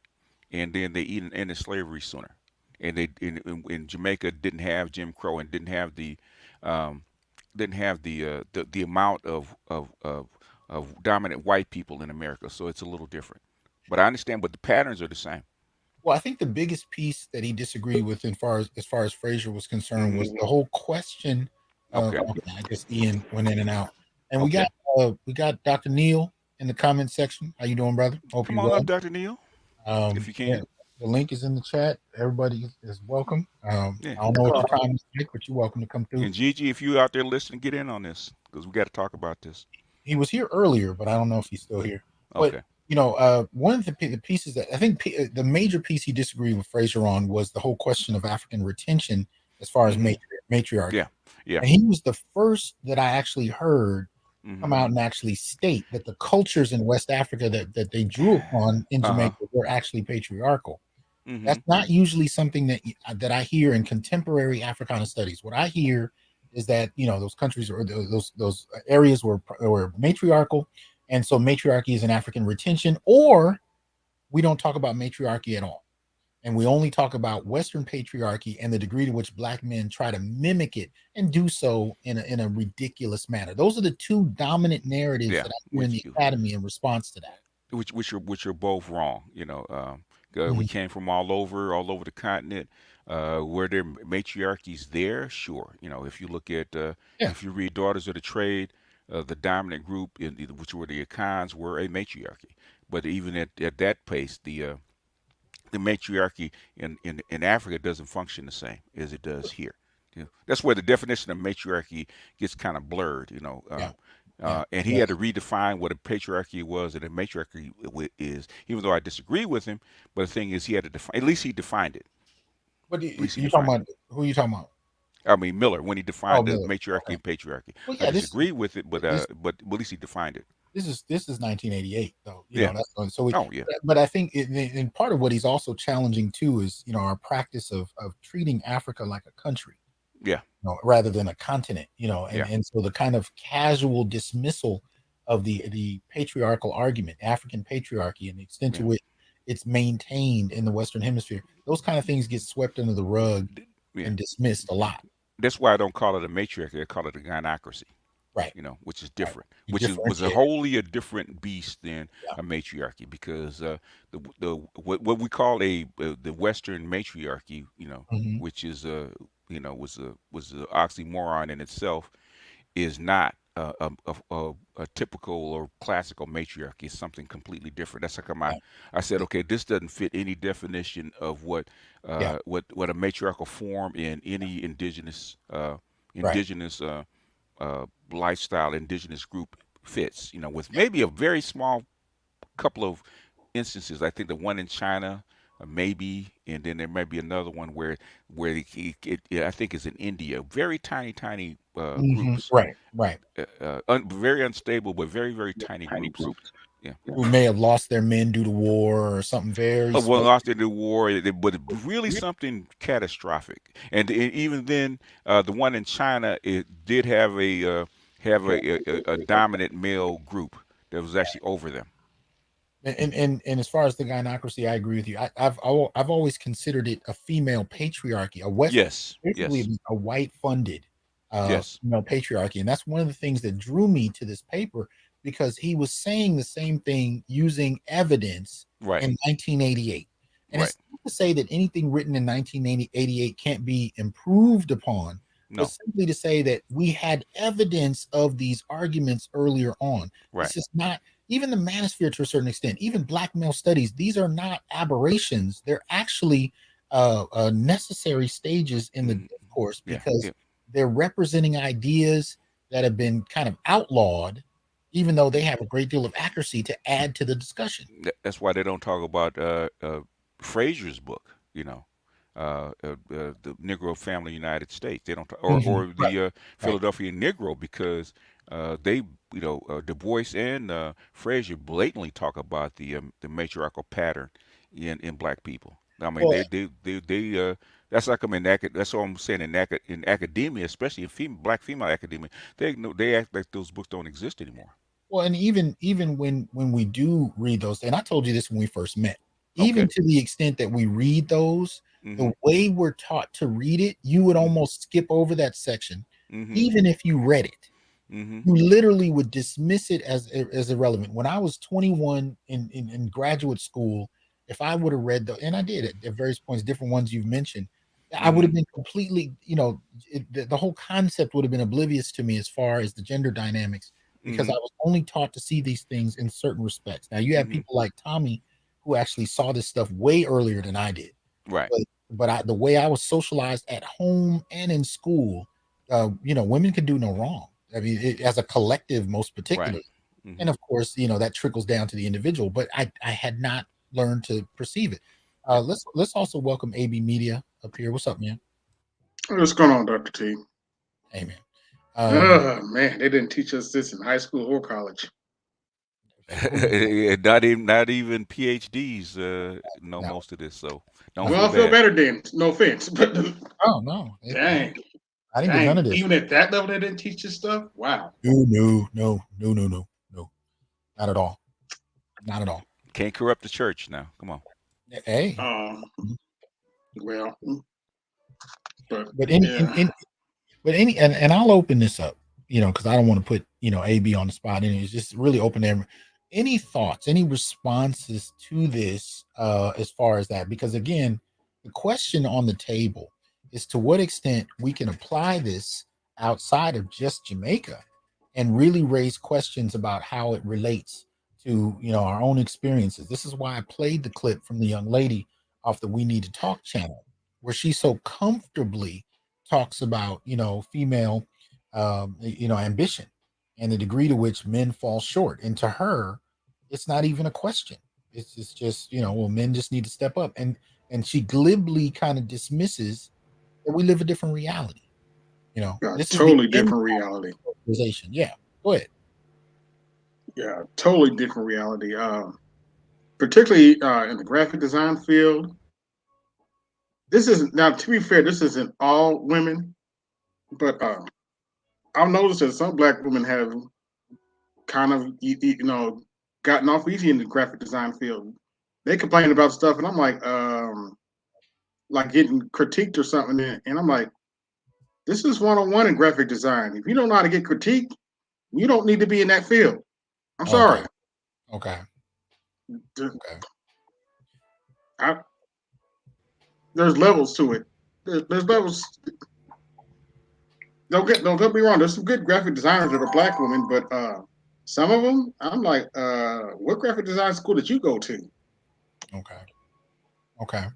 and then they even ended slavery sooner. And they in Jamaica didn't have Jim Crow and um, didn't have the amount of dominant white people in America. So it's a little different. But I understand, but the patterns are the same. Well, I think the biggest piece that he disagreed with, as far as Frazier was concerned, Hmm. was the whole question of. Okay. Okay, I guess Ian went in and out, and Okay. we got Dr. Neil in the comment section. How you doing, brother? Hope Come you on up, well. Dr. Neal, if you Yeah, can. the link is in the chat. Everybody is welcome. Yeah. I don't know what your time is like, but you're welcome to come through. And Gigi, if you out there listening, get in on this because we got to talk about this. he was here earlier, but I don't know if he's still here. But Okay. one of the pieces that I think the major piece he disagreed with Fraser on was the whole question of African retention as far as matriarchy. Yeah. Yeah. And he was the first that I actually heard come out and actually state that the cultures in West Africa that they drew upon in Jamaica were actually patriarchal. That's not usually something that I hear in contemporary Africana studies. What I hear is that those countries or those areas were matriarchal, and so matriarchy is an African retention, or we don't talk about matriarchy at all, and we only talk about Western patriarchy and the degree to which Black men try to mimic it and do so in a ridiculous manner. Those are the two dominant narratives that I hear in the academy in response to that. Which are both wrong. We came from all over the continent. Were there matriarchies there? Sure. If you look at if you read Daughters of the Trade, the dominant group which were the Akans were a matriarchy. But even at that pace, the matriarchy in Africa doesn't function the same as it does here. That's where the definition of matriarchy gets kind of blurred. And he had to redefine what a patriarchy was and a matriarchy is, even though I disagree with him. But the thing is, he had to define. At least he defined it. But you talking about who are you talking about? I mean Miller, when he defined the matriarchy and patriarchy. Well, I disagree with it, but at least he defined it. This is 1988, though. But I think and part of what he's also challenging too is our practice of treating Africa like a country. Yeah. Rather than a continent, and so the kind of casual dismissal of the patriarchal argument, African patriarchy, and the extent to which it's maintained in the Western Hemisphere, those kind of things get swept under the rug and dismissed a lot. That's why I don't call it a matriarchy. I call it a gynocracy. Right. Which is different, was a wholly a different beast than a matriarchy, because what we call the Western matriarchy, which is was an oxymoron in itself, is not a typical or classical matriarchy. It's something completely different. That's how I said, okay, this doesn't fit any definition of what a matriarchal form in any indigenous lifestyle, indigenous group fits. With maybe a very small couple of instances. I think the one in China, maybe, and then there may be another one where I think is in India. Very tiny groups. Right. Very unstable, but very, very tiny groups. Yeah. Who may have lost their men due to war or something very. Lost due to war, but really something catastrophic. And even then, the one in China, it did have a dominant male group that was actually over them. And as far as the gynocracy, I agree with you. I've always considered it a female patriarchy, a white funded patriarchy, and that's one of the things that drew me to this paper, because he was saying the same thing using evidence in 1988. And it's not to say that anything written in 1988 can't be improved upon, but simply to say that we had evidence of these arguments earlier on. It's just not, even the manosphere to a certain extent, even Black male studies, these are not aberrations. They're actually necessary stages in the discourse, because they're representing ideas that have been kind of outlawed, even though they have a great deal of accuracy to add to the discussion. That's why they don't talk about Fraser's book, the Negro Family United States. They don't, or the Philadelphia Negro, because they, Du Bois and Fraser blatantly talk about the matriarchal pattern in Black people. I mean, they that's like that's what I'm saying in academia, especially in Black female academia, they act like those books don't exist anymore. Well, and even when we do read those, and I told you this when we first met, even to the extent that we read those, the way we're taught to read it, you would almost skip over that section, even if you read it. You literally would dismiss it as irrelevant. When I was 21 in graduate school, if I would have read and I did at various points, different ones you've mentioned, I would have been completely, the whole concept would have been oblivious to me as far as the gender dynamics, because I was only taught to see these things in certain respects. Now you have people like Tommy who actually saw this stuff way earlier than I did. Right. But the way I was socialized at home and in school, women can do no wrong. I mean, as a collective, most particularly. And of course, that trickles down to the individual. But I had not learned to perceive it. Let's also welcome AB Media up here. What's up, man? What's going on, Dr. T? Hey, man. Man, they didn't teach us this in high school or college. not even PhDs know most of this, so don't Well, I feel better then. No offense, but oh no, dang, I didn't get none of this. Even at that level, they didn't teach this stuff. Wow. No, not at all. Not at all. Can't corrupt the church now. Come on. Hey. Well, but I'll open this up, because I don't want to put AB on the spot. And it's just really open to everyone. Any thoughts, any responses to this as far as that? Because again, the question on the table is to what extent we can apply this outside of just Jamaica and really raise questions about how it relates to our own experiences. This is why I played the clip from the young lady off the We Need to Talk channel, where she so comfortably talks about female ambition and the degree to which men fall short. And to her, it's not even a question. It's just men just need to step up. And she glibly kind of dismisses that we live a different reality. This totally different reality. Yeah, go ahead. Yeah, totally different reality. Particularly in the graphic design field. This isn't, now to be fair, this isn't all women, but I've noticed that some Black women have kind of gotten off easy in the graphic design field. They complain about stuff, and I'm like getting critiqued or something, and I'm like, this is 101 in graphic design. If you don't know how to get critiqued, you don't need to be in that field. I'm sorry. Okay. There's levels to it. There's levels. Don't get me wrong. There's some good graphic designers that are Black women, but some of them, I'm like, what graphic design school did you go to? Okay.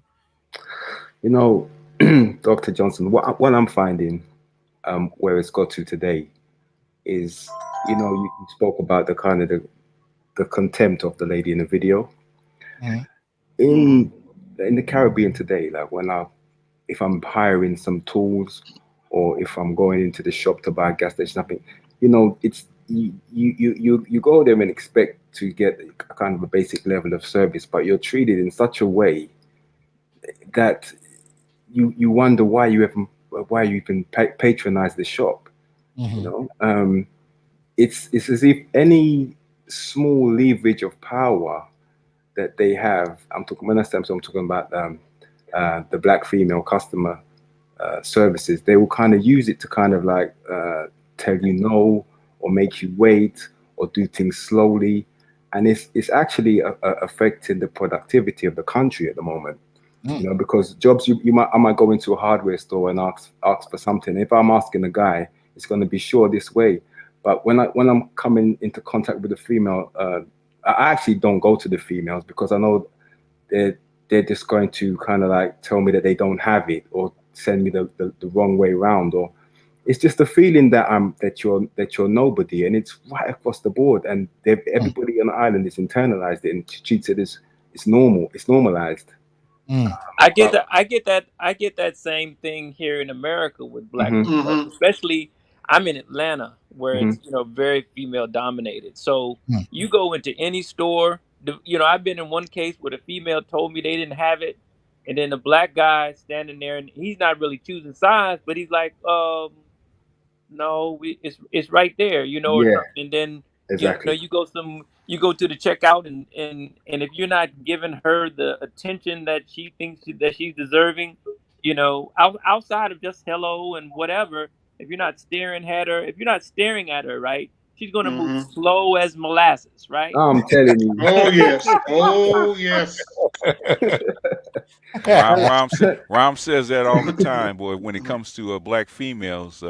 Dr. Johnson, what I'm finding, where it's got to today, is you spoke about the kind of the contempt of the lady in the video. Mm-hmm. In the Caribbean today, like if I'm hiring some tools, or if I'm going into the shop to buy a gas station, it's you go there and expect to get a kind of a basic level of service, but you're treated in such a way that you wonder why you even patronize the shop. Mm-hmm. It's as if any small leverage of power that they have. I'm talking about the Black female customer services. They will kind of use it to kind of like tell you no, or make you wait, or do things slowly, and it's actually affecting the productivity of the country at the moment. Because jobs, I might go into a hardware store and ask for something. If I'm asking a guy, it's going to be sure this way. But when I'm coming into contact with a female, I actually don't go to the females, because I know they're just going to kind of like tell me that they don't have it, or send me the wrong way around, or it's just a feeling that you're nobody, and it's right across the board. And everybody on the island is internalized it and treats it as it's normal. It's normalized. I get that same thing here in America with Black people, especially I'm in Atlanta, where it's very female dominated. So you go into any store, I've been in one case where the female told me they didn't have it, and then the Black guy standing there, and he's not really choosing sides, but he's like, no, it's right there, or something. And then exactly. you go to the checkout, and if you're not giving her the attention that she thinks that she's deserving, outside of just hello and whatever, if you're not staring at her, right, she's gonna move slow as molasses, right? I'm telling you. Oh yes. Rom says that all the time, boy. When it comes to Black females,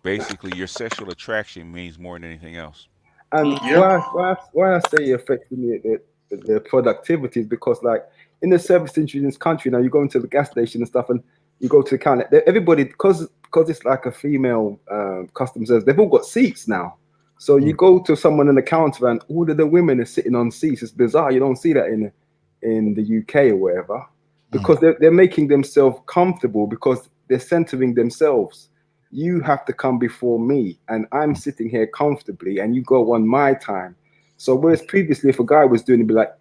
basically your sexual attraction means more than anything else. And why I say it affects me the productivity is because, like, in the service industry in this country now, you go into the gas station and stuff, and you go to the counter. Everybody, because it's like a female customer service, they've all got seats now. So you go to someone in the counter and all of the women are sitting on seats. It's bizarre. You don't see that in the UK or wherever, because they're making themselves comfortable, because they're centering themselves. You have to come before me, and I'm sitting here comfortably, and you go on my time. So whereas previously, if a guy was doing it, be like,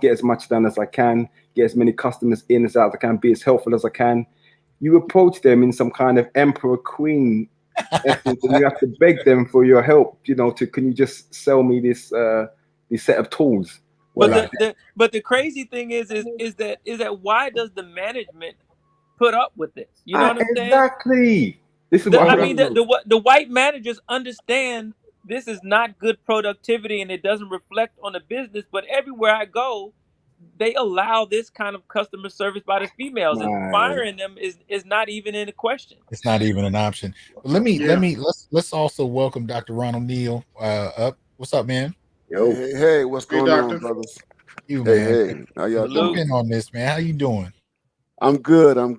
get as much done as I can, get as many customers in as out as I can, be as helpful as I can. You approach them in some kind of emperor queen essence, and you have to beg them for your help. Can you just sell me this set of tools? But the crazy thing is that why does the management put up with this? You know what I'm saying? Exactly. This is what I mean, the white managers understand this is not good productivity and it doesn't reflect on the business. But everywhere I go, they allow this kind of customer service by the females, and firing them is not even in the question. It's not even an option. But let's also welcome Dr. Ronald Neal up. What's up, man? Yo. Hey, what's going on, brothers? You, man. Hey, how y'all Jump doing? in on this, man. How you doing? I'm good. I'm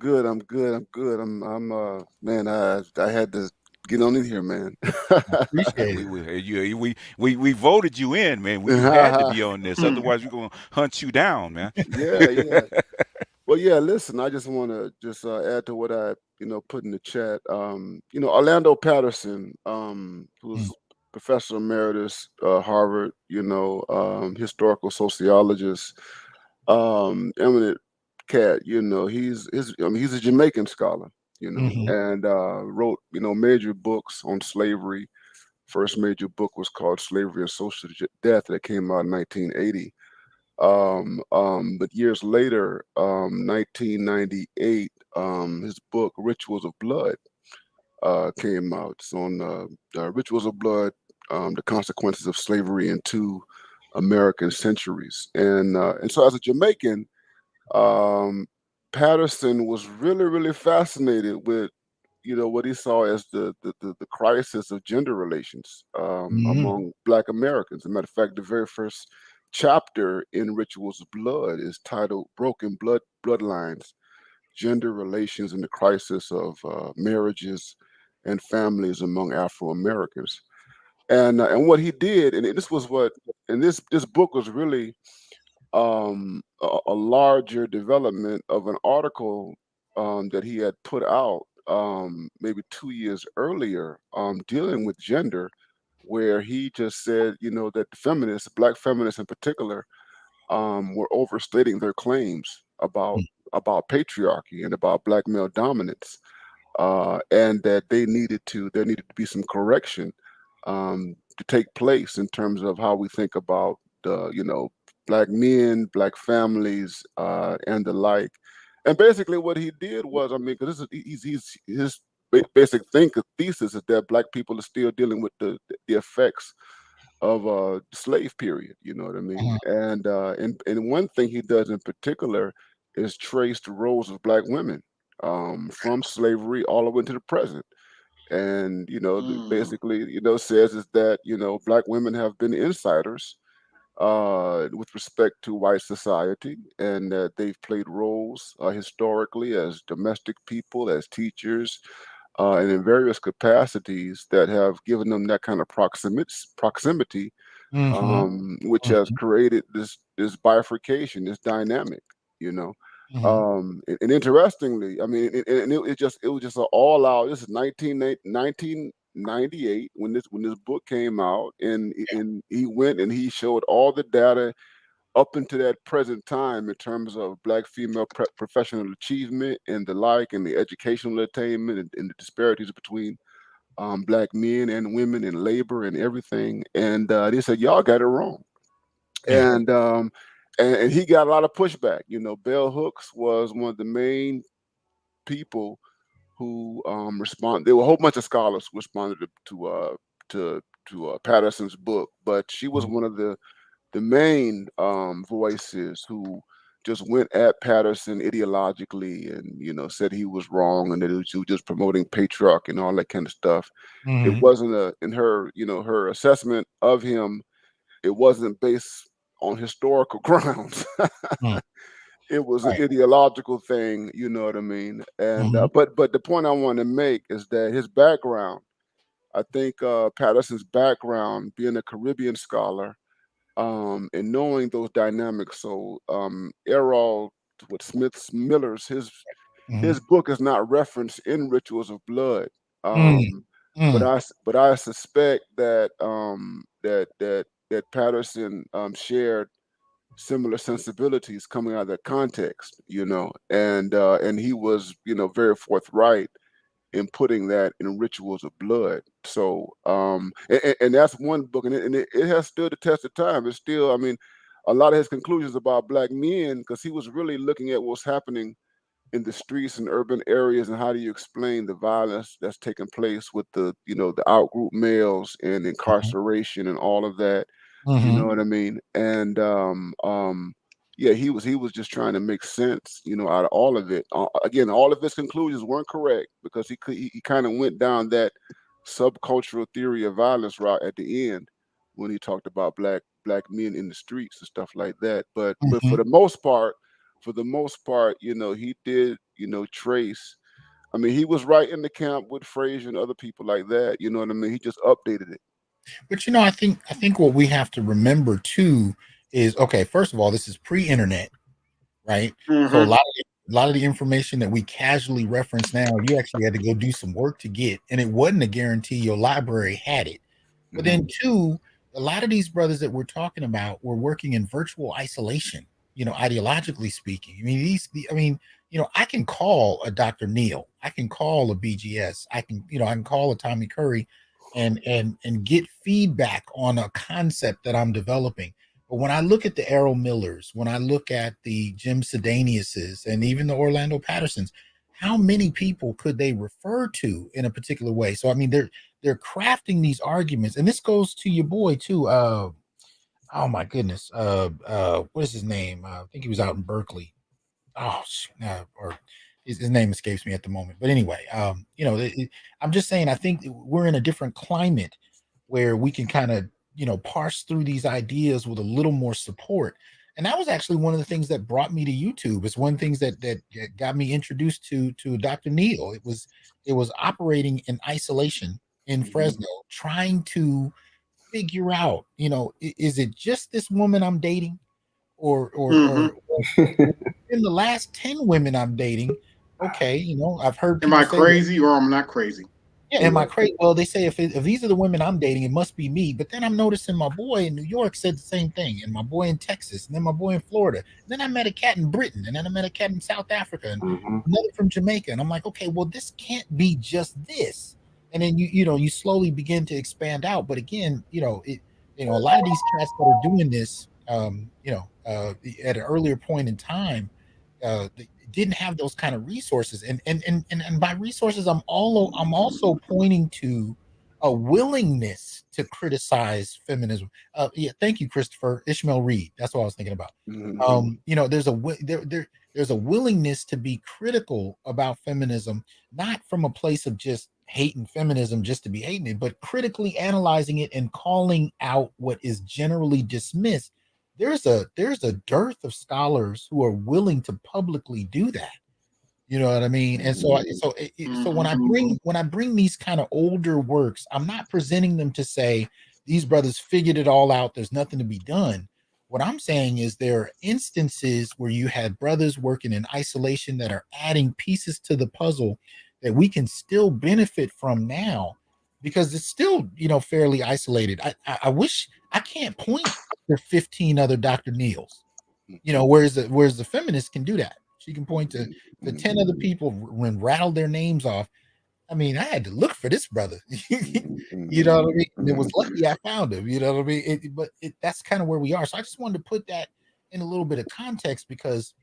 man, I had to get on in here, man. Appreciate it. We voted you in, man. You had to be on this, otherwise we're gonna hunt you down, man. Yeah. Well, yeah. Listen, I just want to add to what I put in the chat. Orlando Patterson, who's professor emeritus, Harvard, historical sociologist, eminent cat. He's a Jamaican scholar, and wrote major books on slavery. First major book was called Slavery and Social Death, that came out in 1980. But years later, 1998, his book Rituals of Blood came out. It's on Rituals of Blood, the consequences of slavery in 2 American centuries. And so as a Jamaican, Patterson was really, really fascinated with what he saw as the crisis of gender relations among Black Americans. As a matter of fact, the very first chapter in Rituals of Blood is titled Broken Bloodlines, Gender Relations and the Crisis of Marriages and Families Among Afro-Americans. And what he did, and this book was really a larger development of an article that he had put out maybe 2 years earlier, dealing with gender, where he just said, that the feminists, Black feminists in particular, were overstating their claims about patriarchy and about Black male dominance, and that there needed to be some correction to take place in terms of how we think about Black men, Black families, and the like. And basically, what he did was, because his basic thesis is that Black people are still dealing with the effects of the slave period. You know what I mean? And one thing he does in particular is trace the roles of Black women from slavery all the way into the present. And basically, says is that Black women have been insiders with respect to white society, and that they've played roles historically as domestic people, as teachers, and in various capacities that have given them that kind of proximity, which has created this bifurcation, this dynamic, and interestingly, it was just an all out. This is 1998 when this book came out, and he went and he showed all the data up into that present time in terms of Black female professional achievement and the like, and the educational attainment, and the disparities between Black men and women in labor and everything. And they said, y'all got it wrong. And he got a lot of pushback. Bell Hooks was one of the main people who responded. There were a whole bunch of scholars who responded to Patterson's book, but she was one of the main voices who just went at Patterson ideologically, and said he was wrong, and that he was just promoting patriarchy and all that kind of stuff. It wasn't in her her assessment of him. It wasn't based on historical grounds. It was an ideological thing, you know what I mean? And but the point I want to make is that his background I think Patterson's background, being a Caribbean scholar, and knowing those dynamics. So Errol with Smith Miller's his book is not referenced in Rituals of Blood. But I suspect that that Patterson shared similar sensibilities coming out of that context, and he was, very forthright in putting that in Rituals of Blood. So and that's one book, and it has stood the test of time. It's still, I mean, a lot of his conclusions about Black men, because he was really looking at what's happening in the streets and urban areas, and how do you explain the violence that's taking place with the outgroup males and incarceration and all of that. You know what I mean? And yeah, he was just trying to make sense, out of all of it. Again, all of his conclusions weren't correct, because he kind of went down that subcultural theory of violence route at the end when he talked about black men in the streets and stuff like that. But for the most part, he did, trace. I mean, he was right in the camp with Frazier and other people like that. You know what I mean? He just updated it. But I think what we have to remember too is, okay, first of all, this is pre-internet, right? So a lot of the information that we casually reference now, you actually had to go do some work to get, and it wasn't a guarantee your library had it. But then two, a lot of these brothers that we're talking about were working in virtual isolation, ideologically speaking. I mean, I can call a Dr. Neal, I can call a BGS, I can call a Tommy Curry and get feedback on a concept that I'm developing. But when I look at the Errol Millers, when I look at the Jim Sedaniuses, and even the Orlando Pattersons, how many people could they refer to in a particular way? So I mean, they're crafting these arguments, and this goes to your boy too. Oh my goodness, what is his name? I think he was out in Berkeley. Or his name escapes me at the moment. But anyway, I'm just saying, I think we're in a different climate where we can kind of, parse through these ideas with a little more support. And that was actually one of the things that brought me to YouTube. It's one of the things that got me introduced to Dr. Neal. It was operating in isolation in Fresno, trying to figure out, is it just this woman I'm dating, or in the last 10 women I'm dating? Okay, I've heard am people I say, crazy or I'm not crazy? yeah, am I crazy? Well, they say if these are the women I'm dating, it must be me. But then I'm noticing my boy in New York said the same thing, and my boy in Texas, and then my boy in Florida. And then I met a cat in Britain, and then I met a cat in South Africa, and another from Jamaica. And I'm like, okay, well, this can't be just this. And then you slowly begin to expand out. But again, a lot of these cats that are doing this, at an earlier point in time, didn't have those kind of resources, and by resources, I'm also pointing to a willingness to criticize feminism. Yeah, thank you, Christopher. Ishmael Reed, that's what I was thinking about. There's a willingness to be critical about feminism, not from a place of just hating feminism just to be hating it, but critically analyzing it and calling out what is generally dismissed. There's a dearth of scholars who are willing to publicly do that. You know what I mean? And so when I bring these kind of older works, I'm not presenting them to say these brothers figured it all out, there's nothing to be done. What I'm saying is there are instances where you had brothers working in isolation that are adding pieces to the puzzle that we can still benefit from now, because it's still, fairly isolated. I wish I can't point to 15 other Dr. Neals, whereas the feminist can do that. She can point to 10 other people and rattle their names off. I mean, I had to look for this brother. You know what I mean? And it was lucky I found him. You know what I mean? That's kind of where we are. So I just wanted to put that in a little bit of context, because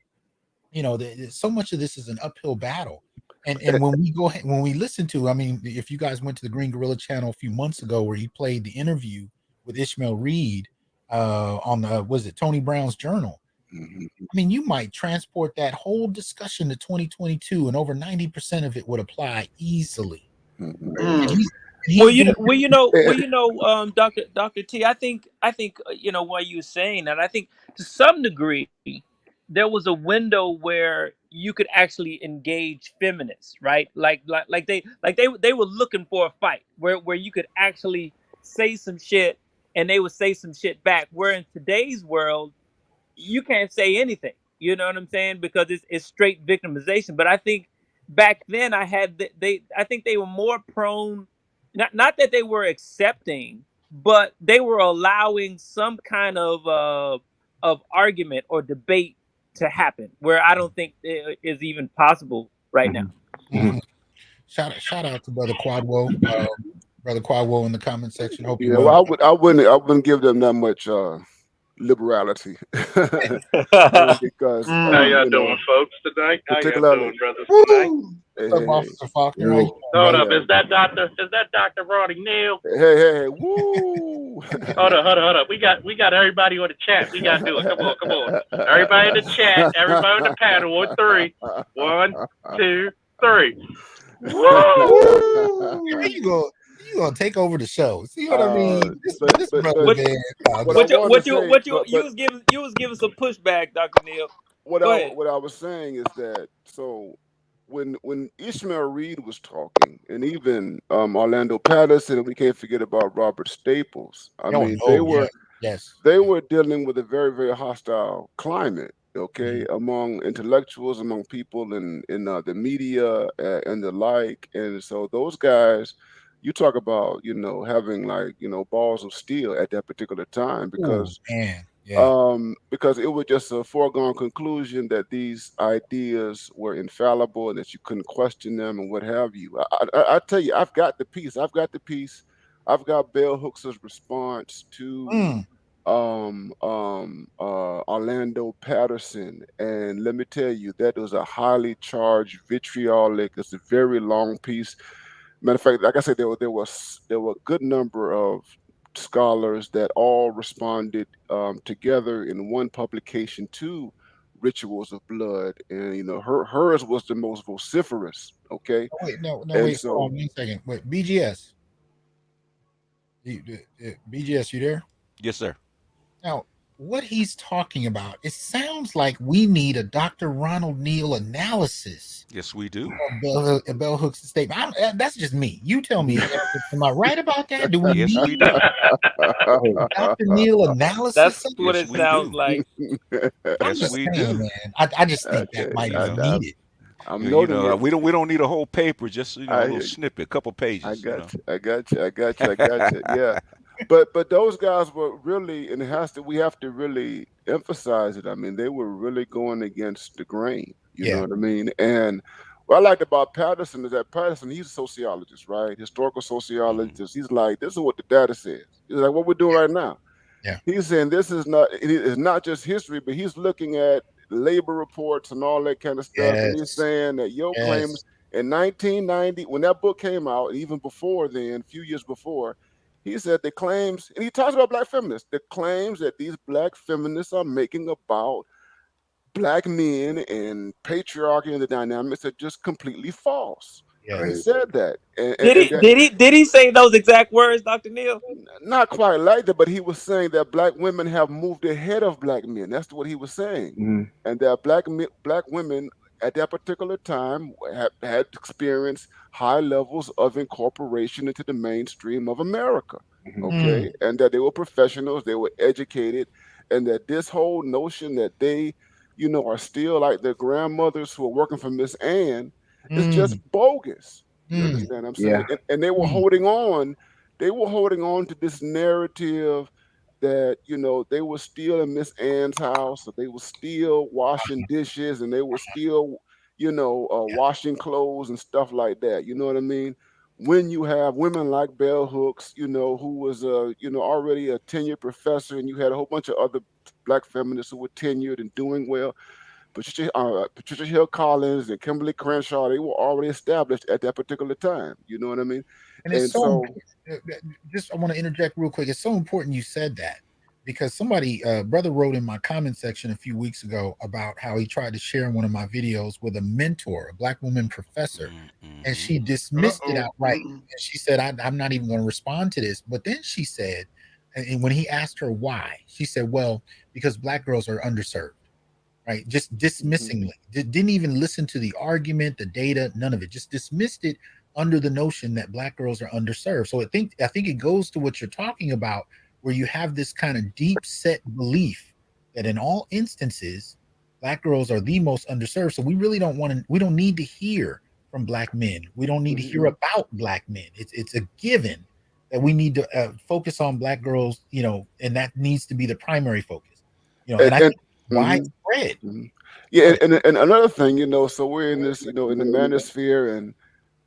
so much of this is an uphill battle. And when we listen to, I mean, if you guys went to the Green Gorilla channel a few months ago where he played the interview with Ishmael Reed on the Tony Brown's Journal, I mean, you might transport that whole discussion to 2022, and over 90% of it would apply easily. Dr. T, I think while you were saying that, I think to some degree there was a window where you could actually engage feminists, right? Like they were looking for a fight where you could actually say some shit and they would say some shit back. Where in today's world, you can't say anything. You know what I'm saying? Because it's straight victimization. But I think back then I think they were more prone, not that they were accepting, but they were allowing some kind of argument or debate to happen, where I don't think it is even possible right now. Mm-hmm. Shout out to Brother Quadwo. Brother Quadwo in the comment section. Hope you well, I wouldn't give them that much liberality. Because how y'all doing, folks, tonight? How y'all doing, brothers, tonight? Officer Faulkner. Hold up, is that Dr. Roddy Neal? Hey, woo! hold up. We got everybody on the chat. We gotta do it. Come on. Everybody in the chat, everybody on the panel on 3. 1, 2, 3. Woo! There you go. You gonna take over the show? See what I mean? This brother, man. You was giving some pushback, Dr. Neal. What I was saying is that when Ishmael Reed was talking, and even Orlando Patterson, and we can't forget about Robert Staples. They were dealing with a very, very hostile climate. Okay, among intellectuals, among people in the media and the like, and so those guys, you talk about having balls of steel at that particular time, because because it was just a foregone conclusion that these ideas were infallible and that you couldn't question them and what have you. I tell you, I've got the piece. I've got Bell Hooks' response to Orlando Patterson, and let me tell you, that was a highly charged, vitriolic. It's a very long piece. Matter of fact, like I said, there were a good number of scholars that all responded together in one publication to Rituals of Blood, and hers was the most vociferous. Okay. Oh, wait, no, wait. So, hold on 1 second. Wait, BGS. BGS, you there? Yes, sir. Now, what he's talking about, it sounds like we need a Dr. Ronald Neal analysis. Yes, we do. Bell Hooks' statement. That's just me. You tell me. Am I right about that? Do we Yes, need we do. Dr. Neal analysis? That's what it sounds like. Yes, we do. Man. I just think that might be needed. We don't need a whole paper, just a little snippet, a couple pages. I got you. Yeah. But those guys were really, and we have to really emphasize it. I mean, they were really going against the grain. You know what I mean? And what I liked about Patterson is that Patterson, he's a sociologist, right? Historical sociologist. He's like, this is what the data says. He's like, what we're doing right now. Yeah. He's saying it's not just history, but he's looking at labor reports and all that kind of stuff. And he's saying that your claims in 1990, when that book came out, even before then, a few years before, he said the claims, and he talks about black feminists, the claims that these black feminists are making about black men and patriarchy and the dynamics are just completely false. He said that. Did he say those exact words, Dr. Neal? Not quite like that, but he was saying that black women have moved ahead of black men. That's what he was saying. And that black women at that particular time had experienced high levels of incorporation into the mainstream of America. Okay. And that they were professionals, they were educated, and that this whole notion that they, are still like their grandmothers who are working for Miss Ann is just bogus. You understand what I'm saying? And they were holding on to this narrative that, they were still in Miss Ann's house, so they were still washing dishes, and they were still, washing clothes and stuff like that. You know what I mean? When you have women like Bell Hooks, who was already a tenured professor, and you had a whole bunch of other black feminists who were tenured and doing well. Patricia Hill Collins and Kimberly Crenshaw, they were already established at that particular time. You know what I mean? And it's so just, I want to interject real quick. It's so important you said that, because somebody, brother, wrote in my comment section a few weeks ago about how he tried to share one of my videos with a mentor, a black woman professor, and she dismissed it outright. And she said, I'm not even going to respond to this. But then she said, and when he asked her why, she said, well, because black girls are underserved. right? Just dismissingly, didn't even listen to the argument, the data, none of it. Just dismissed it under the notion that Black girls are underserved. So I think it goes to what you're talking about, where you have this kind of deep set belief that in all instances, Black girls are the most underserved. So we really don't want to. We don't need to hear from Black men. We don't need to hear about Black men. It's a given that we need to focus on Black girls, and that needs to be the primary focus, and I think widespread. Yeah, and another thing, so we're in this, in the manosphere, and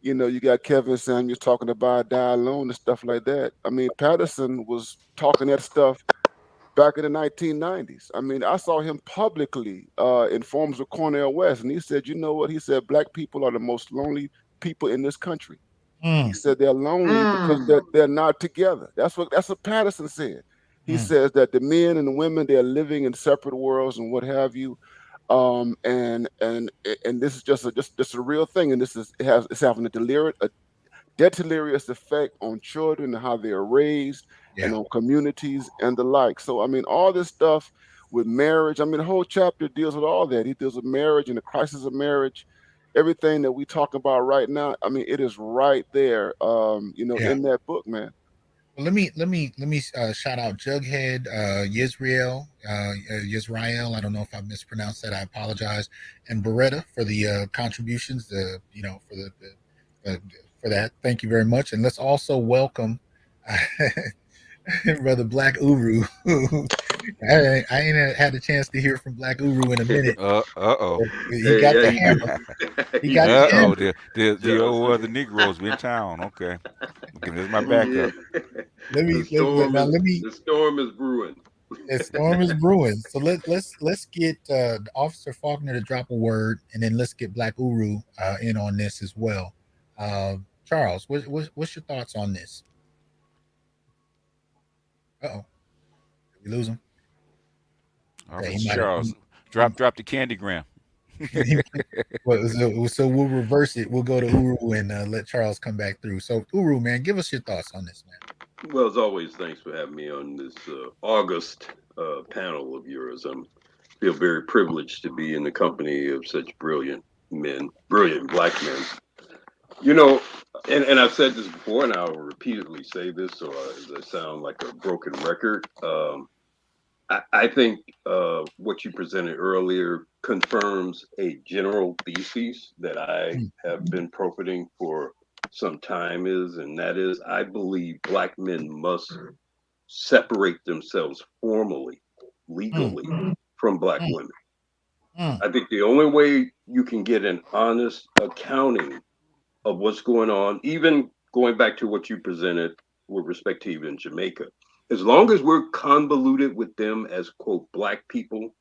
you got Kevin Samuels talking about die alone and stuff like that. I mean, Patterson was talking that stuff back in the 1990s. I mean, I saw him publicly in forums of Cornell West, and he said, you know what? He said, Black people are the most lonely people in this country. He said they're lonely because they're not together. That's what Patterson said. He says that the men and the women, they're living in separate worlds and what have you. And this is just a real thing, and it's having a deleterious effect on children and how they are raised and on communities and the like. So I mean, all this stuff with marriage, I mean, the whole chapter deals with all that. He deals with marriage and the crisis of marriage. Everything that we talk about right now, I mean, it is right there, in that book, man. Well, let me shout out Jughead, Yisrael, Yisrael. I don't know if I mispronounced that. I apologize. And Beretta for the contributions. For that. Thank you very much. And let's also welcome Brother Black Uru. I ain't had a chance to hear from Black Uru in a minute. He got the hammer. He got the hammer. The Negroes in town. Okay, this is my backup. The storm is brewing. The storm is brewing. So let's get Officer Faulkner to drop a word, and then let's get Black Uru in on this as well. Charles, what's your thoughts on this? Uh-oh. Did we lose him? Okay, Charles, drop the candygram. So we'll reverse it. We'll go to Uru and let Charles come back through. So Uru, man, give us your thoughts on this, man. Well, as always, thanks for having me on this August panel of yours. I feel very privileged to be in the company of such brilliant men, brilliant Black men. And I've said this before, and I'll repeatedly say this, or as I sound like a broken record. I think what you presented earlier confirms a general thesis that I have been profiting for some time, and that is, I believe Black men must separate themselves formally, legally, from Black women. I think the only way you can get an honest accounting of what's going on, even going back to what you presented with respect to even Jamaica, as long as we're convoluted with them as, quote, Black people,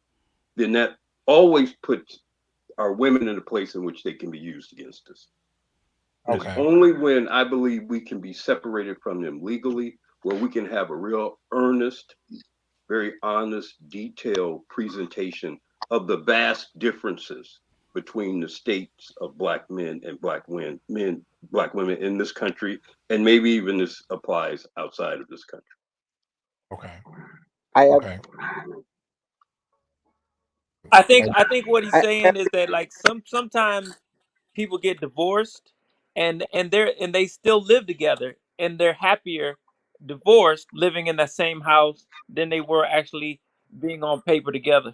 then that always puts our women in a place in which they can be used against us. It's only when I believe we can be separated from them legally, where we can have a real earnest, very honest, detailed presentation of the vast differences between the states of Black men and Black women in this country, and maybe even this applies outside of this country. I think what he's saying is that, like, sometimes people get divorced and they still live together, and they're happier divorced living in that same house than they were actually being on paper together.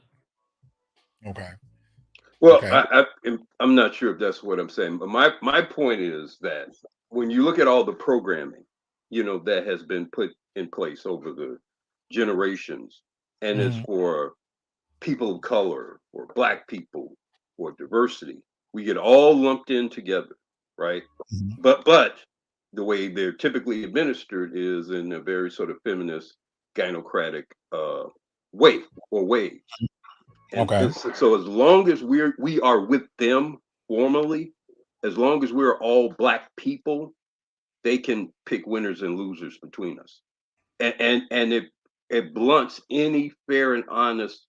Well, I'm not sure if that's what I'm saying, but my point is that when you look at all the programming, that has been put in place over the generations, and is for people of color or Black people or diversity, we get all lumped in together, right? But the way they're typically administered is in a very sort of feminist, gynocratic way or ways. And so as long as we are with them formally, as long as we're all Black people, they can pick winners and losers between us. And it blunts any fair and honest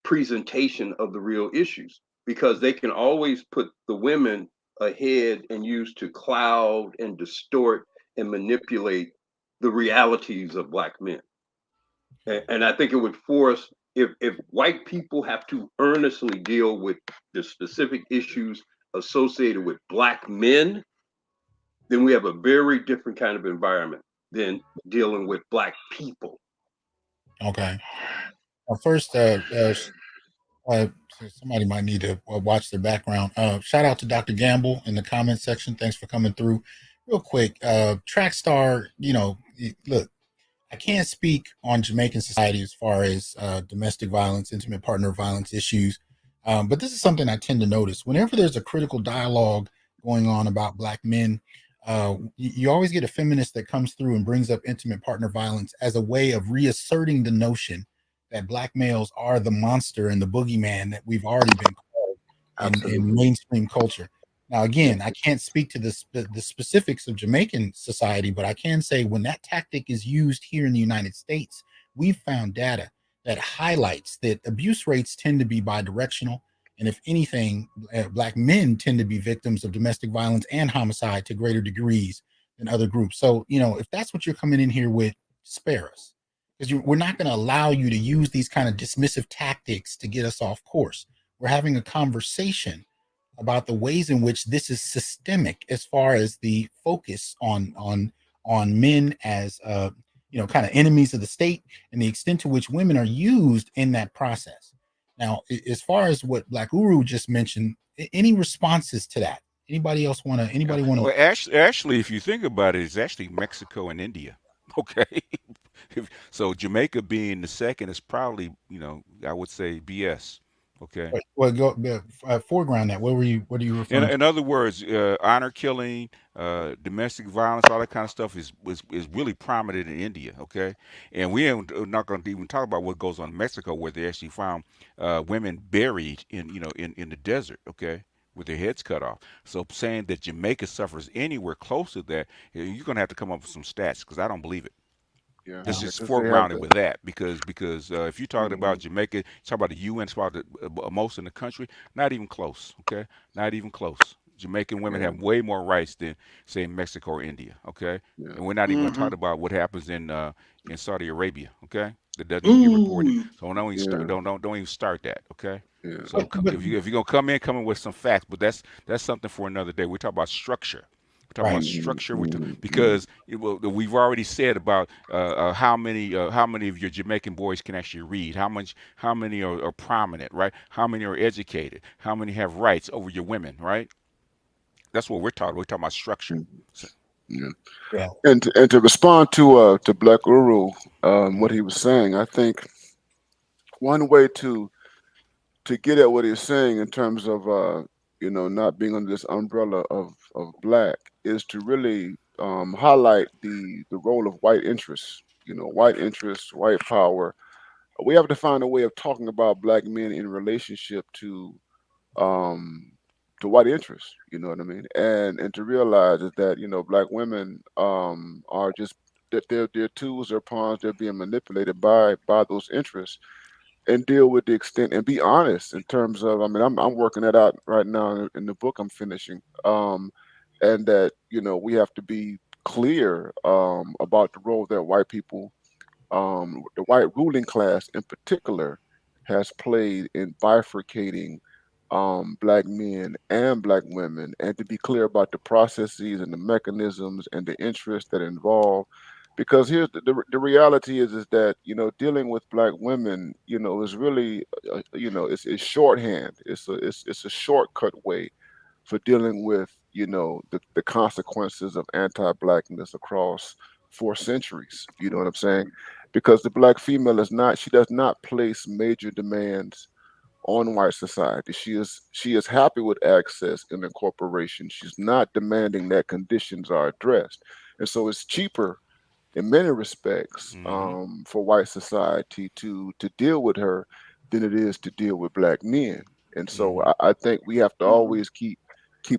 presentation of the real issues, because they can always put the women ahead and use to cloud and distort and manipulate the realities of Black men. And I think it would force if white people have to earnestly deal with the specific issues associated with Black men, then we have a very different kind of environment than dealing with Black people. Okay. Well, first, somebody might need to watch their background. Shout out to Dr. Gamble in the comment section. Thanks for coming through. Real quick, Trackstar, look, I can't speak on Jamaican society as far as domestic violence, intimate partner violence issues, but this is something I tend to notice. Whenever there's a critical dialogue going on about Black men, you always get a feminist that comes through and brings up intimate partner violence as a way of reasserting the notion that Black males are the monster and the boogeyman that we've already been called in mainstream culture. Now, again, I can't speak to the specifics of Jamaican society, but I can say when that tactic is used here in the United States, we've found data that highlights that abuse rates tend to be bidirectional. And if anything, Black men tend to be victims of domestic violence and homicide to greater degrees than other groups. So, if that's what you're coming in here with, spare us. Because we're not going to allow you to use these kind of dismissive tactics to get us off course. We're having a conversation about the ways in which this is systemic as far as the focus on men as kind of enemies of the state and the extent to which women are used in that process. Now, as far as what Black Uru just mentioned, any responses to that? Anybody want to? Well, actually, if you think about it, it's actually Mexico and India. Okay. So Jamaica being the second is probably, I would say BS. Okay. Well, go foreground that. What are you referring to? In other words, honor killing, domestic violence, all that kind of stuff is really prominent in India. Okay, and we're not going to even talk about what goes on in Mexico, where they actually found women buried in the desert. Okay, with their heads cut off. So saying that Jamaica suffers anywhere close to that, you're going to have to come up with some stats because I don't believe it. Yeah, Let's just because they have foreground it the with that because if you're talking about Jamaica, you talk about the UN, it's about the most in the country, not even close. Okay, not even close. Jamaican women have way more rights than say Mexico or India. Okay, and we're not even going to talk about what happens in Saudi Arabia. Okay, that doesn't even get reported. So don't even start that. Okay. So if you're gonna come in with some facts, but that's something for another day. We're talking about structure. We're talking about structure because we've already said about how many of your Jamaican boys can actually read, how many are prominent, right? How many are educated, how many have rights over your women, right? That's what we're talking. We're talking about structure. So, yeah. And to respond to Black Uru, what he was saying, I think one way to get at what he's saying in terms of not being under this umbrella of Black is to really highlight the role of white interests. White interests, white power. We have to find a way of talking about Black men in relationship to white interests. You know what I mean? And to realize that Black women are just that they're tools or pawns. They're being manipulated by those interests. And deal with the extent and be honest in terms of, I'm working that out right now in the book I'm finishing. And that, we have to be clear about the role that white people, the white ruling class in particular, has played in bifurcating Black men and Black women, and to be clear about the processes and the mechanisms and the interests that involve. Because here's the reality is that dealing with Black women is really it's shorthand. It's a shortcut way for dealing with the consequences of anti-Blackness across 4 centuries. You know what I'm saying? Because the Black female she does not place major demands on white society. She is happy with access and incorporation. She's not demanding that conditions are addressed, and so it's cheaper in many respects for white society to deal with her than it is to deal with Black men. And so I think we have to always keep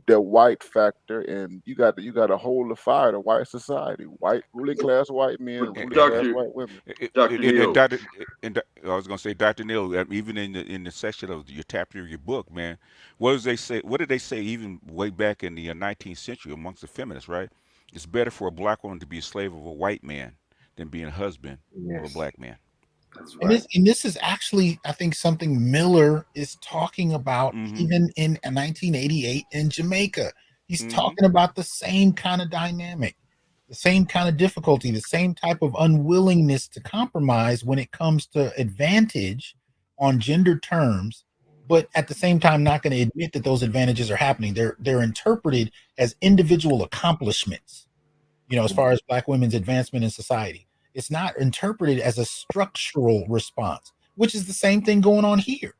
that white factor, and you got to hold the fire to white society, white ruling class white men, ruling class white women. Dr. Neal. I was going to say, Dr. Neal, even in the section of your chapter of your book, man, what did they say even way back in the 19th century amongst the feminists, right? It's better for a Black woman to be a slave of a white man than being a husband of a Black man. That's And right. this is actually, I think, something Miller is talking about even in 1988 in Jamaica. He's talking about the same kind of dynamic, the same kind of difficulty, the same type of unwillingness to compromise when it comes to advantage on gender terms, but at the same time not going to admit that those advantages are happening. They're interpreted as individual accomplishments, as far as Black women's advancement in society. It's not interpreted as a structural response, which is the same thing going on here.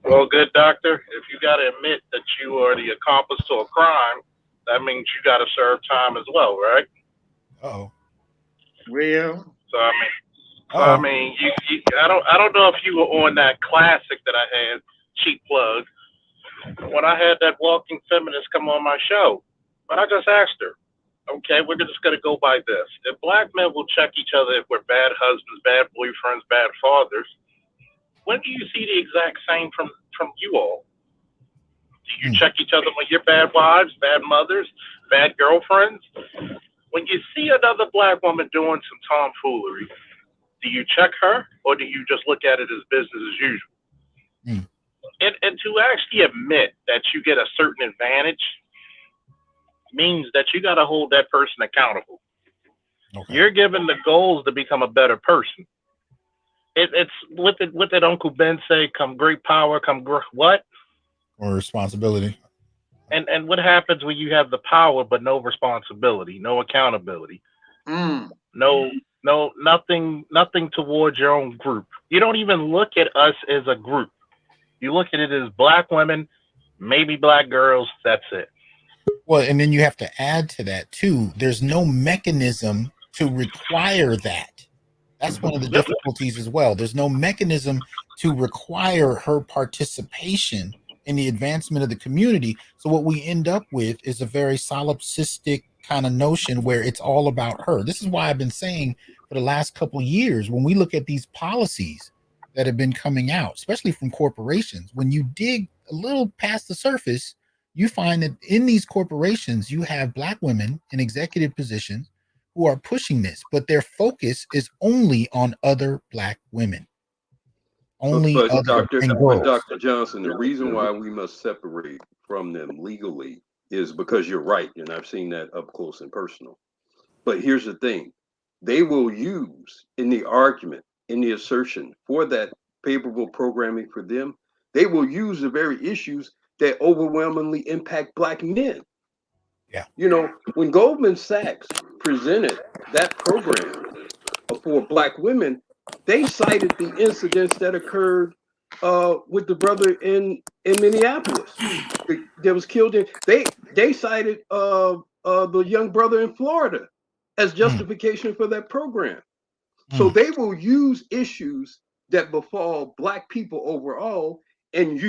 Well, good doctor, if you got to admit that you are the accomplice to a crime, that means you got to serve time as well, right? Uh-oh. Well, I mean, I don't know if you were on that classic that I had, cheap plug, when I had that walking feminist come on my show. But I just asked her, okay, we're just going to go by this. If Black men will check each other if we're bad husbands, bad boyfriends, bad fathers, when do you see the exact same from you all? Do you check each other when you're bad wives, bad mothers, bad girlfriends? When you see another Black woman doing some tomfoolery, do you check her or do you just look at it as business as usual? And to actually admit that you get a certain advantage means that you got to hold that person accountable. Okay. You're given the goals to become a better person. It's what did Uncle Ben say? Come great power, come what? Or responsibility. And what happens when you have the power but no responsibility, no accountability, no nothing towards your own group. You don't even look at us as a group. You look at it as Black women, maybe Black girls. That's it. Well, and then you have to add to that too. There's no mechanism to require that. That's one of the difficulties as well. There's no mechanism to require her participation in the advancement of the community. So what we end up with is a very solipsistic kind of notion where it's all about her. This is why I've been saying for the last couple of years, when we look at these policies that have been coming out, especially from corporations, when you dig a little past the surface, you find that in these corporations, you have Black women in executive positions who are pushing this, but their focus is only on other Black women. Only but Dr. Johnson, the reason why we must separate from them legally is because you're right, and I've seen that up close and personal. But here's the thing. They will use in the argument, in the assertion for that favorable programming for them, they will use the very issues that overwhelmingly impact Black men. Yeah. You know, when Goldman Sachs presented that program for Black women, they cited the incidents that occurred with the brother in Minneapolis that was killed. They cited the young brother in Florida as justification for that program. So they will use issues that befall Black people overall, and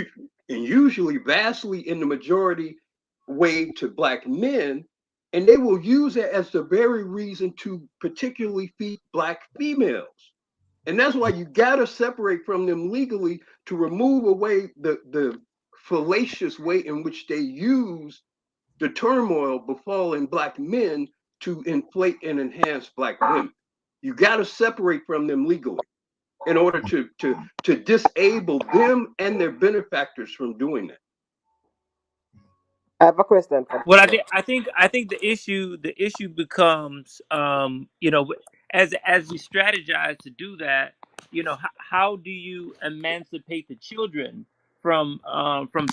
usually vastly in the majority way to Black men, and they will use it as the very reason to particularly feed Black females. And that's why you gotta separate from them legally to remove away the fallacious way in which they use the turmoil befalling Black men to inflate and enhance Black women. You gotta separate from them legally in order to disable them and their benefactors from doing that. I have a question. Well, I think the issue becomes, as we strategize to do that, how do you emancipate the children from from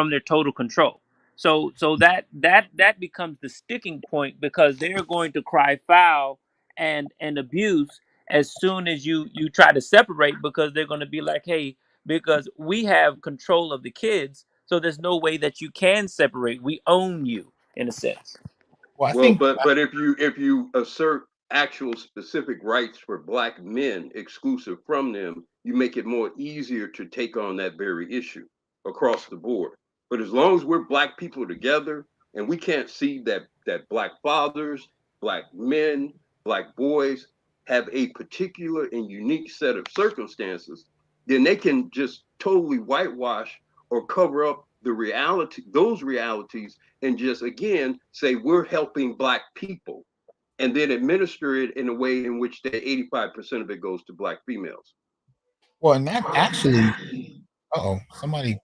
their total control? So that becomes the sticking point, because they're going to cry foul and abuse as soon as you try to separate, because they're going to be like, hey, because we have control of the kids. So there's no way that you can separate. We own you in a sense. Well, but if you assert actual specific rights for Black men exclusive from them, you make it more easier to take on that very issue across the board. But as long as we're Black people together and we can't see that Black fathers, Black men, Black boys have a particular and unique set of circumstances, then they can just totally whitewash or cover up those realities, and just again say we're helping Black people. and then administer it in a way in which that 85% of it goes to Black females. Well, and that actually, somebody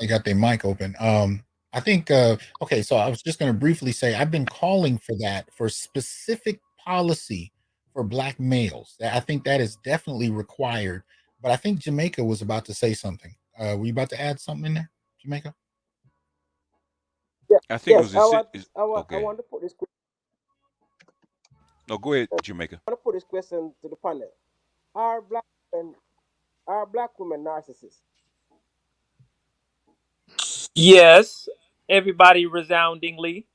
got their mic open. I think okay, so I was just going to briefly say I've been calling for that, for specific policy for Black males. I think that is definitely required. But I think Jamaica was about to say something. Were you about to add something in there, Jamaica? Yeah, I think it yes, was I want, I okay. want to put this. No, go ahead, Jamaica. I want to put this question to the panel: Are women, are Black women narcissists? Yes, everybody resoundingly.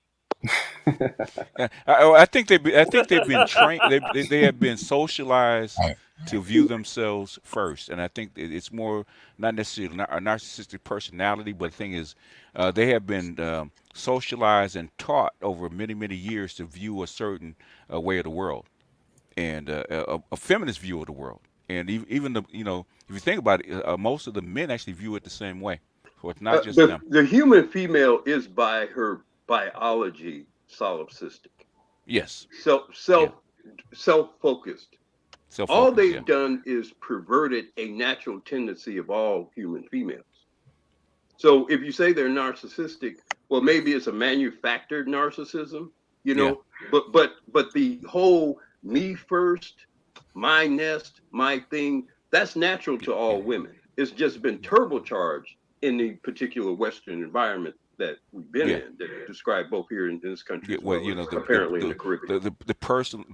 I think they've been trained. They have been socialized Right. to view themselves first, and I think it's more not necessarily a narcissistic personality, but the thing is, they have been socialized and taught over many years to view a certain way of the world, and a feminist view of the world, and even the if you think about it, most of the men actually view it the same way. So it's not just them. The human female is by her biology solipsistic. Yes. Self-focused. All they've Yeah. done is perverted a natural tendency of all human females. So if you say they're narcissistic, well, maybe it's a manufactured narcissism, but the whole me first, my nest, my thing, that's natural to all women. It's just been turbocharged in the particular Western environment that we've been in, that you described both here in this country, as well as apparently in the Caribbean. The personal,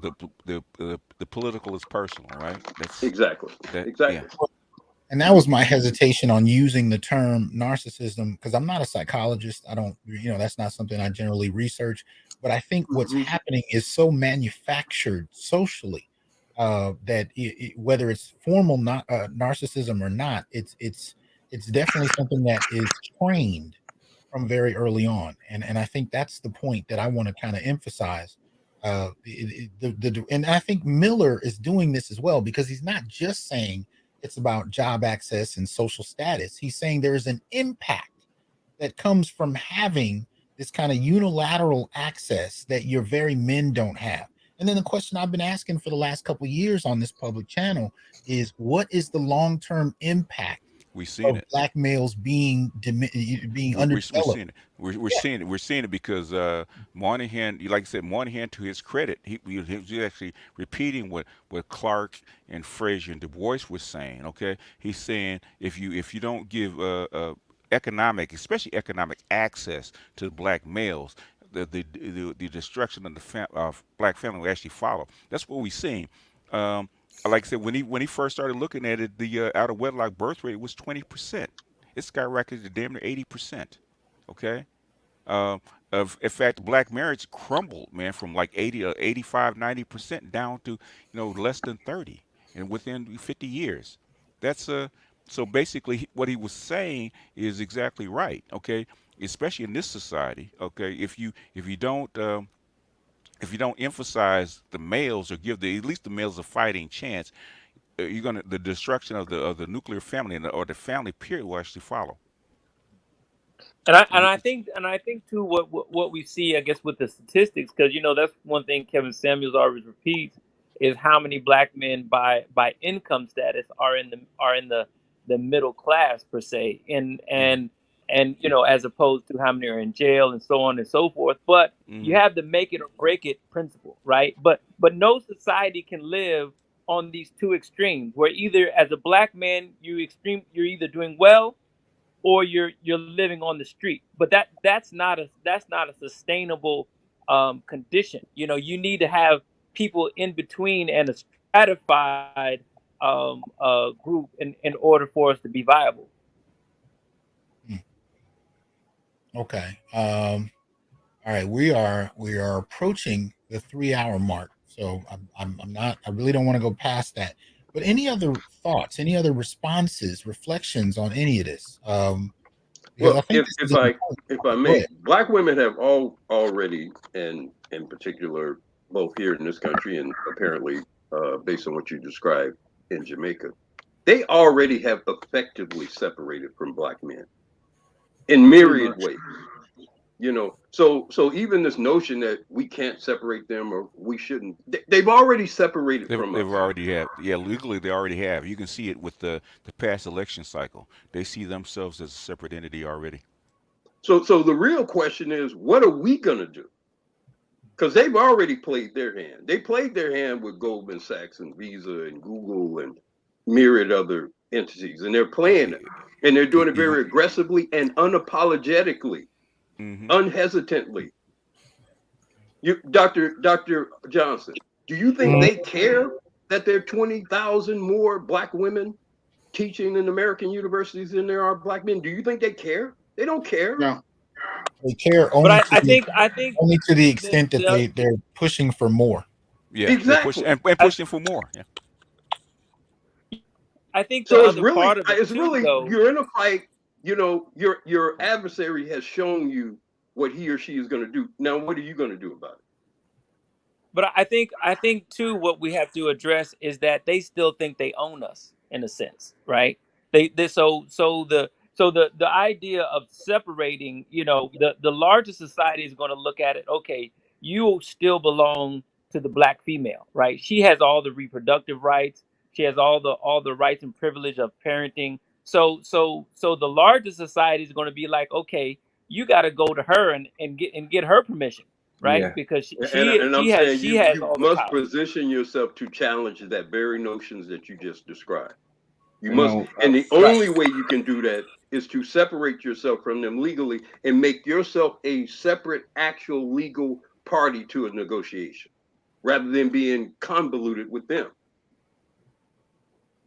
the political is personal, right? That's exactly. Yeah. And that was my hesitation on using the term narcissism, because I'm not a psychologist. I don't, that's not something I generally research. But I think what's happening is so manufactured socially that whether it's formal narcissism or not, it's definitely something that is trained from very early on. And I think that's the point that I want to kind of emphasize. And I think Miller is doing this as well, because he's not just saying it's about job access and social status. He's saying there is an impact that comes from having this kind of unilateral access that your very men don't have. And then the question I've been asking for the last couple of years on this public channel is, what is the long-term impact We've seen it. Black males being underdeveloped? We're seeing it. We're seeing it because Moynihan, like I said, Moynihan, to his credit, he was actually repeating what Clark and Fraser and Du Bois was saying. Okay, he's saying if you don't give economic, especially economic access to Black males, the destruction of the Black family will actually follow. That's what we've seen. Like I said, when he first started looking at it, the out of wedlock birth rate was 20%. It skyrocketed to damn near 80%. Okay. In fact, Black marriage crumbled, man, from like 80 or 85, 90% down to less than 30, and within 50 years. That's so basically what he was saying is exactly right. Okay, especially in this society. Okay, if you don't emphasize the males or give at least the males a fighting chance, the destruction of the nuclear family or the family period will actually follow. And I think too what we see, I guess, with the statistics, because that's one thing Kevin Samuels always repeats, is how many Black men by income status are in the middle class per se, and as opposed to how many are in jail and so on and so forth. But you have the make it or break it principle, right? But no society can live on these two extremes, where either as a Black man you're either doing well, or you're living on the street. But that's not a sustainable condition. You need to have people in between and a stratified group in order for us to be viable. Okay. All right. We are approaching the 3-hour mark, so I'm not. I really don't want to go past that. But any other thoughts? Any other responses, reflections on any of this? Well, if I may, Black women have already, and in particular, both here in this country and apparently, based on what you described in Jamaica, they already have effectively separated from Black men in myriad ways. You know, so even this notion that we can't separate them or we shouldn't, they've already separated from They've us. already have, yeah, legally they already have. You can see it with the past election cycle. They see themselves as a separate entity already. So the real question is, what are we gonna do? Because they've already played their hand. They played their hand with Goldman Sachs and Visa and Google and myriad other entities, and they're playing it, and they're doing it very aggressively and unapologetically, unhesitantly. You, Dr. Johnson, do you think they care that there are 20,000 more Black women teaching in American universities than there are Black men? Do you think they care? They don't care. No. They care But only I think only to the extent that they're pushing for more. Yeah, exactly. And pushing for more. Yeah. I think the So it's other really, part of it too, though. you're in a fight. You know, your adversary has shown you what he or she is going to do. Now, what are you going to do about it? But I think too, what we have to address is that they still think they own us in a sense, right? The idea of separating, the larger society is going to look at it. Okay, you still belong to the Black female, right? She has all the reproductive rights. She has all the rights and privilege of parenting. So the larger society is going to be like, okay, you got to go to her and get her permission, right? Yeah. Because And I'm saying she has you all the must power. position yourself to challenge that very notions that you just described. You You must, know, and the Right. only way you can do that is to separate yourself from them legally and make yourself a separate, actual legal party to a negotiation, rather than being convoluted with them.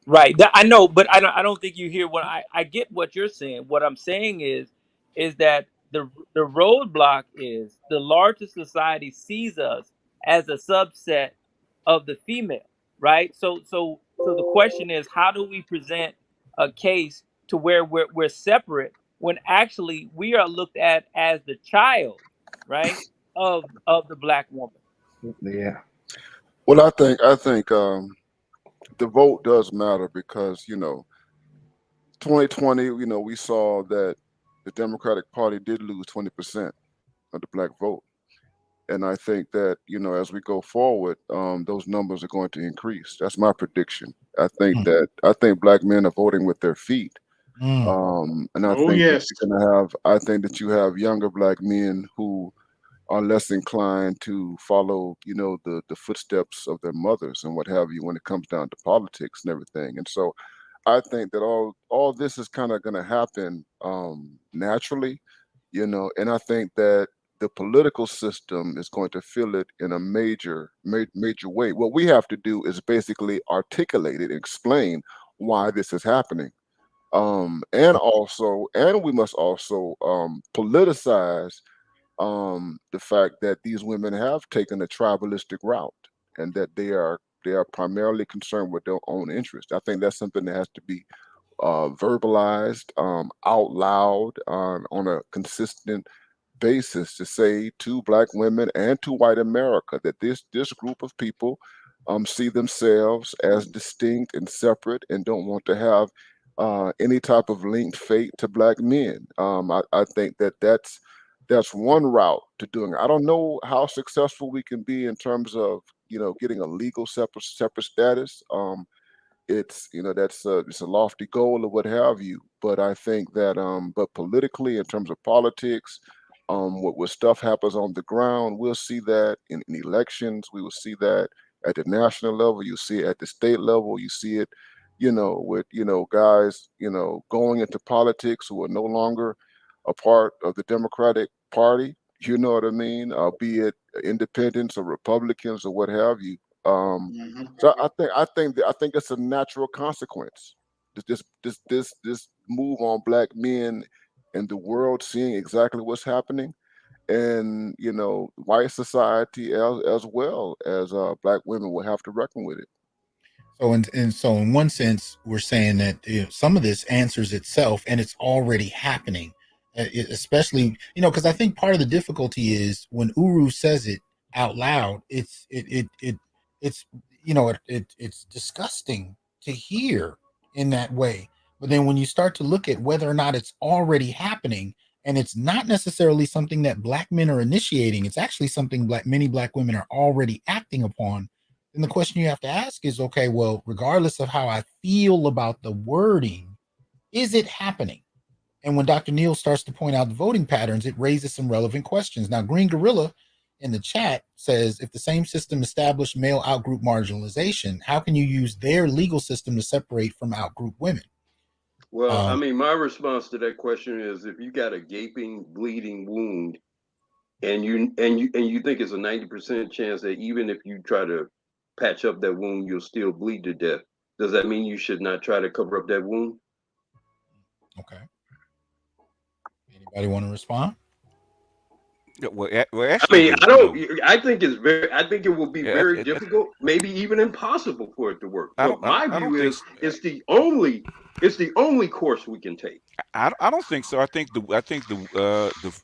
Right. I know, but I don't think you hear what I get what you're saying. What I'm saying is that the roadblock is the larger society sees us as a subset of the female, right? So the question is, how do we present a case to where we're separate when actually we are looked at as the child, right, of the Black woman? yeah. Well, I think the vote does matter because 2020, we saw that the Democratic Party did lose 20% of the Black vote, and I think that as we go forward, those numbers are going to increase. That's my prediction. I think Black men are voting with their feet. And I Oh think that yes. you're gonna have. I think that you have younger Black men who are less inclined to follow, the footsteps of their mothers and what have you when it comes down to politics and everything. And so, I think that all this is kind of going to happen naturally, and I think that the political system is going to feel it in a major way. What we have to do is basically articulate it, explain why this is happening and we must also politicize the fact that these women have taken a tribalistic route and that they are primarily concerned with their own interest. I think that's something that has to be verbalized out loud on a consistent basis to say to Black women and to white America that this group of people see themselves as distinct and separate and don't want to have any type of linked fate to Black men. I think that that's one route to doing it. I don't know how successful we can be in terms of getting a legal separate status. That's it's a lofty goal or what have you. But I think that but politically, in terms of politics, what stuff happens on the ground, we'll see that in elections. We will see that at the national level. You see it at the state level. You see it, with guys, going into politics who are no longer a part of the Democratic Party. You know what I mean? Be it independents or Republicans or what have you. So I think it's a natural consequence. This move on Black men and the world seeing exactly what's happening, and white society as well as Black women will have to reckon with it. So in one sense, we're saying that some of this answers itself, and it's already happening. Especially, because I think part of the difficulty is when Uru says it out loud, it's it's disgusting to hear in that way. But then when you start to look at whether or not it's already happening, And it's not necessarily something that Black men are initiating. It's actually something many Black women are already acting upon. And the question you have to ask is, okay, well, regardless of how I feel about the wording, is it happening? And when Dr. Neal starts to point out the voting patterns, it raises some relevant questions. Now, Green Gorilla in the chat says, if the same system established male outgroup marginalization, how can you use their legal system to separate from outgroup women? Well, I mean, my response to that question is, if you got a gaping, bleeding wound, and you think it's a 90% chance that even if you try to patch up that wound, you'll still bleed to death, does that mean you should not try to cover up that wound? Okay. Anybody want to respond? Well, actually, I mean, I think it will be very difficult, maybe even impossible for it to work. But my view is, it's the only course we can take. I don't think so. I think the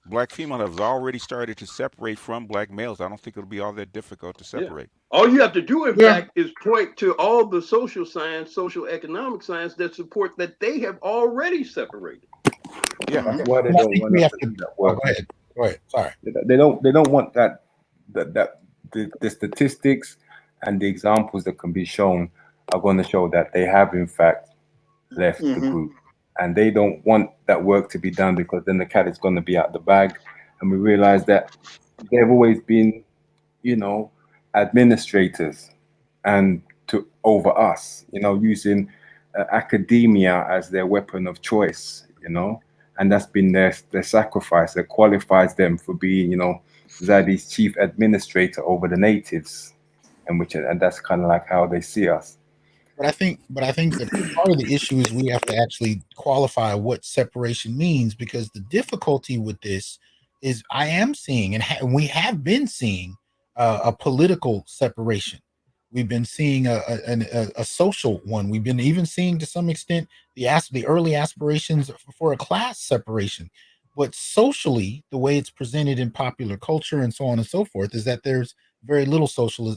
Black female has already started to separate from Black males. I don't think it'll be all that difficult to separate. Yeah. All you have to do, in fact, is point to all the social science, social economic science that support that they have already separated. Yeah, that's why they don't want us to do that work. Go ahead. Sorry. They don't want that the statistics and the examples that can be shown are going to show that they have in fact left the group, and they don't want that work to be done, because then the cat is going to be out the bag. And we realize that they've always been, administrators and over us, using academia as their weapon of choice, and that's been their sacrifice that qualifies them for being, Zadi's chief administrator over the natives, and that's kind of like how they see us. But I think that part of the issue is we have to actually qualify what separation means, because the difficulty with this is I am seeing, and we have been seeing, a political separation. We've been seeing a social one. We've been even seeing, to some extent, the early aspirations for a class separation. But socially, the way it's presented in popular culture and so on and so forth is that there's very little social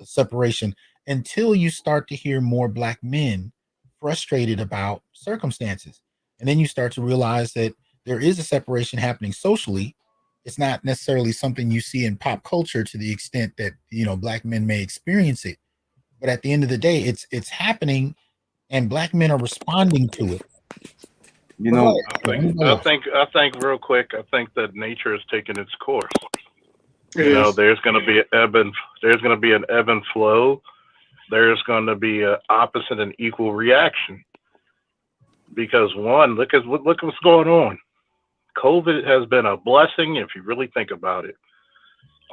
separation until you start to hear more Black men frustrated about circumstances. And then you start to realize that there is a separation happening socially. It's not necessarily something you see in pop culture to the extent that, Black men may experience it. But at the end of the day, it's happening, and Black men are responding to it. I think real quick, I think that nature has taken its course. There's going to be an ebb and flow. There's going to be an opposite and equal reaction. Because one, look what's going on. COVID has been a blessing if you really think about it.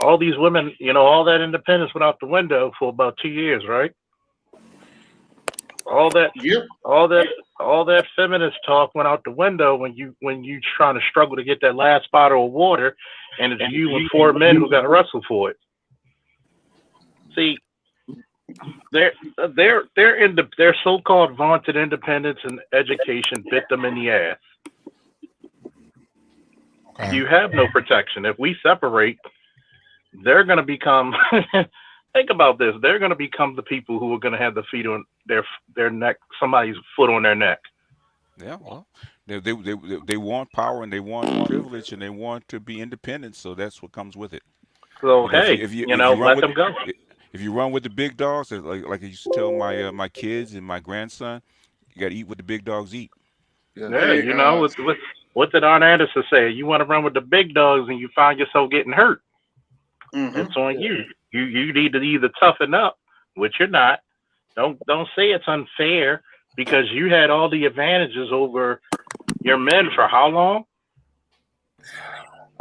All these women, all that independence went out the window for about 2 years, right? All that feminist talk went out the window when you trying to struggle to get that last bottle of water, and it's you and 4 men who got to wrestle for it. See, their so-called vaunted independence and education bit them in the ass. Okay. You have no protection. If we separate, they're going to become. Think about this. They're going to become the people who are going to have the feet on their neck, somebody's foot on their neck. Yeah, well, they want power and they want privilege and they want to be independent. So that's what comes with it. So if you let them go. If you run with the big dogs, like I used to tell my kids and my grandson, you got to eat what the big dogs eat. Yeah, what did Arn Anderson say? You want to run with the big dogs and you find yourself getting hurt. It's on you. You need to either toughen up, which you're not. Don't say it's unfair, because you had all the advantages over your men for how long?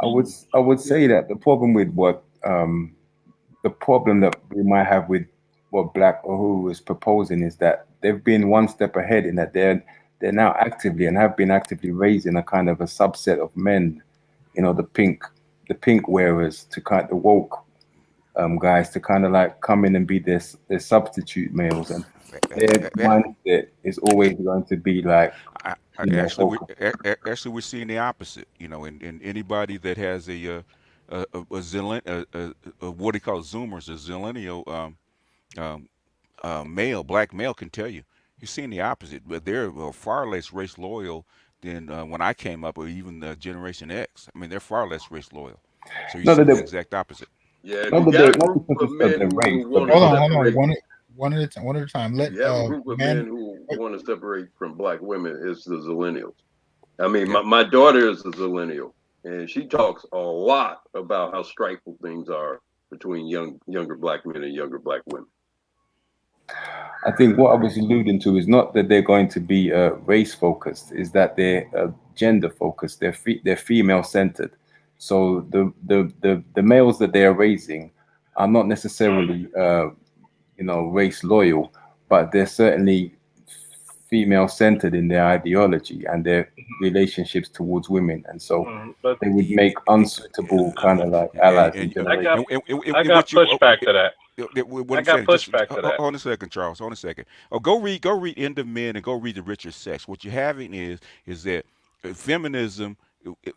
I would say that the problem with the problem that we might have with what Black Uhuru is proposing is that they've been one step ahead in that they're now actively and have been actively raising a kind of a subset of men, the pink wearers, to kind of the woke guys, to kind of like come in and be their substitute males, and their mindset is always going to be like. Actually, we're seeing the opposite. In anybody that has a what do you call it, Zoomers, a zillennial male, Black male, can tell you. You're seeing the opposite, but they're far less race loyal than when I came up, or even Generation X. I mean, they're far less race loyal. So you No, see that the they, exact opposite. Yeah, if no, you but got they're a not group because of of men their who race, but want they're to Hold on, separate, one at a time. One at a time. if Let you have a group of men men. who want to separate from black women, it's the zillennials. I mean, Yeah. my daughter is a zillennial, and she talks a lot about how strifeful things are between younger black men and younger black women. I think what I was alluding to is not that they're going to be race focused, is that they're gender focused. They're female centered. So the males that they are raising are not necessarily race loyal, but they're certainly female centered in their ideology and their relationships towards women, and so But they would make unsuitable kind of like allies in I got generation. I got pushback to that. What I I'm got saying, just pushback to that. hold on a second, Charles. Hold on a second. Oh, go read End of Men and go read The Richer Sex. What you're having is that feminism,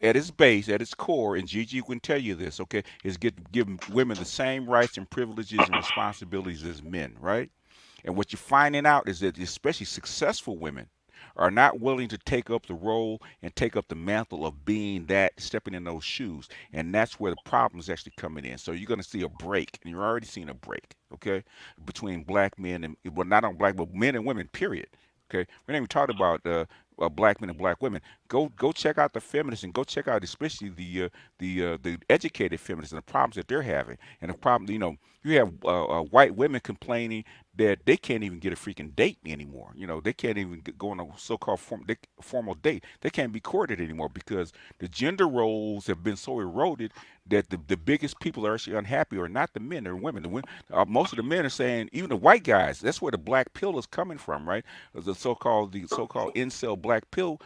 at its base, at its core, and Gigi can tell you this, okay, is giving women the same rights and privileges and responsibilities as men, right? And what you're finding out is that especially successful women are not willing to take up the role and take up the mantle of being that, stepping in those shoes. And that's where the problem is actually coming in. So you're going to see a break, and you're already seeing a break, okay, between black men and, well, not on black, but men and women, period. Okay, we didn't even talk about black men and black women. Go check out the feminists and go check out especially the educated feminists and the problems that they're having. And the problem, you have white women complaining that they can't even get a freaking date anymore. They can't even go on a so-called formal date. They can't be courted anymore because the gender roles have been so eroded that the biggest people are actually unhappy are not the men, they're women. Most of the men are saying, even the white guys, that's where the black pill is coming from, right? The so-called incel black pill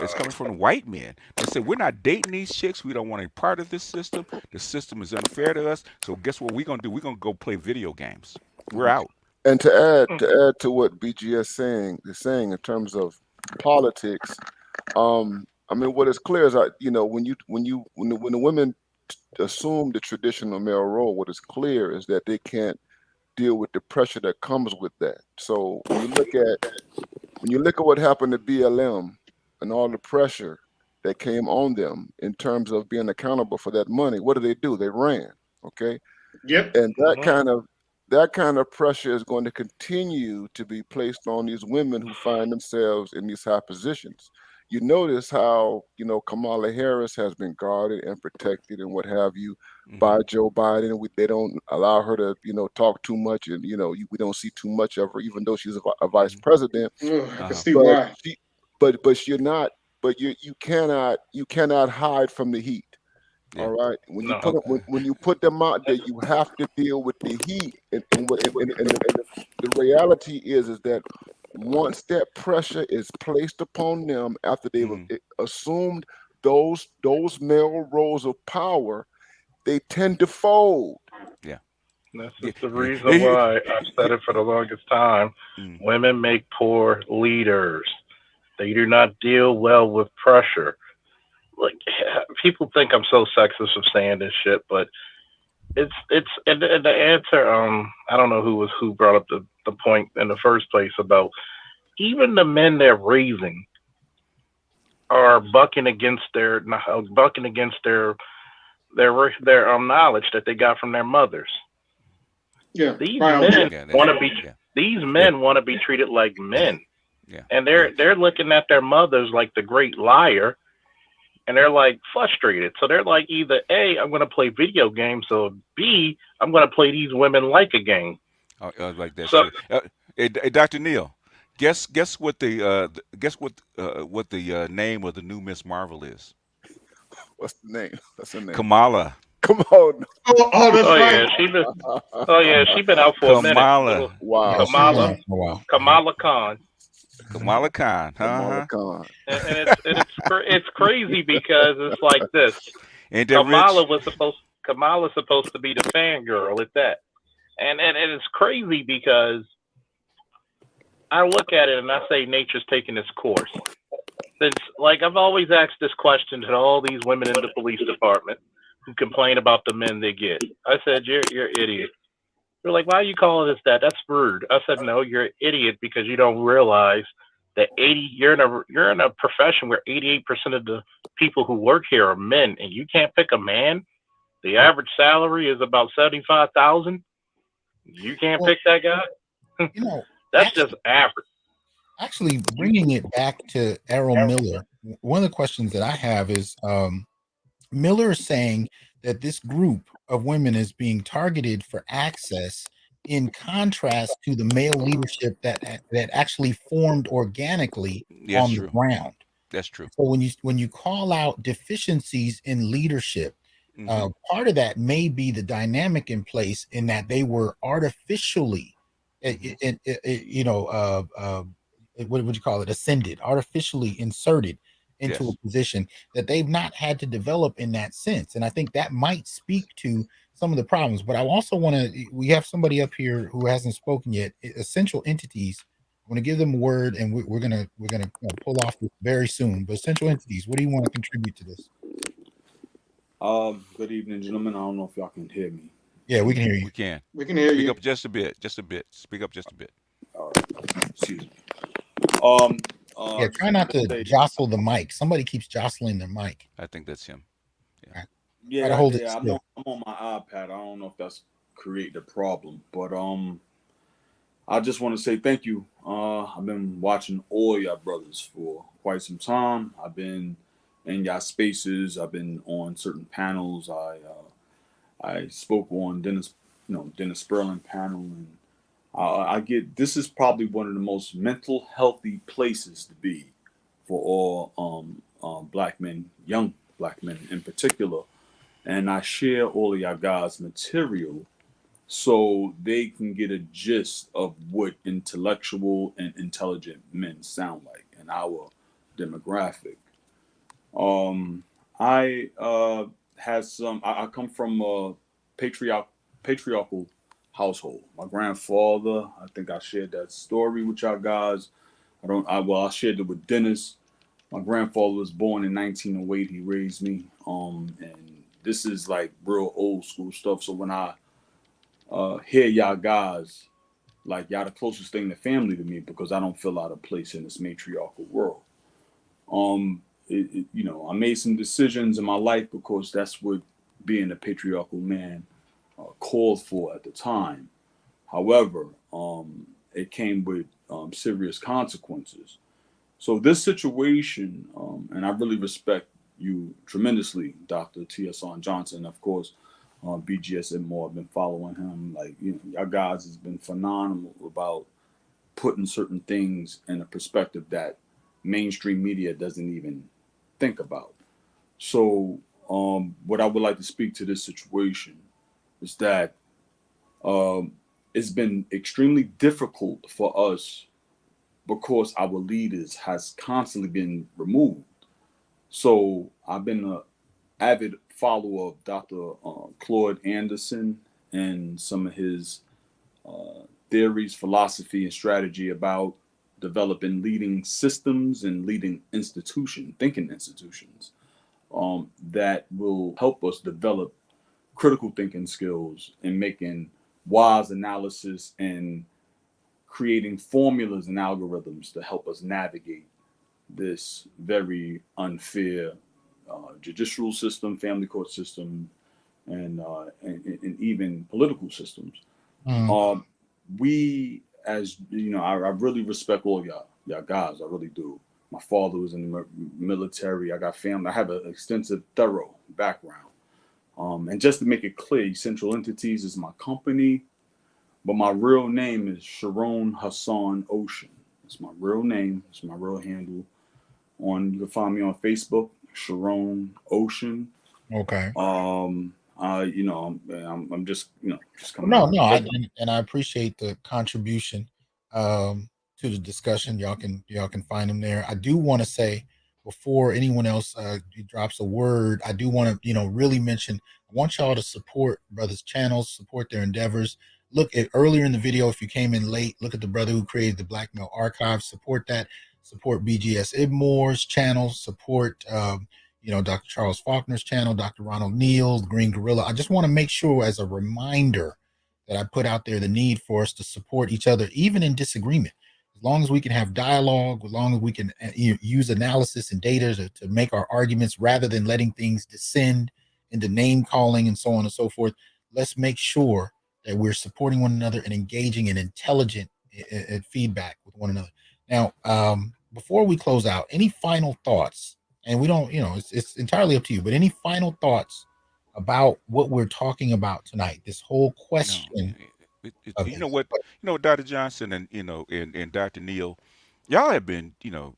is coming from the white men. They say, we're not dating these chicks. We don't want any part of this system. The system is unfair to us. So guess what we're going to do? We're going to go play video games. We're out. And to add to what BGS is saying in terms of politics, I mean, what is clear is that when the women assume the traditional male role, what is clear is that they can't deal with the pressure that comes with that. So when you look at what happened to BLM and all the pressure that came on them in terms of being accountable for that money, what do? They ran, okay? Yep. And that kind of pressure is going to continue to be placed on these women who find themselves in these high positions. You notice how, Kamala Harris has been guarded and protected and what have you by Joe Biden. They don't allow her to, talk too much, and we don't see too much of her, even though she's a vice president. I can see why. But you're not. But you cannot hide from the heat. Yeah. All right. When you put them out there, you have to deal with the heat. And the reality is that once that pressure is placed upon them after they've assumed those male roles of power, they tend to fold. Yeah. This is the reason why I've said it for the longest time. Women make poor leaders. They do not deal well with pressure. Like, people think I'm so sexist for saying this shit, but it's and the answer. I don't know who brought up the point in the first place about even the men they're raising are bucking against their knowledge that they got from their mothers. Yeah, these men want to be treated like men. Yeah. And they're looking at their mothers like the great liar, and they're like frustrated. So they're like, either A, I'm going to play video games, or B, I'm going to play these women like a game. Like that. So, hey, Dr. Neal, guess what the name of the new Miss Marvel is? What's the name? That's her name. Kamala. Come on. That's right. Yeah, she been out for a minute. Wow. Kamala Khan. Kamala Khan. Kamala Khan. And it's crazy because it's like this. Kamala's supposed to be the fangirl at that. And it's crazy because I look at it and I say nature's taking its course. Since, like, I've always asked this question to all these women in the police department who complain about the men they get. I said, you're an idiot. They're like, why are you calling us that? That's rude. I said, no, you're an idiot because you don't realize that 80 you're in a profession where 88% of the people who work here are men, and you can't pick a man. The average salary is about 75,000. You can't Well, pick that guy. you know, That's just average. actually bringing it back to Errol Miller, one of the questions that I have is Miller is saying that this group of women is being targeted for access in contrast to the male leadership that actually formed organically That's on the true. ground. That's true. So when you call out deficiencies in leadership, part of that may be the dynamic in place in that they were artificially, what would you call it? Ascended, artificially inserted into a position that they've not had to develop in that sense. And I think that might speak to some of the problems. But I also want to, we have somebody up here who hasn't spoken yet. Essential entities. I'm going to give them a word, and we're gonna pull off this very soon. But essential entities, what do you want to contribute to this? Good evening, gentlemen. I don't know if y'all can hear me. Yeah, we can hear you. We can. We can hear Speak you. up just a bit. Just a bit. Speak up just a bit. All right. Excuse me. Yeah, try not to jostle the mic. Somebody keeps jostling their mic. I think that's him. Yeah, Yeah, try to hold it I'm still. on my iPad. I don't know if that's create the problem, but I just want to say thank you. I've been watching all y'all brothers for quite some time. I've been in y'all spaces. I've been on certain panels. I spoke on Dennis Sperling panel, and I get this is probably one of the most mental healthy places to be for all black men, young black men in particular. And I share all of y'all guys' material so they can get a gist of what intellectual and intelligent men sound like in our demographic. I come from a patriarchal household. My grandfather, I think I shared that story with y'all guys. I shared it with Dennis. My grandfather was born in 1908. He raised me. And this is like real old school stuff. So when I hear y'all guys, like y'all the closest thing to family to me because I don't feel out of place in this matriarchal world. I made some decisions in my life because that's what being a patriarchal man called for at the time. However, it came with serious consequences. So this situation, and I really respect you tremendously, Dr. Hasan Johnson. Of course, BGS and more. I've been following him. Y'all guys has been phenomenal about putting certain things in a perspective that mainstream media doesn't even think about. So what I would like to speak to this situation is that it's been extremely difficult for us because our leaders has constantly been removed. So I've been an avid follower of Dr. Claude Anderson and some of his theories, philosophy, and strategy about developing leading systems and leading thinking institutions that will help us develop critical thinking skills and making wise analysis and creating formulas and algorithms to help us navigate this very unfair judicial system, family court system, and even political systems. We, as you know, I really respect all y'all guys. I really do. My father was in the military. I got family. I have an extensive, thorough background. And just to make it clear, Central Entities is my company, but my real name is Sharon Hasan Ocean. It's my real name. It's my real handle. You can find me on Facebook, Sharon Ocean. Okay. I'm just coming. No, and I appreciate the contribution to the discussion. Y'all can find them there. I do want to say before anyone else drops a word, I do want to really mention. I want y'all to support brothers' channels, support their endeavors. Look at earlier in the video if you came in late. Look at the brother who created the Black Male Archive. Support that. Support BGS Ibmore's channel. Support Dr. Charles Faulkner's channel, Dr. Ronald Neal, Green Gorilla. I just want to make sure as a reminder that I put out there the need for us to support each other, even in disagreement. As long as we can have dialogue, as long as we can use analysis and data to make our arguments rather than letting things descend into name calling and so on and so forth, let's make sure that we're supporting one another and engaging in intelligent feedback with one another. Now, before we close out, any final thoughts? And we don't, it's entirely up to you, but any final thoughts about what we're talking about tonight? This whole question. You know what, Dr. Johnson and Dr. Neal, y'all have been,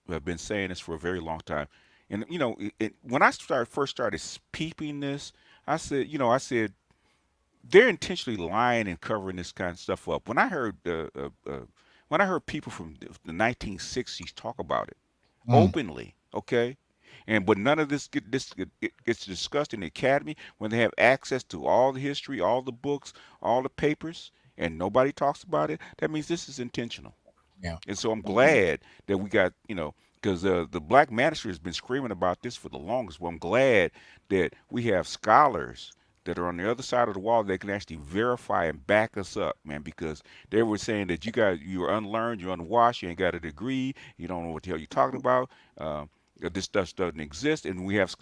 have been saying this for a very long time. And, when I first started peeping this, I said, they're intentionally lying and covering this kind of stuff up. When I heard people from the 1960s talk about it openly, okay, but none of this gets discussed in the academy when they have access to all the history, all the books, all the papers, and nobody talks about it. That means this is intentional. Yeah. And so I'm glad that we got, because the Black Manager has been screaming about this for the longest. Well, I'm glad that we have scholars that are on the other side of the wall that can actually verify and back us up, man, because they were saying that you're unlearned, you're unwashed, you ain't got a degree, you don't know what the hell you're talking about. This stuff doesn't exist, and we have,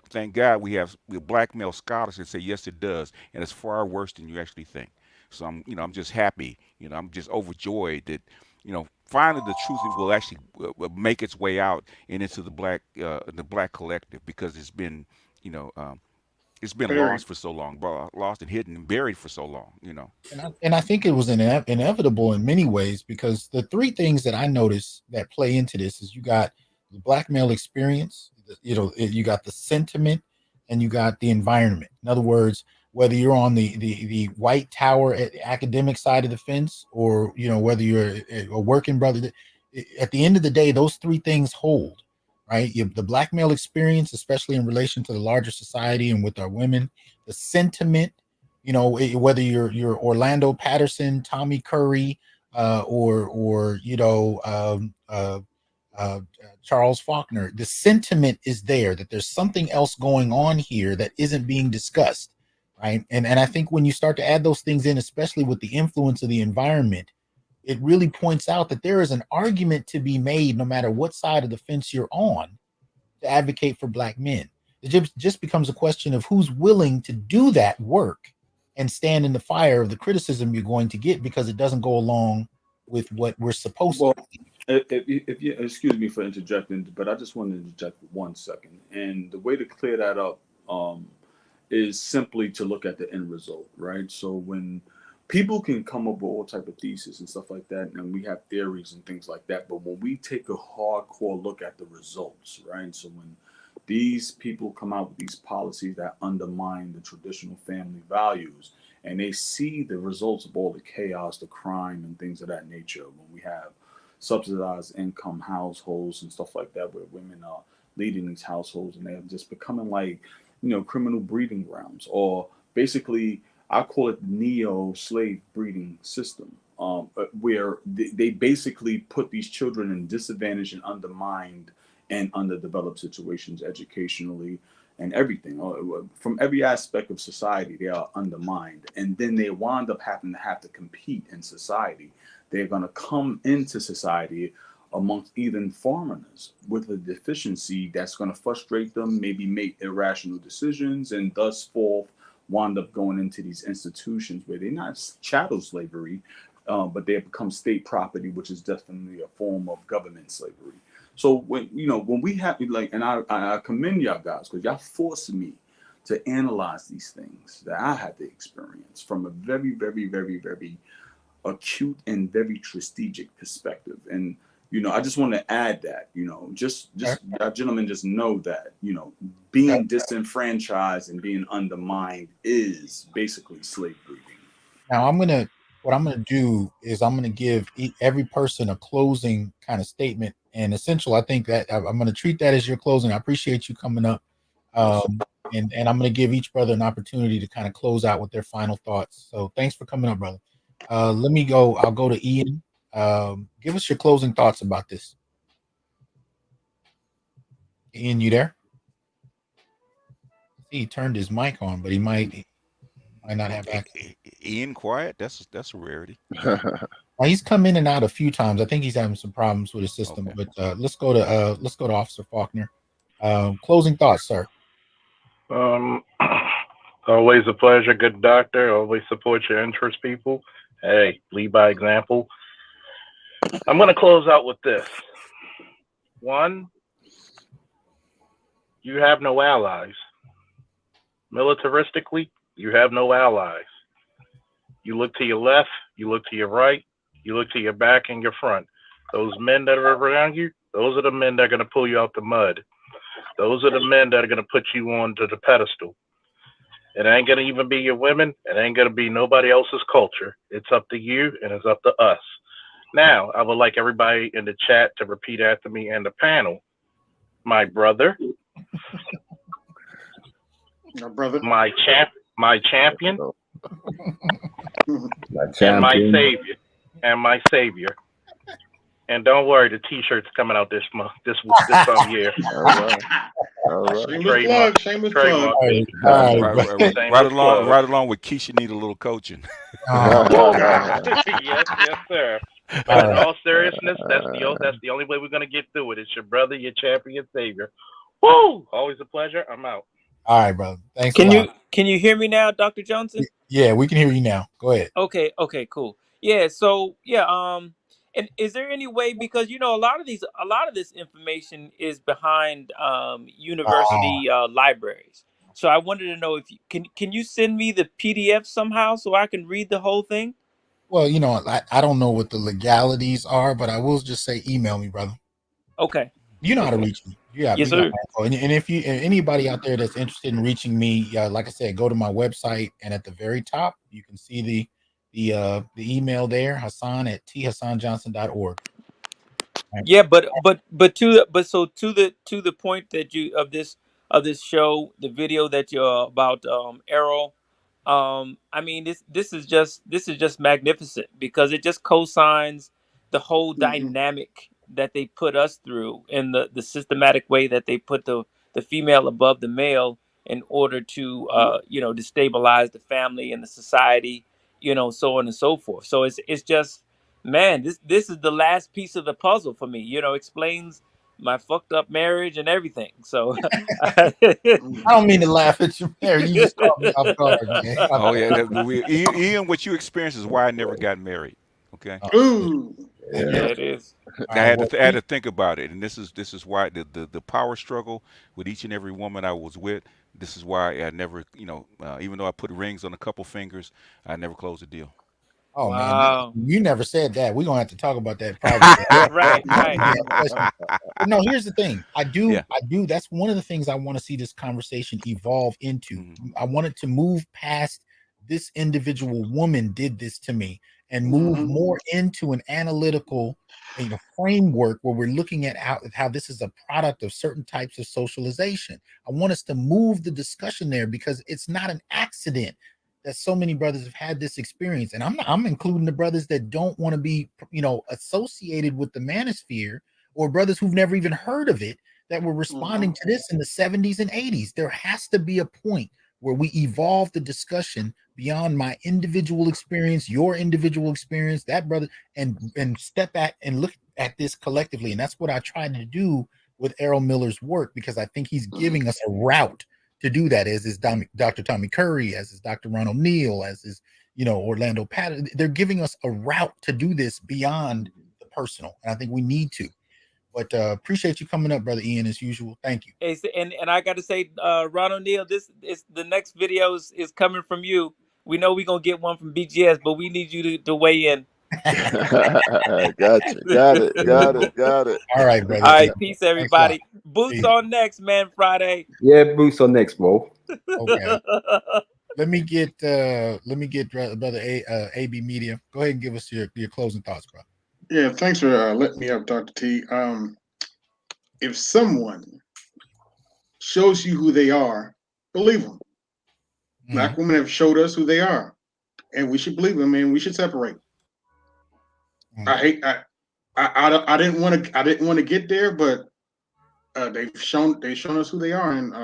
thank God we have black male scholars that say yes, it does, and it's far worse than you actually think. So I'm just happy, I'm just overjoyed that, finally the truth will actually make its way out and into the black collective, because it's been, it's been lost for so long, lost and hidden and buried for so long, And I think it was inevitable in many ways, because the three things that I noticed that play into this is you got the black male experience, you got the sentiment, and you got the environment. In other words, whether you're on the white tower at the academic side of the fence, or whether you're a working brother, at the end of the day, those three things hold, right? The black male experience, especially in relation to the larger society and with our women, the sentiment, whether you're Orlando Patterson, Tommy Curry, or Charles Faulkner, the sentiment is there that there's something else going on here that isn't being discussed, right? And I think when you start to add those things in, especially with the influence of the environment, it really points out that there is an argument to be made no matter what side of the fence you're on to advocate for black men. It just becomes a question of who's willing to do that work and stand in the fire of the criticism you're going to get, because it doesn't go along with what we're supposed to. If you excuse me for interjecting, but I just want to interject for 1 second. And the way to clear that up is simply to look at the end result, right? So when people can come up with all type of theses and stuff like that, and we have theories and things like that, but when we take a hardcore look at the results, right? So when these people come out with these policies that undermine the traditional family values, and they see the results of all the chaos, the crime, and things of that nature, when we have subsidized income households and stuff like that, where women are leading these households and they're just becoming like, criminal breeding grounds, or basically, I call it the neo-slave breeding system, where they basically put these children in disadvantaged and undermined and underdeveloped situations educationally and everything. From every aspect of society, they are undermined. And then they wind up having to compete in society. They're going to come into society amongst even foreigners with a deficiency that's going to frustrate them, maybe make irrational decisions, and thus wind up going into these institutions where they're not chattel slavery, but they have become state property, which is definitely a form of government slavery. So when we have and I commend y'all guys, because y'all forced me to analyze these things that I had to experience from a very, very, very, very acute and very strategic perspective. And I just want to add that, just y'all gentlemen just know that, being disenfranchised and being undermined is basically slave breeding. Now what I'm gonna do is I'm gonna give every person a closing kind of statement, and essential. I think that I'm gonna treat that as your closing. I appreciate you coming up, and I'm gonna give each brother an opportunity to kind of close out with their final thoughts. So thanks for coming up, brother. Let me go. I'll go to Ian. Give us your closing thoughts about this. Ian, you there? He turned his mic on, but he might not have access. Ian quiet? That's a rarity. He's come in and out a few times. I think he's having some problems with his system. Okay. But let's go to Officer Faulkner. Closing thoughts, sir. Always a pleasure, good doctor. Always support your interests, people. Hey, lead by example. I'm going to close out with this. One, you have no allies. Militaristically, you have no allies. You look to your left, you look to your right, you look to your back and your front. Those men that are around you, those are the men that are going to pull you out the mud. Those are the men that are going to put you onto the pedestal. It ain't going to even be your women. It ain't going to be nobody else's culture. It's up to you and it's up to us. Now, I would like everybody in the chat to repeat after me and the panel. My brother. My brother. My champion. My And my champion. savior. And my savior. And don't worry, the T-shirt's coming out this month, this year. All right. All right. Shameless plug. Shameless plug. Right along with Keisha need a little coaching. Yes, sir. But in all seriousness, that's the only way we're gonna get through it. It's your brother, your champion, savior. Woo! Always a pleasure. I'm out. All right, brother. Thanks a lot. Can you hear me now, Dr. Johnson? Yeah, we can hear you now. Go ahead. Okay, cool. Yeah, so and is there any way, because a lot of this information is behind university libraries. So I wanted to know if you can you send me the PDF somehow so I can read the whole thing? Well, I don't know what the legalities are, but I will just say email me, brother. Okay. You know how to reach me. Yeah, yes, sir. And if anybody out there that's interested in reaching me, like I said, go to my website, and at the very top you can see the email there, Hasan@thasanjohnson.org. Right. Yeah, but to the point that you of this show, the video that you're about Errol, I mean this is just magnificent, because it just co-signs the whole dynamic that they put us through, in the systematic way that they put the female above the male in order to destabilize the family and the society, so on and so forth. So it's just, man, this is the last piece of the puzzle for me. Explains my fucked up marriage and everything. So I don't mean to laugh at your marriage. You just caught me off guard, man. Oh yeah, Ian, what you experienced is why I never got married. Okay. Ooh. Yeah, it is. I had to think about it, and this is why the power struggle with each and every woman I was with. This is why I never, even though I put rings on a couple fingers, I never closed a deal. Oh wow. Man, you never said that. We're gonna have to talk about that privately. right. But no, here's the thing. I do. That's one of the things I want to see this conversation evolve into. Mm-hmm. I want it to move past this individual woman did this to me, and move more into an analytical framework where we're looking at how this is a product of certain types of socialization. I want us to move the discussion there, because it's not an accident that so many brothers have had this experience. And I'm including the brothers that don't want to be, associated with the manosphere, or brothers who've never even heard of it, that were responding to this in the 70s and 80s. There has to be a point where we evolve the discussion beyond my individual experience, your individual experience, that brother, and step back and look at this collectively. And that's what I tried to do with Errol Miller's work, because I think he's giving us a route to do that, as is Dr. Tommy Curry, as is Dr. Ron O'Neill, as is, Orlando Patton. They're giving us a route to do this beyond the personal. And I think we need to. But appreciate you coming up, Brother Ian, as usual. Thank you. And I got to say, Ron O'Neill, this is the next video is coming from you. We know we're going to get one from BGS, but we need you to weigh in. Got it. All right, brother. All right, peace, everybody. Boots on next, man. Friday. Yeah, boots on next, bro. Okay. Let me get brother AB Media. Go ahead and give us your closing thoughts, bro. Yeah, thanks for letting me up, Dr. T. If someone shows you who they are, believe them. Black women have showed us who they are, and we should believe them, and we should separate. I didn't want to get there, but they've shown us who they are, and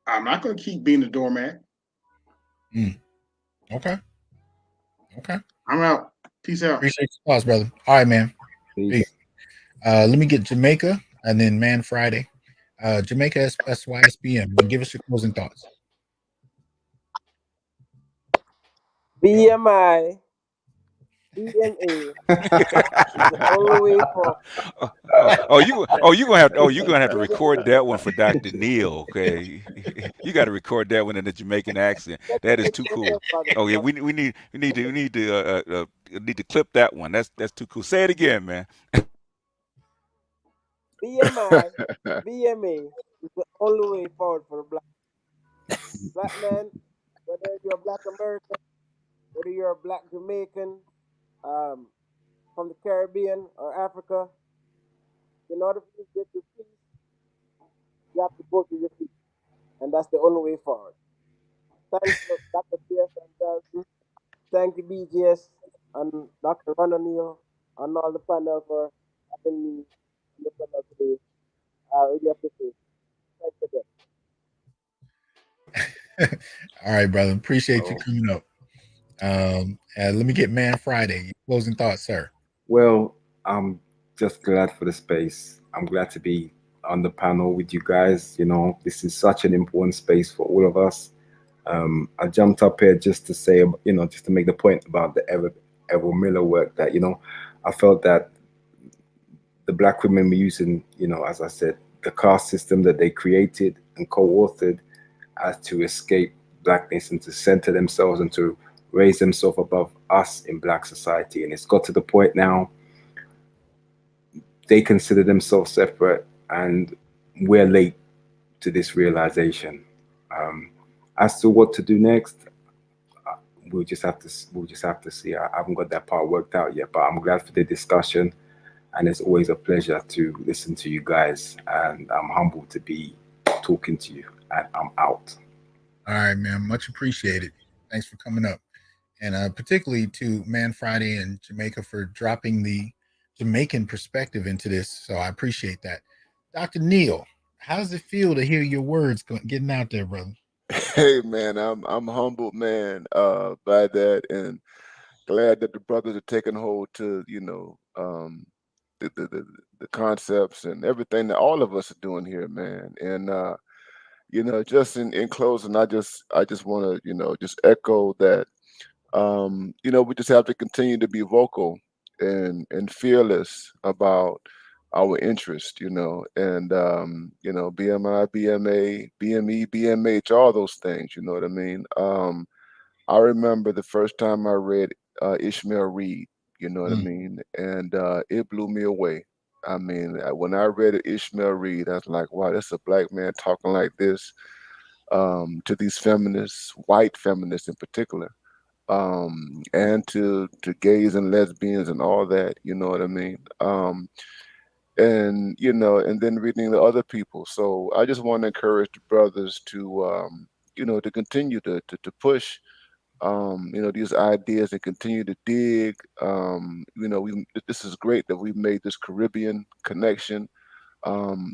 I'm not going to keep being the doormat. Okay. I'm out. Peace out. Appreciate your thoughts, brother. All right, man. Peace. Peace. Let me get Jamaica and then Man Friday. Jamaica SYSBM. And give us your closing thoughts. BMI, BMA is the only way for. you're gonna have to record that one for Dr. Neil. Okay, you got to record that one in the Jamaican accent. That is too cool. Oh yeah, we need to clip that one. That's too cool. Say it again, man. BMI, BMA is the only way forward for a black man, whether you're a black American, whether you're a black Jamaican, from the Caribbean or Africa. In order for you to get your peace, you have to go to your feet, and that's the only way forward. Thanks for Dr. Pierce and Dalton. Thank you, BGS and Dr. Ron O'Neill and all the panel for having me in the panel today. I really appreciate it. Thanks again. All right, brother. Appreciate you coming up. Let me get Man Friday. Closing thoughts, sir. Well, I'm just glad for the space. I'm glad to be on the panel with you guys. You know, this is such an important space for all of us. I jumped up here just to say, just to make the point about the Errol Miller work that, I felt that the black women were using, as I said, the caste system that they created and co-authored as to escape blackness and to center themselves and to raise themselves above us in black society. And it's got to the point now they consider themselves separate, and we're late to this realization. As to what to do next, we'll just have to see. I haven't got that part worked out yet, but I'm glad for the discussion, and it's always a pleasure to listen to you guys. And I'm humbled to be talking to you. And I'm out. All right, man. Much appreciated. Thanks for coming up, and particularly to Man Friday and Jamaica for dropping the Jamaican perspective into this. So I appreciate that. Dr. Neil, how does it feel to hear your words getting out there, brother? Hey man, I'm humbled, man, by that, and glad that the brothers are taking hold to the concepts and everything that all of us are doing here, man. And just in closing, I just want to just echo that. We just have to continue to be vocal and fearless about our interest, and BMI, BMA, BME, BMH, all those things, you know what I mean? I remember the first time I read Ishmael Reed, you know what I mean? And it blew me away. I mean, when I read Ishmael Reed, I was like, wow, that's a black man talking like this to these feminists, white feminists in particular, and to gays and lesbians and all that, you know what I mean? And then reading the other people. So I just want to encourage the brothers to to continue to push these ideas and continue to dig. This is great that we've made this Caribbean connection.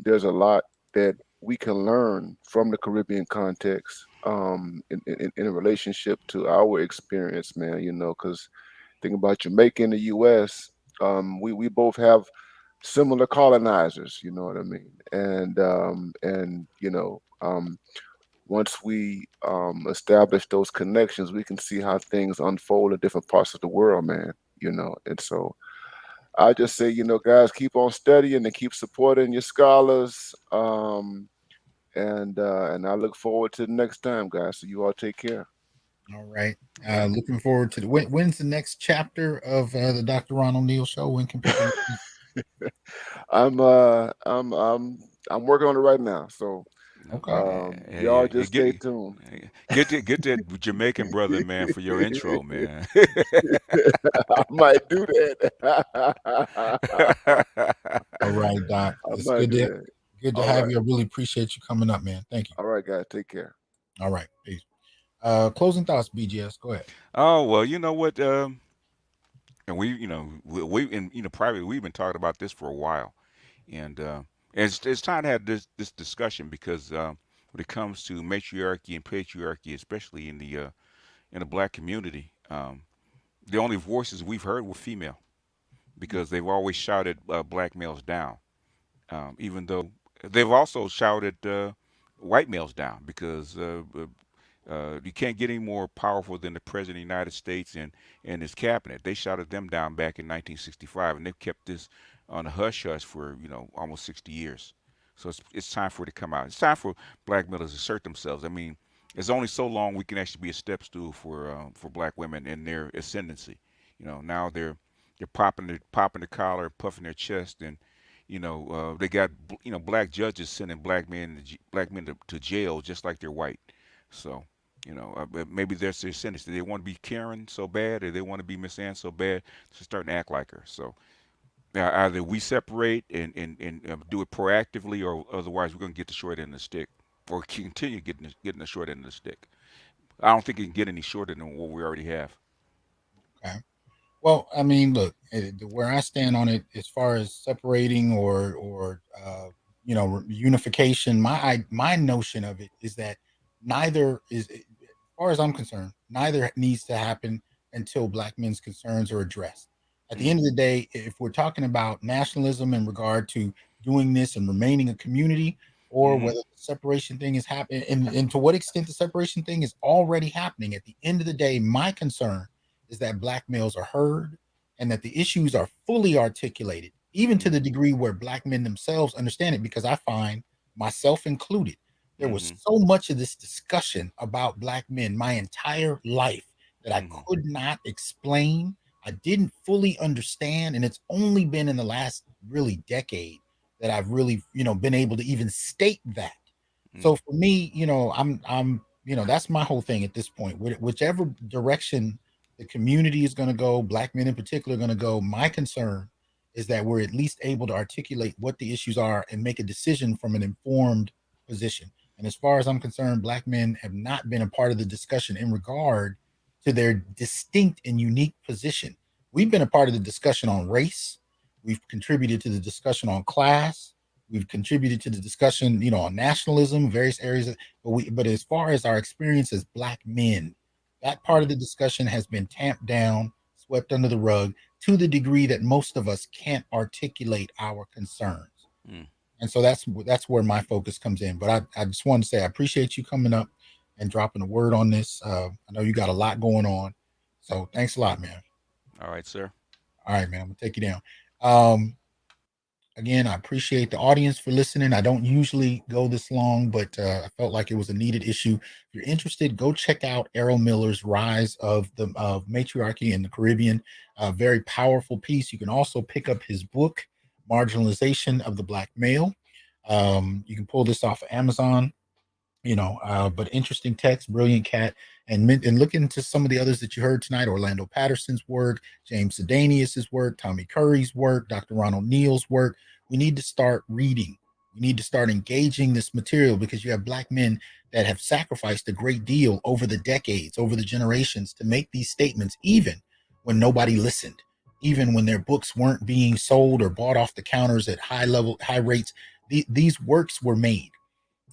There's a lot that we can learn from the Caribbean context in a relationship to our experience, man. Because think about Jamaica and the U.S. We both have similar colonizers, you know what I mean? And once we establish those connections, we can see how things unfold in different parts of the world, man. And so I just say, guys, keep on studying and keep supporting your scholars. And I look forward to the next time, guys. So you all take care. All right. Looking forward to when's the next chapter of the Dr. Ron O'Neill show? When can people? I'm working on it right now. So y'all just stay tuned. Get that Jamaican brother, man, for your intro, man. I might do that. All right, Doc. It's good to have you. I really appreciate you coming up, man. Thank you. All right, guys. Take care. All right. Peace. Closing thoughts, BGS. Go ahead. Oh, well, you know what? And privately, we've been talking about this for a while. And it's time to have this discussion because when it comes to matriarchy and patriarchy, especially in the black community, The only voices we've heard were female, because they've always shouted black males down, even though they've also shouted white males down, because you can't get any more powerful than the president of the United States and his cabinet. They shouted them down back in 1965, and they've kept this on a hush hush for almost 60 years. So it's time for it to come out. It's time for black males to assert themselves. I mean, it's only so long we can actually be a step stool for black women in their ascendancy. Now they're popping the collar, puffing their chest, and they got black judges sending black men to jail just like they're white. So maybe there's their sentence. They want to be Karen so bad, or they want to be Miss Ann so bad, to starting to act like her. So either we separate and do it proactively, or otherwise we're going to get the short end of the stick, or continue getting the short end of the stick. I don't think it can get any shorter than what we already have. Okay. Well, I mean, look, where I stand on it, as far as separating or unification, my notion of it is that neither is, as far as I'm concerned, neither needs to happen until black men's concerns are addressed. At the end of the day, if we're talking about nationalism in regard to doing this and remaining a community, or whether the separation thing is happening, and to what extent the separation thing is already happening, at the end of the day, my concern is that black males are heard and that the issues are fully articulated, even to the degree where black men themselves understand it, because I find, myself included, there was so much of this discussion about black men my entire life that I could not explain. I didn't fully understand, and it's only been in the last really decade that I've really, been able to even state that. So for me, I'm that's my whole thing at this point. Whichever direction the community is going to go, black men in particular are going to go, my concern is that we're at least able to articulate what the issues are and make a decision from an informed position. And as far as I'm concerned, black men have not been a part of the discussion in regard to their distinct and unique position. We've been a part of the discussion on race. We've contributed to the discussion on class. We've contributed to the discussion, on nationalism, various areas. But as far as our experience as black men, that part of the discussion has been tamped down, swept under the rug, to the degree that most of us can't articulate our concerns. And so that's where my focus comes in. But I just wanted to say I appreciate you coming up and dropping a word on this. I know you got a lot going on. So thanks a lot, man. All right, sir. All right, man. I'm going to take you down. Again, I appreciate the audience for listening. I don't usually go this long, but I felt like it was a needed issue. If you're interested, go check out Errol Miller's Rise of Matriarchy in the Caribbean. A very powerful piece. You can also pick up his book, Marginalization of the Black Male. You can pull this off of Amazon. But interesting text, brilliant cat, and look into some of the others that you heard tonight: Orlando Patterson's work, James Sedanius's work, Tommy Curry's work, Dr. Ronald Neal's work. We need to start reading. We need to start engaging this material, because you have black men that have sacrificed a great deal over the decades, over the generations, to make these statements, even when nobody listened, even when their books weren't being sold or bought off the counters at high rates. These works were made.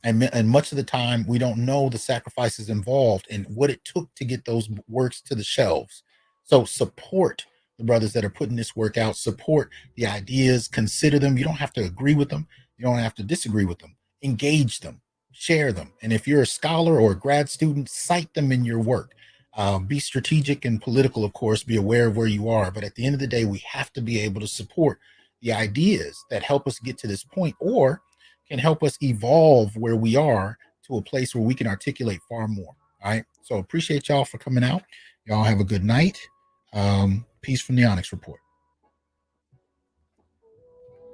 And much of the time, we don't know the sacrifices involved and what it took to get those works to the shelves. So support the brothers that are putting this work out. Support the ideas. Consider them. You don't have to agree with them. You don't have to disagree with them. Engage them. Share them. And if you're a scholar or a grad student, cite them in your work. Be strategic and political, of course. Be aware of where you are. But at the end of the day, we have to be able to support the ideas that help us get to this point, or can help us evolve where we are to a place where we can articulate far more. All right. So appreciate y'all for coming out. Y'all have a good night. Peace from the Onyx Report.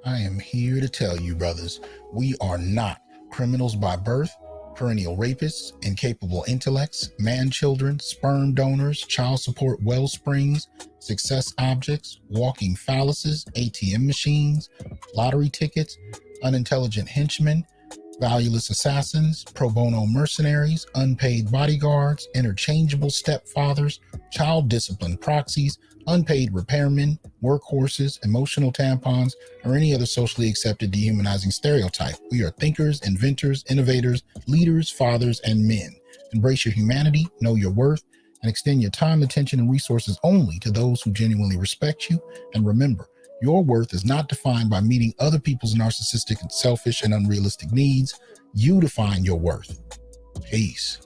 I am here to tell you, brothers, we are not criminals by birth, perennial rapists, incapable intellects, man children, sperm donors, child support well springs, success objects, walking phalluses, ATM machines, lottery tickets, unintelligent henchmen, valueless assassins, pro bono mercenaries, unpaid bodyguards, interchangeable stepfathers, child discipline proxies, unpaid repairmen, workhorses, emotional tampons, or any other socially accepted dehumanizing stereotype. We are thinkers, inventors, innovators, leaders, fathers, and men. Embrace your humanity, know your worth, and extend your time, attention, and resources only to those who genuinely respect you. And remember, your worth is not defined by meeting other people's narcissistic and selfish and unrealistic needs. You define your worth. Peace.